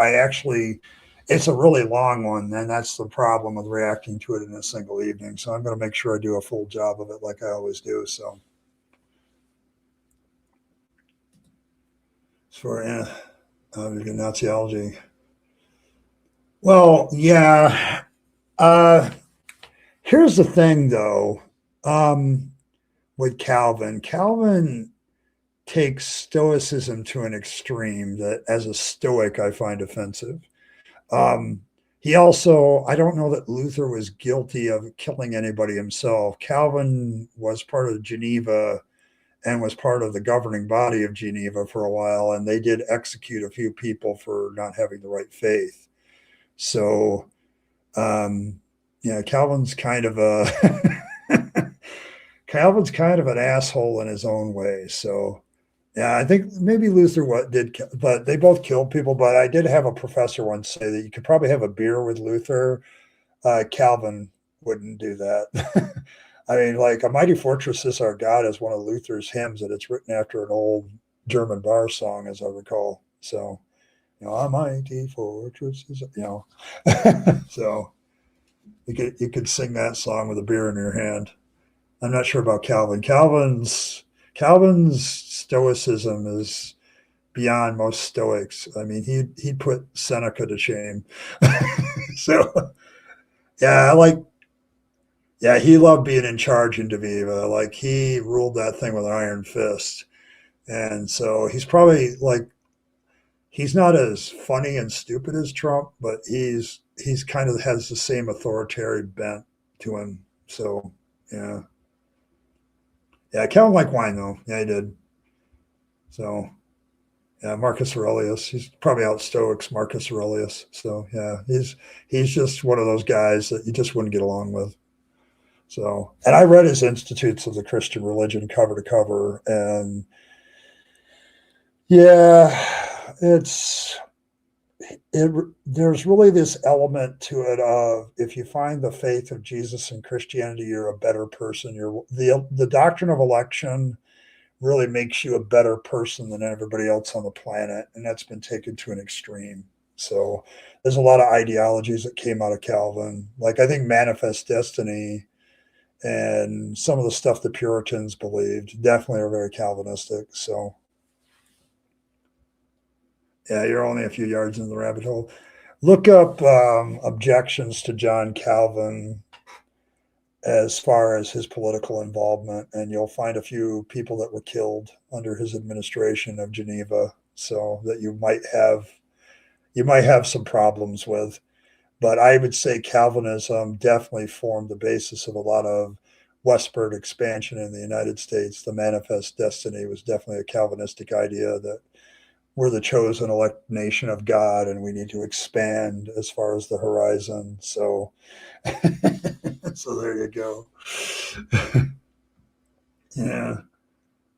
It's a really long one, and that's the problem with reacting to it in a single evening. So I'm going to make sure I do a full job of it like I always do. So as for Naziology. Well, yeah. Here's the thing, though, with Calvin. Calvin takes Stoicism to an extreme that, as a Stoic, I find offensive. He also, I don't know that Luther was guilty of killing anybody himself. Calvin was part of Geneva and was part of the governing body of Geneva for a while, and they did execute a few people for not having the right faith. So, yeah, Calvin's kind of an asshole in his own way. So, yeah, I think maybe Luther but they both killed people. But I did have a professor once say that you could probably have a beer with Luther. Calvin wouldn't do that. I mean, like, "A Mighty Fortress Is Our God" is one of Luther's hymns, and it's written after an old German bar song, as I recall. So, you know, "A mighty fortress is," you know. So you could sing that song with a beer in your hand. I'm not sure about Calvin. Calvin's Stoicism is beyond most Stoics. I mean, he'd put Seneca to shame. So, yeah, he loved being in charge in Geneva. Like, he ruled that thing with an iron fist. And so he's probably, like, he's not as funny and stupid as Trump, but he's kind of has the same authoritarian bent to him. So, yeah. Yeah, Calvin liked wine, though. Yeah, he did. So, yeah, Marcus Aurelius. He's probably out Stoics, Marcus Aurelius. So, yeah, he's just one of those guys that you just wouldn't get along with. So, and I read his Institutes of the Christian Religion cover to cover, and yeah, there's really this element to it of, if you find the faith of Jesus and Christianity, you're a better person. The doctrine of election really makes you a better person than everybody else on the planet, and that's been taken to an extreme. So there's a lot of ideologies that came out of Calvin. Like, I think manifest destiny and some of the stuff the Puritans believed definitely are very Calvinistic. So, yeah, you're only a few yards in the rabbit hole. Look up objections to John Calvin as far as his political involvement, and you'll find a few people that were killed under his administration of Geneva, so that you might have some problems with. But I would say Calvinism definitely formed the basis of a lot of westward expansion in the United States. The manifest destiny was definitely a Calvinistic idea that we're the chosen elect nation of God, and we need to expand as far as the horizon. So, so there you go. Yeah.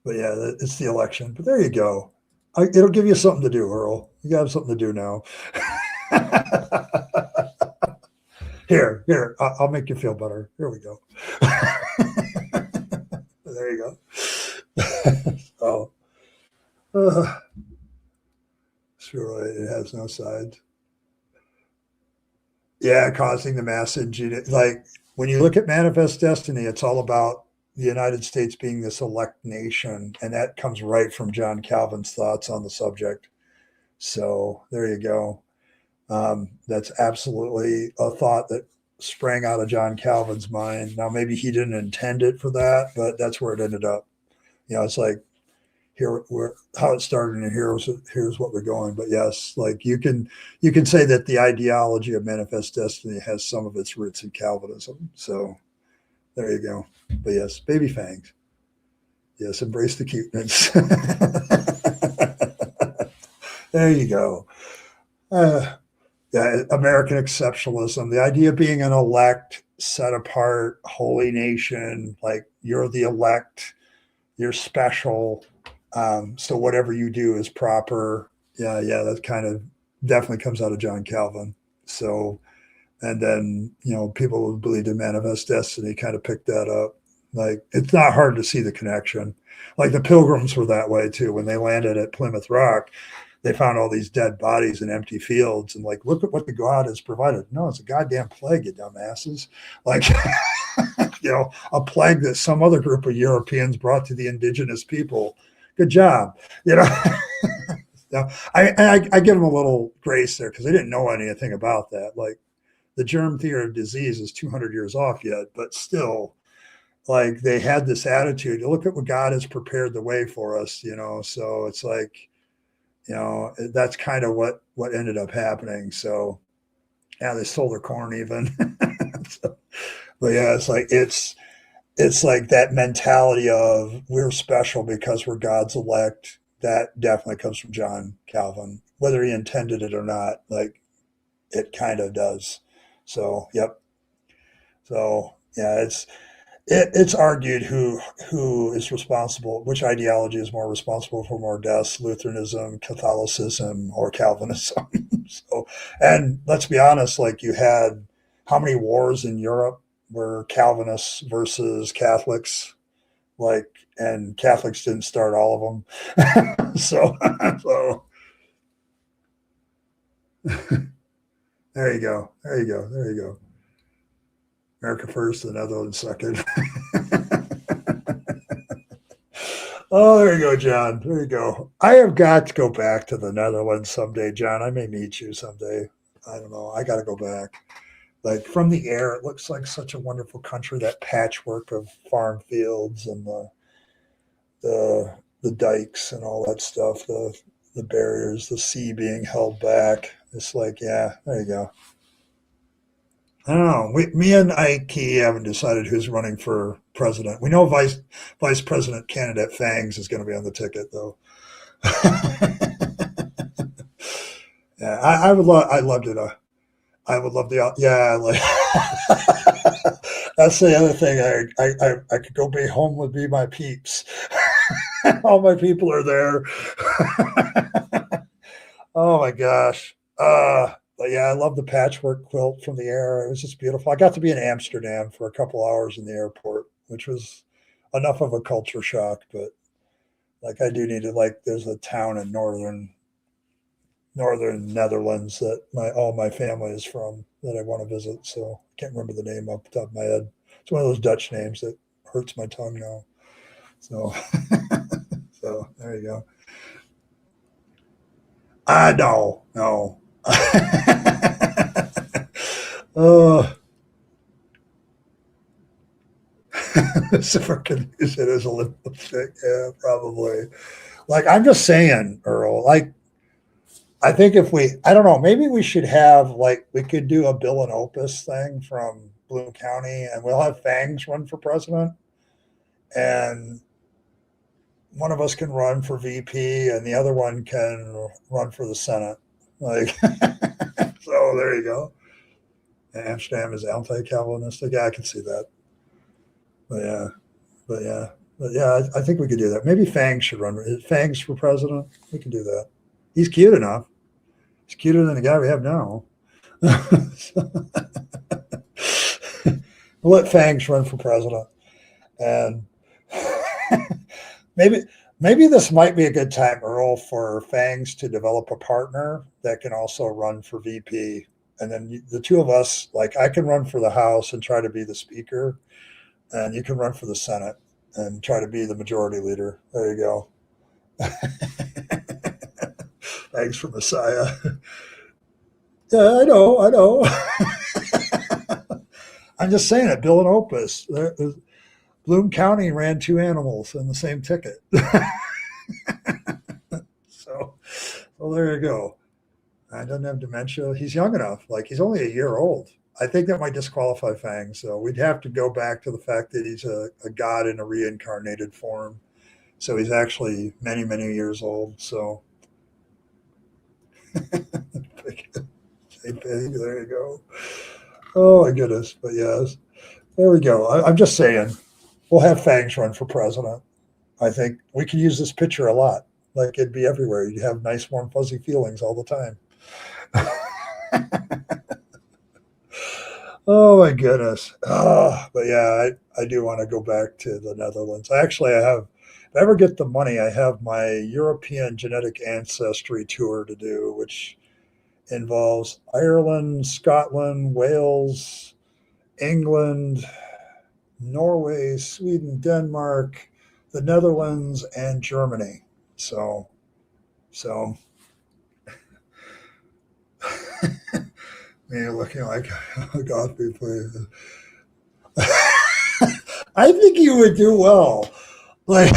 But yeah, it's the election. But there you go. It'll give you something to do, Earl. You got something to do now. Here, I'll make you feel better. Here we go. There you go. Sure, it has no sides. Yeah, causing the mass like when you look at Manifest Destiny, it's all about the United States being this elect nation, and that comes right from John Calvin's thoughts on the subject. So there you go. That's absolutely a thought that sprang out of John Calvin's mind. Now, maybe he didn't intend it for that, but that's where it ended up. It's like how it started, and here's what we're going. But yes, like you can say that the ideology of Manifest Destiny has some of its roots in Calvinism. So there you go. But yes, baby fangs. Yes, embrace the cuteness. There you go. Yeah, American exceptionalism, the idea of being an elect, set apart, holy nation, like you're the elect, you're special. So whatever you do is proper. Yeah, that kind of definitely comes out of John Calvin. So, and then, people who believed in Manifest Destiny kind of picked that up. Like, it's not hard to see the connection. Like the Pilgrims were that way too. When they landed at Plymouth Rock, they found all these dead bodies in empty fields, and like, look at what the God has provided. No, it's a goddamn plague, you dumbasses. Like, a plague that some other group of Europeans brought to the indigenous people. Good job. I give them a little grace there because they didn't know anything about that. Like the germ theory of disease is 200 years off yet, but still, like they had this attitude. Look at what God has prepared the way for us, So it's like, that's kind of what ended up happening. So yeah, they sold their corn even. But yeah, it's like that mentality of we're special because we're God's elect. That definitely comes from John Calvin, whether he intended it or not. Like it kind of does. So, yep. So yeah, it's argued who is responsible, which ideology is more responsible for more deaths, Lutheranism, Catholicism, or Calvinism. So, and let's be honest, like you had how many wars in Europe were Calvinists versus Catholics, like, and Catholics didn't start all of them. so there you go. America first, the Netherlands second. Oh, there you go, John. There you go. I have got to go back to the Netherlands someday, John. I may meet you someday. I don't know. I got to go back. Like from the air, it looks like such a wonderful country. That patchwork of farm fields and the dikes and all that stuff, the barriers, the sea being held back. It's like, yeah, there you go. I don't know. Me and Ike haven't decided who's running for president. We know vice president candidate Fangs is going to be on the ticket, though. Yeah, I would love. I loved it. I would love the. Yeah, like that's the other thing. I could go be home with my peeps. All my people are there. Oh my gosh. But yeah, I love the patchwork quilt from the air. It was just beautiful. I got to be in Amsterdam for a couple hours in the airport, which was enough of a culture shock. But like, I do need to, like, there's a town in northern Netherlands that all my family is from that I want to visit. So I can't remember the name off the top of my head. It's one of those Dutch names that hurts my tongue now. So, so there you go. No. Super can use it as a lipstick. Yeah, probably. Like, I'm just saying, Earl, like, I think I don't know, maybe we should have, like, we could do a Bill and Opus thing from Bloom County, and we'll have Fangs run for president, and one of us can run for VP and the other one can run for the Senate. Like, so there you go. Amsterdam is anti-Calvinistic. Yeah, I can see that. But yeah. But yeah, I think we could do that. Maybe Fangs should run. Fangs for president? We can do that. He's cute enough. He's cuter than the guy we have now. We'll let Fangs run for president. And maybe this might be a good time, Earl, for Fangs to develop a partner that can also run for VP. And then the two of us, like I can run for the House and try to be the speaker, and you can run for the Senate and try to be the majority leader. There you go. Thanks for Messiah. Yeah, I know. I'm just saying it. Bill and Opus. Bloom County ran 2 animals in the same ticket. So there you go. I doesn't have dementia. He's young enough. Like he's only a year old. I think that might disqualify Fang. So we'd have to go back to the fact that he's a god in a reincarnated form. So he's actually many, many years old. So there you go. Oh my goodness. But yes, there we go. I'm just saying, we'll have Fangs run for president. I think we could use this picture a lot. Like it'd be everywhere. You'd have nice, warm, fuzzy feelings all the time. Oh my goodness. But yeah, I do want to go back to the Netherlands. Actually, if I ever get the money, I have my European genetic ancestry tour to do, which involves Ireland, Scotland, Wales, England, Norway, Sweden, Denmark, the Netherlands, and Germany. So me looking like a God be pleased. I think you would do well. Like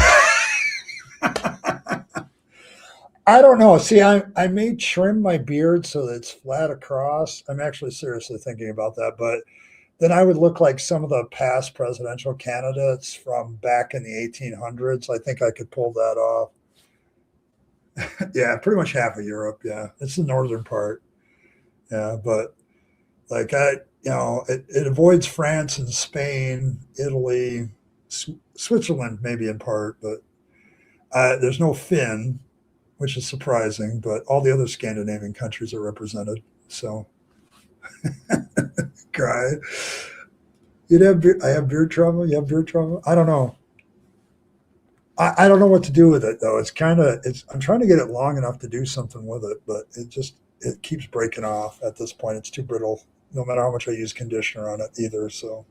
I don't know. See, I may trim my beard so that it's flat across. I'm actually seriously thinking about that, but then I would look like some of the past presidential candidates from back in the 1800s. I think I could pull that off. Yeah, pretty much half of Europe. Yeah, it's the northern part. Yeah, but like it avoids France and Spain, Italy, Switzerland, maybe in part, but there's no Finn, which is surprising. But all the other Scandinavian countries are represented. So, cry. I have beard trauma. You have beard trauma. I don't know. I don't know what to do with it though. I'm trying to get it long enough to do something with it, but it keeps breaking off at this point. It's too brittle, no matter how much I use conditioner on it either. So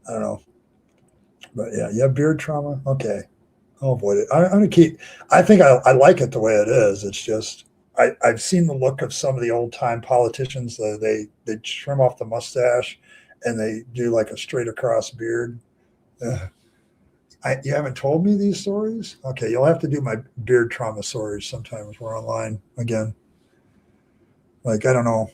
I don't know. But yeah, you have beard trauma? Okay. I'll avoid it. I'm going to keep, I think I like it the way it is. It's just, I've seen the look of some of the old time politicians. They trim off the mustache and they do like a straight across beard. You haven't told me these stories? Okay, you'll have to do my beard trauma stories sometime if we're online again. Like, I don't know.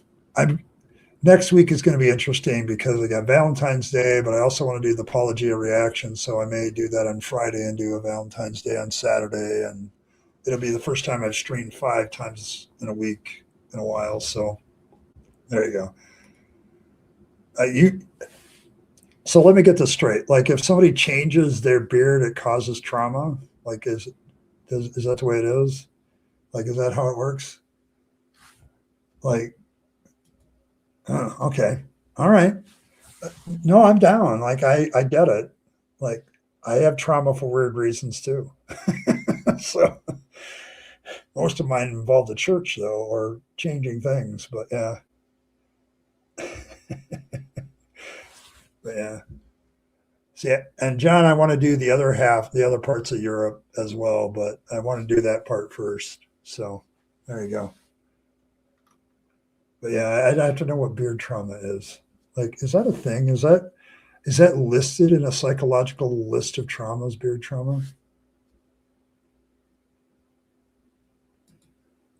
Next week is going to be interesting because I got Valentine's Day, but I also want to do the Paulogia reaction. So I may do that on Friday and do a Valentine's Day on Saturday. And it'll be the first time I've streamed 5 times in a week in a while. So there you go. So let me get this straight. Like if somebody changes their beard, it causes trauma. Like is that the way it is? Like, is that how it works? Like, okay. All right. No, I'm down. Like I get it. Like I have trauma for weird reasons too. So most of mine involve the church though, or changing things, but yeah. But yeah. See, and John, I want to do the other parts of Europe as well, but I want to do that part first. So there you go. But yeah, I'd have to know what beard trauma is. Like, is that a thing? Is that listed in a psychological list of traumas, beard trauma?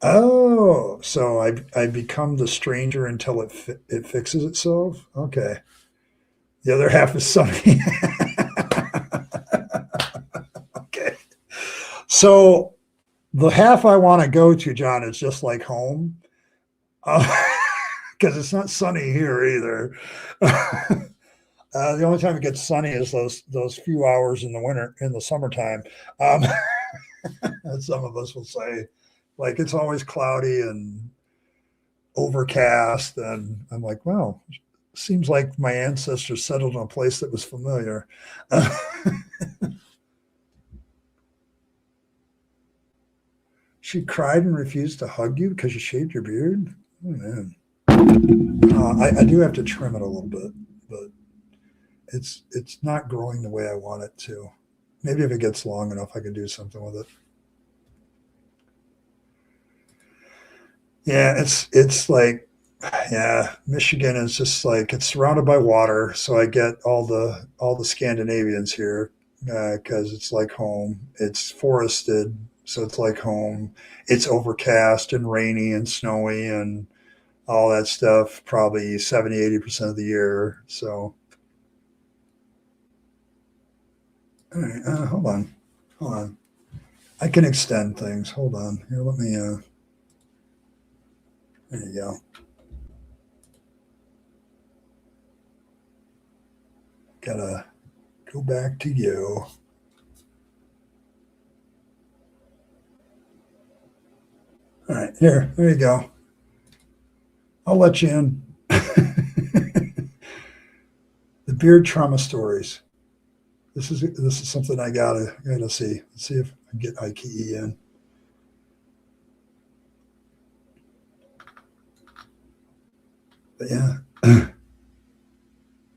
Oh, so I become the stranger until it fixes itself? Okay. The other half is sunny. Okay. So the half I want to go to, John, is just like home. Because it's not sunny here either. The only time it gets sunny is those few hours in the winter, in the summertime. As some of us will say, like it's always cloudy and overcast, and I'm like, wow, seems like my ancestors settled in a place that was familiar. She cried and refused to hug you because you shaved your beard? Oh, man. I do have to trim it a little bit, but it's not growing the way I want it to. Maybe if it gets long enough, I can do something with it. Yeah, it's like, yeah, Michigan is just like, it's surrounded by water, so I get all the Scandinavians here because it's like home. It's forested, so it's like home. It's overcast and rainy and snowy and all that stuff, probably 70-80% of the year. So, all right, hold on. I can extend things. Hold on. Here, let me, there you go. Gotta go back to you. All right, there you go. I'll let you in. The beard trauma stories. This is something I gotta see. Let's see if I can get Ike in. But yeah,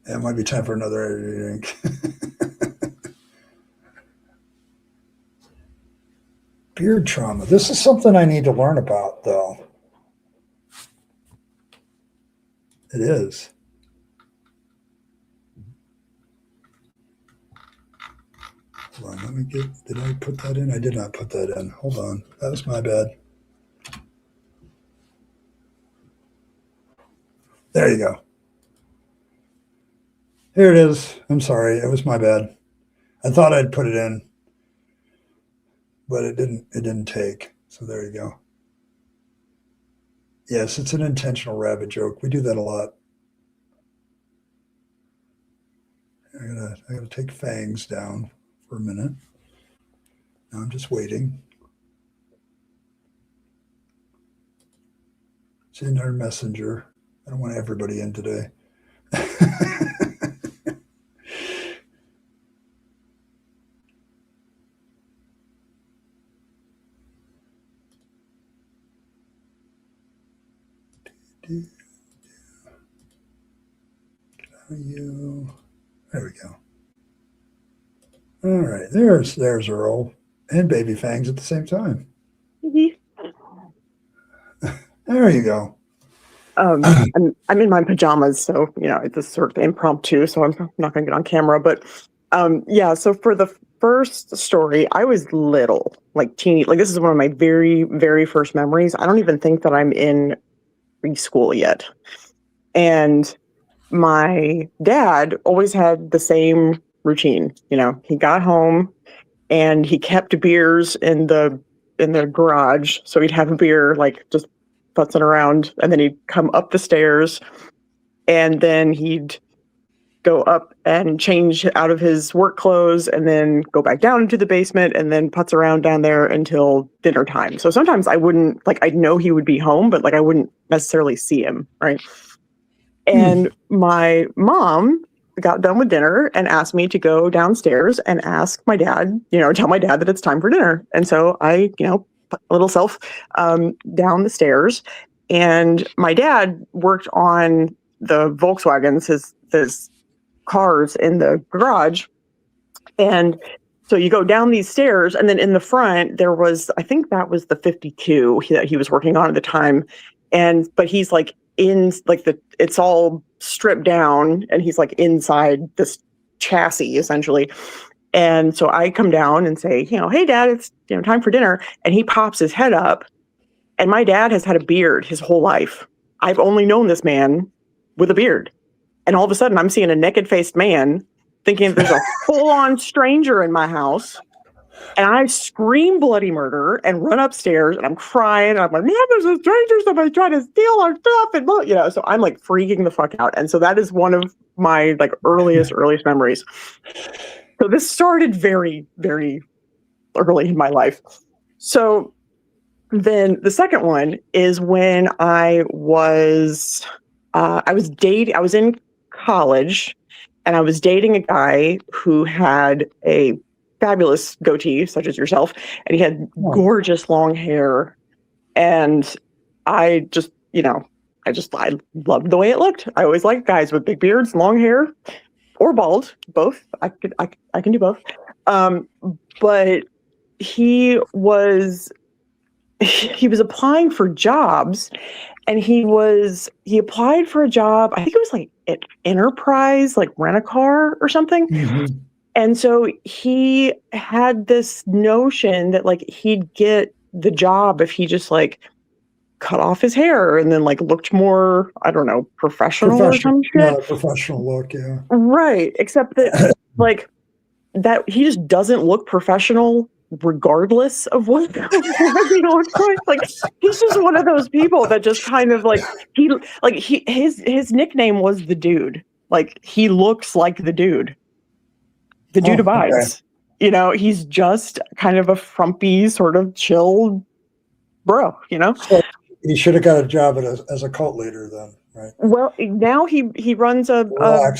it might be time for another drink. Beard trauma. This is something I need to learn about, though. It is. Hold on, let me get, did I put that in? I did not put that in. Hold on. That was my bad. There you go. Here it is. I'm sorry. It was my bad. I thought I'd put it in, but it didn't take. So there you go. Yes, it's an intentional rabbit joke. We do that a lot. I gotta take Fangs down for a minute. Now I'm just waiting. It's in our messenger. I don't want everybody in today. There we go. All right, there's Earl and Baby Fangs at the same time. There you go. I'm in my pajamas, so it's a sort of impromptu, so I'm not going to get on camera. But yeah, so for the first story, I was little, like teeny. Like this is one of my very, very first memories. I don't even think that I'm in preschool yet. And my dad always had the same routine. He got home and he kept beers in the garage, so he'd have a beer like just futzing around, and then he'd come up the stairs, and then he'd go up and change out of his work clothes, and then go back down into the basement, and then putz around down there until dinner time. So sometimes I wouldn't, I'd know he would be home, but I wouldn't necessarily see him, right? And my mom got done with dinner and asked me to go downstairs and ask my dad, tell my dad that it's time for dinner. And so I, put a little self down the stairs, and my dad worked on the Volkswagens, his cars in the garage. And so you go down these stairs, and then in the front there was, I think that was the 52 that he was working on at the time. But he's it's all stripped down, and he's inside this chassis essentially. And so I come down and say, hey Dad, it's time for dinner. And he pops his head up, and my dad has had a beard his whole life. I've only known this man with a beard. And all of a sudden I'm seeing a naked faced man, thinking there's a full on stranger in my house. And I scream bloody murder and run upstairs, and I'm crying. And I'm like, man, there's a stranger, somebody trying to steal our stuff. And, so I'm like freaking the fuck out. And so that is one of my like earliest memories. So this started very, very early in my life. So then the second one is when I was in college, and I was dating a guy who had a fabulous goatee, such as yourself, and he had gorgeous long hair. And I loved the way it looked. I always liked guys with big beards, long hair, or bald, both. I can do both. But he was applying for jobs, and he applied for a job. I think it was like at Enterprise, like rent a car or something. Mm-hmm. And so he had this notion that like he'd get the job if he just like cut off his hair and then like looked more, I don't know, professional or some shit. Yeah, professional look, yeah. Right. Except that like that he just doesn't look professional regardless of what he looks like. Like he's just one of those people that just kind of like his nickname was the dude. Like he looks like the dude. The dude abides. Okay. He's just kind of a frumpy, sort of chill bro, So he should have got a job as a cult leader then, right? Well, now he runs a bar,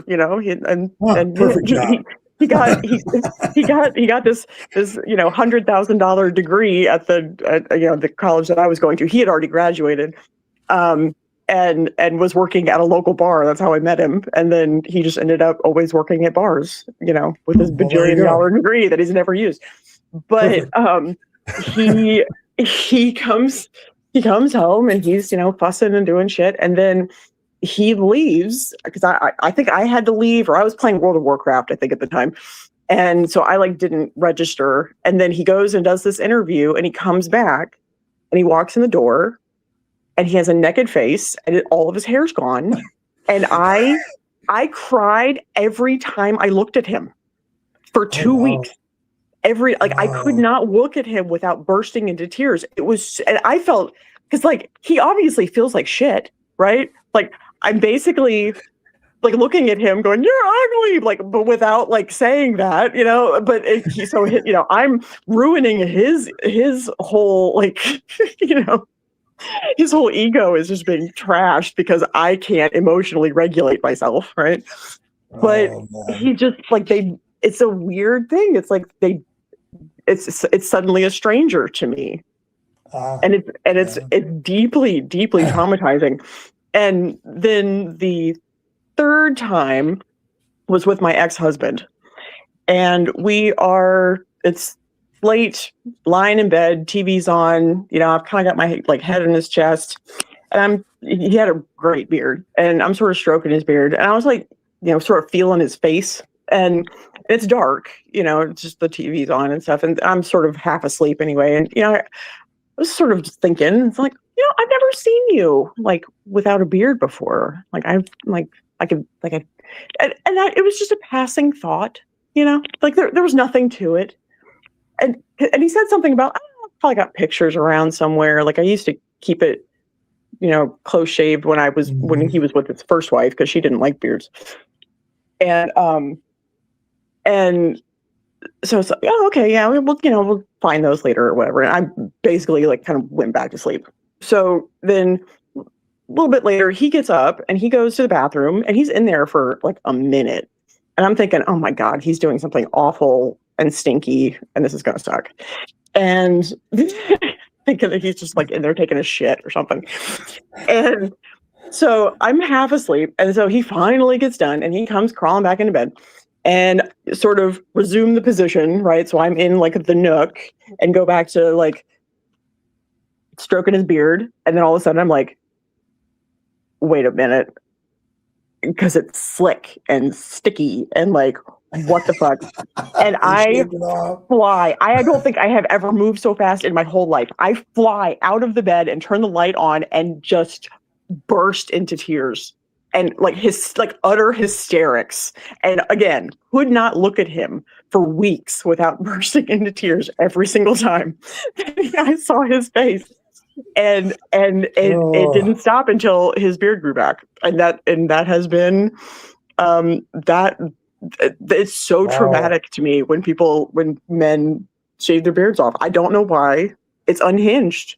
perfect job. He got this $100,000 degree at the college that I was going to. He had already graduated. And was working at a local bar. That's how I met him. And then he just ended up always working at bars, with his bajillion-dollar degree that he's never used. But he comes home and he's, fussing and doing shit. And then he leaves because I think I had to leave, or I was playing World of Warcraft, I think at the time. And so I didn't register. And then he goes and does this interview, and he comes back and he walks in the door. And he has a naked face, and all of his hair's gone. And I cried every time I looked at him for 2 weeks. I could not look at him without bursting into tears. And I felt, because like he obviously feels like shit, right? Like I'm basically like looking at him, going, "You're ugly," like, but without like saying that, But I'm ruining his whole like, his whole ego is just being trashed because I can't emotionally regulate myself, right? But he just like it's a weird thing. It's like it's suddenly a stranger to me, and it's deeply traumatizing. And then the third time was with my ex-husband, and it's late, lying in bed, TV's on, I've kind of got my like head in his chest, and he had a great beard, and I'm sort of stroking his beard, and I was like, sort of feeling his face, and it's dark, it's just the TV's on and stuff, and I'm sort of half asleep anyway, and I was sort of just thinking, it's like, I've never seen you like without a beard before, like it was just a passing thought, like there was nothing to it. And he said something about, I probably got pictures around somewhere. Like I used to keep it, close shaved when he was with his first wife, because she didn't like beards. And so it's like, oh, okay, yeah, we'll find those later or whatever. And I basically like kind of went back to sleep. So then a little bit later, he gets up and he goes to the bathroom, and he's in there for like a minute. And I'm thinking, oh my God, he's doing something awful and stinky, and this is gonna suck. And thinking that he's just like in there taking a shit or something. And so I'm half asleep, and so he finally gets done, and he comes crawling back into bed and sort of resume the position, right? So I'm in like the nook and go back to like stroking his beard, and then all of a sudden I'm like, wait a minute, because it's slick and sticky and like, what the fuck? And I fly. I don't think I have ever moved so fast in my whole life. I fly out of the bed and turn the light on and just burst into tears. and like utter hysterics. And again, could not look at him for weeks without bursting into tears every single time I saw his face. And it didn't stop until his beard grew back. And that has been it's so traumatic to me when men shave their beards off. I don't know why. It's unhinged.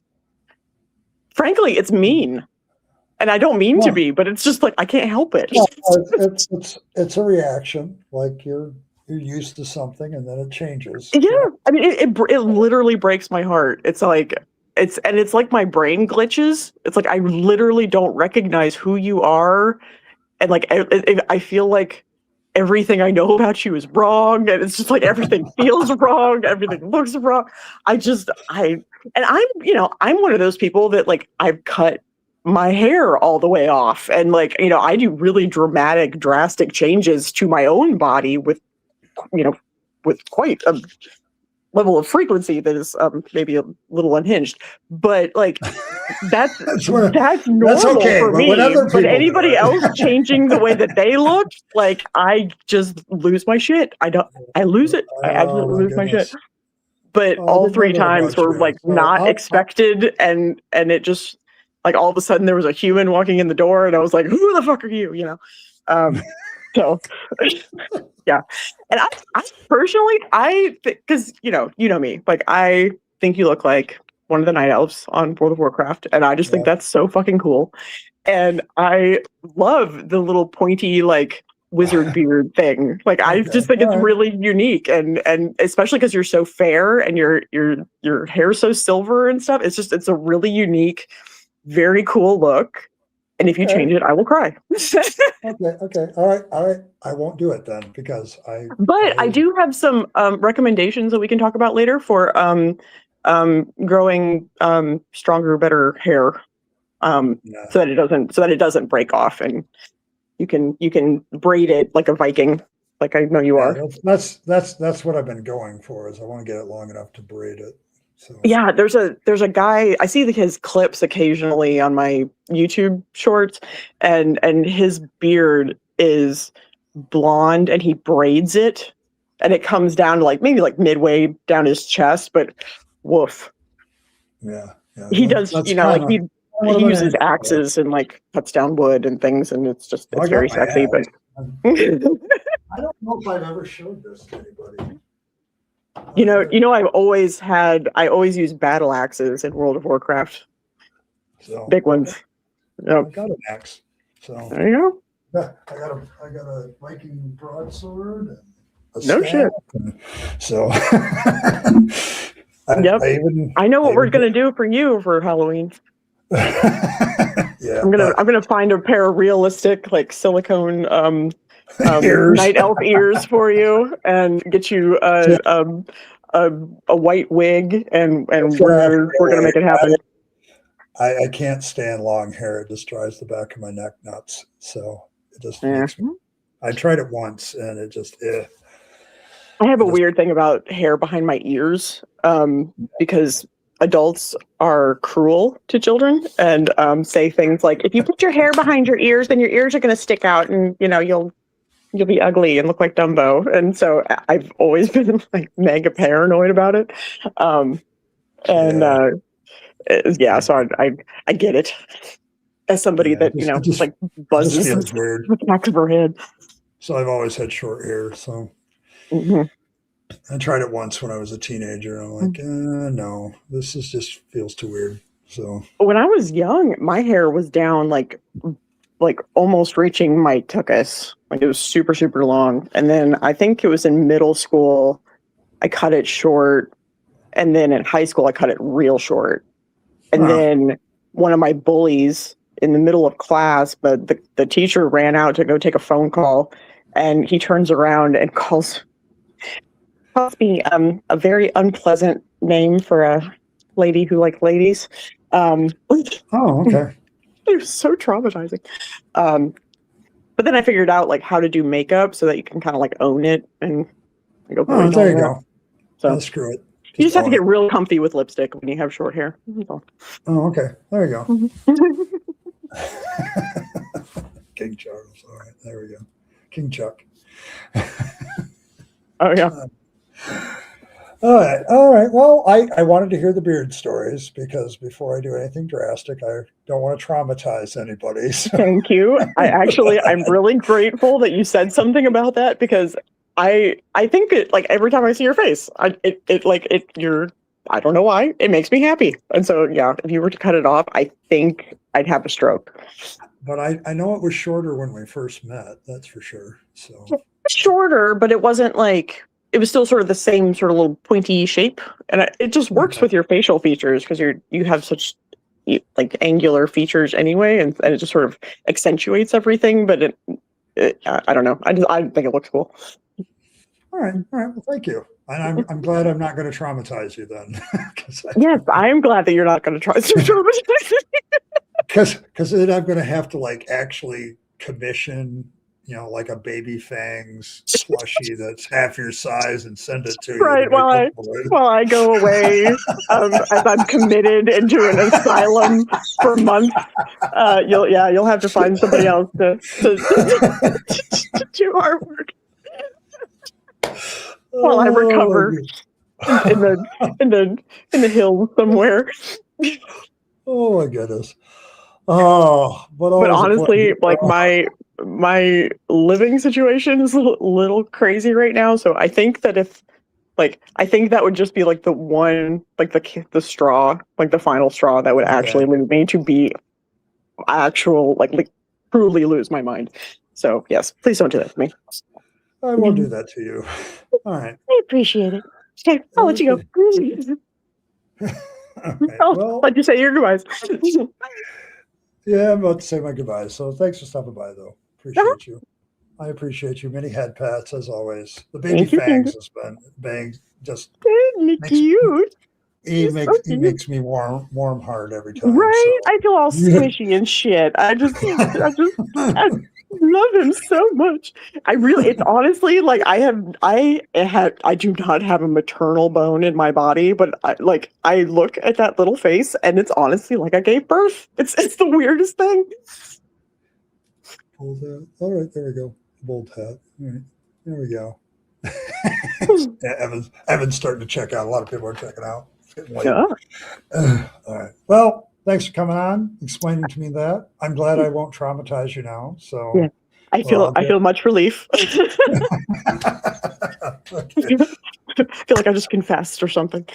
Frankly, it's mean. And I don't mean to be, but it's just like I can't help it. It's a reaction. Like you're used to something and then it changes. Yeah. I mean it literally breaks my heart. It's like it's like my brain glitches. It's like I literally don't recognize who you are. And like I feel like everything I know about you is wrong, and it's just like everything feels wrong, everything looks wrong. I'm one of those people that like I've cut my hair all the way off, and like I do really drastic changes to my own body with quite a level of frequency that is maybe a little unhinged, but like that's normal okay, for me. But anybody do it. else changing the way that they look, like I just lose my shit. I lose it. I absolutely lose my shit. But all three times were like not expected, and it just like all of a sudden there was a human walking in the door, and I was like, "Who the fuck are you?" So yeah. And I personally, because you know me, like I think you look like one of the night elves on World of Warcraft, and I just think that's so fucking cool. And I love the little pointy like wizard beard thing. Like I just think it's really unique, and especially because you're so fair and your hair's so silver and stuff. It's a really unique, very cool look. And if you change it, I will cry. Okay. All right. I won't do it then because I do have some recommendations that we can talk about later for growing stronger, better hair, so that it doesn't break off, and you can braid it like a Viking, like I know you are. That's what I've been going for. Is I want to get it long enough to braid it. So. Yeah, there's a guy, I see his clips occasionally on my YouTube shorts, and his beard is blonde and he braids it, and it comes down to like maybe like midway down his chest, but woof. Yeah. He does, he uses axes and like cuts down wood and things, and it's very sexy, but I don't know if I've ever showed this to anybody. I always use battle axes in World of Warcraft. So, big ones. Yep. I got an axe. So there you go. Yeah, I got a Viking broadsword and a no staff, shit. So I know what we're gonna do for you for Halloween. Yeah, I'm gonna find a pair of realistic like silicone night elf ears for you, and get you a white wig, and we're gonna make it happen. I can't stand long hair. It just drives the back of my neck nuts. So it just makes me. I tried it once and it just. I have a weird thing about hair behind my ears, because adults are cruel to children and say things like, if you put your hair behind your ears, then your ears are going to stick out, and you'll be ugly and look like Dumbo. And so I've always been like mega paranoid about it. So I get it as somebody that, just like buzzes the back of her head. So I've always had short hair. So I tried it once when I was a teenager. I'm like, no, this just feels too weird. So when I was young, my hair was down like almost reaching my tuchus. Like it was super, super long. And then I think it was in middle school, I cut it short. And then in high school, I cut it real short. And then one of my bullies in the middle of class, but the teacher ran out to go take a phone call, and he turns around and calls me a very unpleasant name for a lady who liked ladies. Okay. It was so traumatizing. But then I figured out like how to do makeup so that you can kind of like own it and go. There you go. So screw it. You just have to get real comfy with lipstick when you have short hair. Oh, okay. There you go. King Charles. All right, there we go. King Chuck. Oh yeah. All right. Well, I wanted to hear the beard stories because before I do anything drastic, I don't want to traumatize anybody. So. Thank you. I'm really grateful that you said something about that because I think it like every time I see your face, I don't know why it makes me happy. And so yeah, if you were to cut it off, I think I'd have a stroke. But I know it was shorter when we first met. That's for sure. So shorter, but it wasn't like. It was still sort of the same sort of little pointy shape, and it just works with your facial features because you have such like angular features anyway, and it just sort of accentuates everything. But I don't know. I think it looks cool. All right. Well, thank you. And I'm glad I'm not going to traumatize you then. Yes, I'm glad that you're not going to try to traumatize me. Because then I'm going to have to like actually commission. Like a baby fangs plushie that's half your size and send it to you. Right, while I go away, as I'm committed into an asylum for months, you'll have to find somebody else to do our work while I recover in the hills somewhere. Oh my goodness. Oh, but honestly, like my living situation is a little crazy right now. So I think that I think that would just be like the one, like the straw, like the final straw that would actually lead me to be actual, like truly lose my mind. So yes, please don't do that to me. I won't do that to you. All right. I appreciate it. Okay, I'll let you go. I'll let you say your goodbyes. Yeah, I'm about to say my goodbyes. So thanks for stopping by, though. Appreciate you. I appreciate you. Many head pats, as always. The baby fangs has been bang. Just cute. He makes me warm heart every time. Right? So. I feel all squishy and shit. I love him so much. It's honestly like I do not have a maternal bone in my body, but I look at that little face and it's honestly like I gave birth. It's the weirdest thing. Bold hat. All right, there we go. Bold hat. All right, there we go. Yeah, Evan's starting to check out. A lot of people are checking out. It's getting late. Yeah. All right. Well, thanks for coming on, explaining to me that. I'm glad I won't traumatize you now. So yeah, I feel much relief. I feel like I just confessed or something.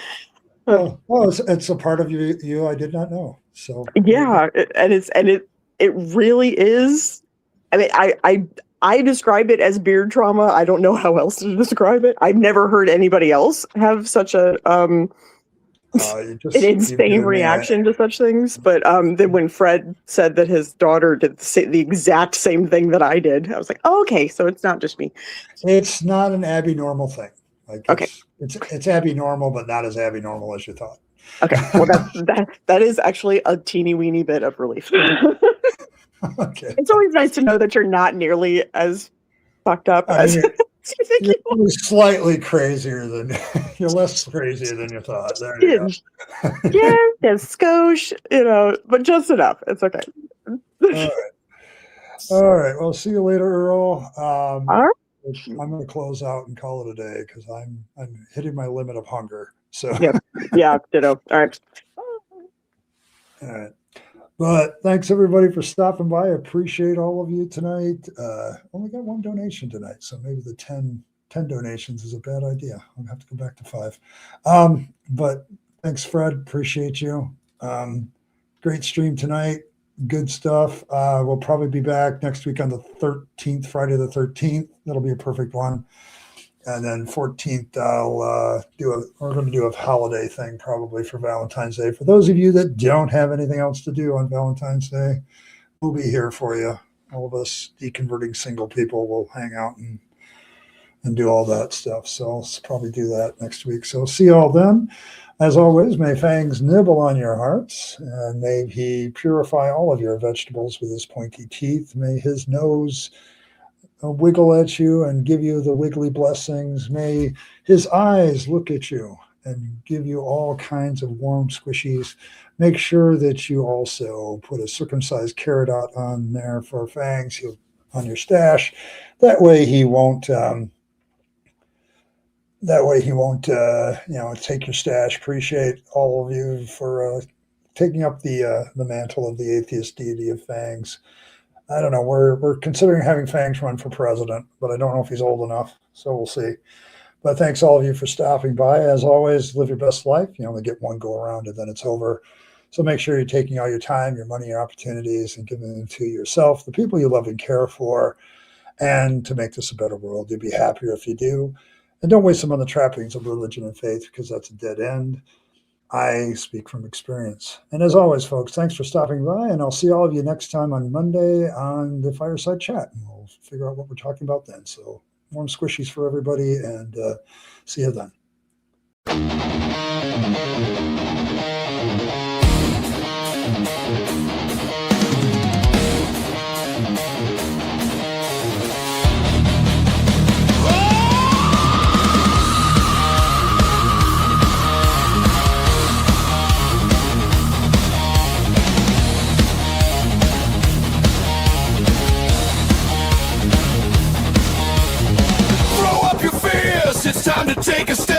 Well, it's a part of you I did not know. So yeah, it really is. I mean, I describe it as beard trauma. I don't know how else to describe it. I've never heard anybody else have such an insane reaction to such things. But then when Fred said that his daughter did the exact same thing that I did, I was like, oh, okay, so it's not just me. It's not an abnormal thing. Okay, it's abnormal, but not as abnormal as you thought. Okay, well that is actually a teeny weeny bit of relief. Okay. It's always nice to know that you're not nearly as fucked up as you think you are. Slightly crazier than you're less crazy than you thought. There you go. Yeah, there's skosh, but just enough. It's okay. All right. Well, see you later, Earl. All right. I'm going to close out and call it a day because I'm hitting my limit of hunger. So yeah, ditto. All right. All right. But thanks everybody for stopping by. I appreciate all of you tonight. Only got one donation tonight, so maybe the 10 donations is a bad idea. I'm gonna have to go back to 5. But thanks, Fred. Appreciate you. Great stream tonight. Good stuff. We'll probably be back next week on the 13th, Friday the 13th. That'll be a perfect one. And then 14th, we're going to do a holiday thing probably for Valentine's Day. For those of you that don't have anything else to do on Valentine's Day, we'll be here for you. All of us deconverting single people will hang out and do all that stuff. So I'll probably do that next week. So see you all then. As always, may fangs nibble on your hearts, and may he purify all of your vegetables with his pointy teeth. May his nose wiggle at you and give you the wiggly blessings. May his eyes look at you and give you all kinds of warm squishies. Make sure that you also put a circumcised carrot out on there for Fangs on your stash. That way he won't take your stash. Appreciate all of you for taking up the mantle of the atheist deity of Fangs. I don't know. We're considering having Fangs run for president, but I don't know if he's old enough, so we'll see. But thanks all of you for stopping by. As always, live your best life. You only get one go around and then it's over. So make sure you're taking all your time, your money, your opportunities, and giving them to yourself, the people you love and care for, and to make this a better world. You'll be happier if you do. And don't waste them on the trappings of religion and faith, because that's a dead end. I speak from experience. And as always, folks, thanks for stopping by, and I'll see all of you next time on Monday on the Fireside Chat, and we'll figure out what we're talking about then. So warm squishies for everybody, and see you then. It's time to take a step.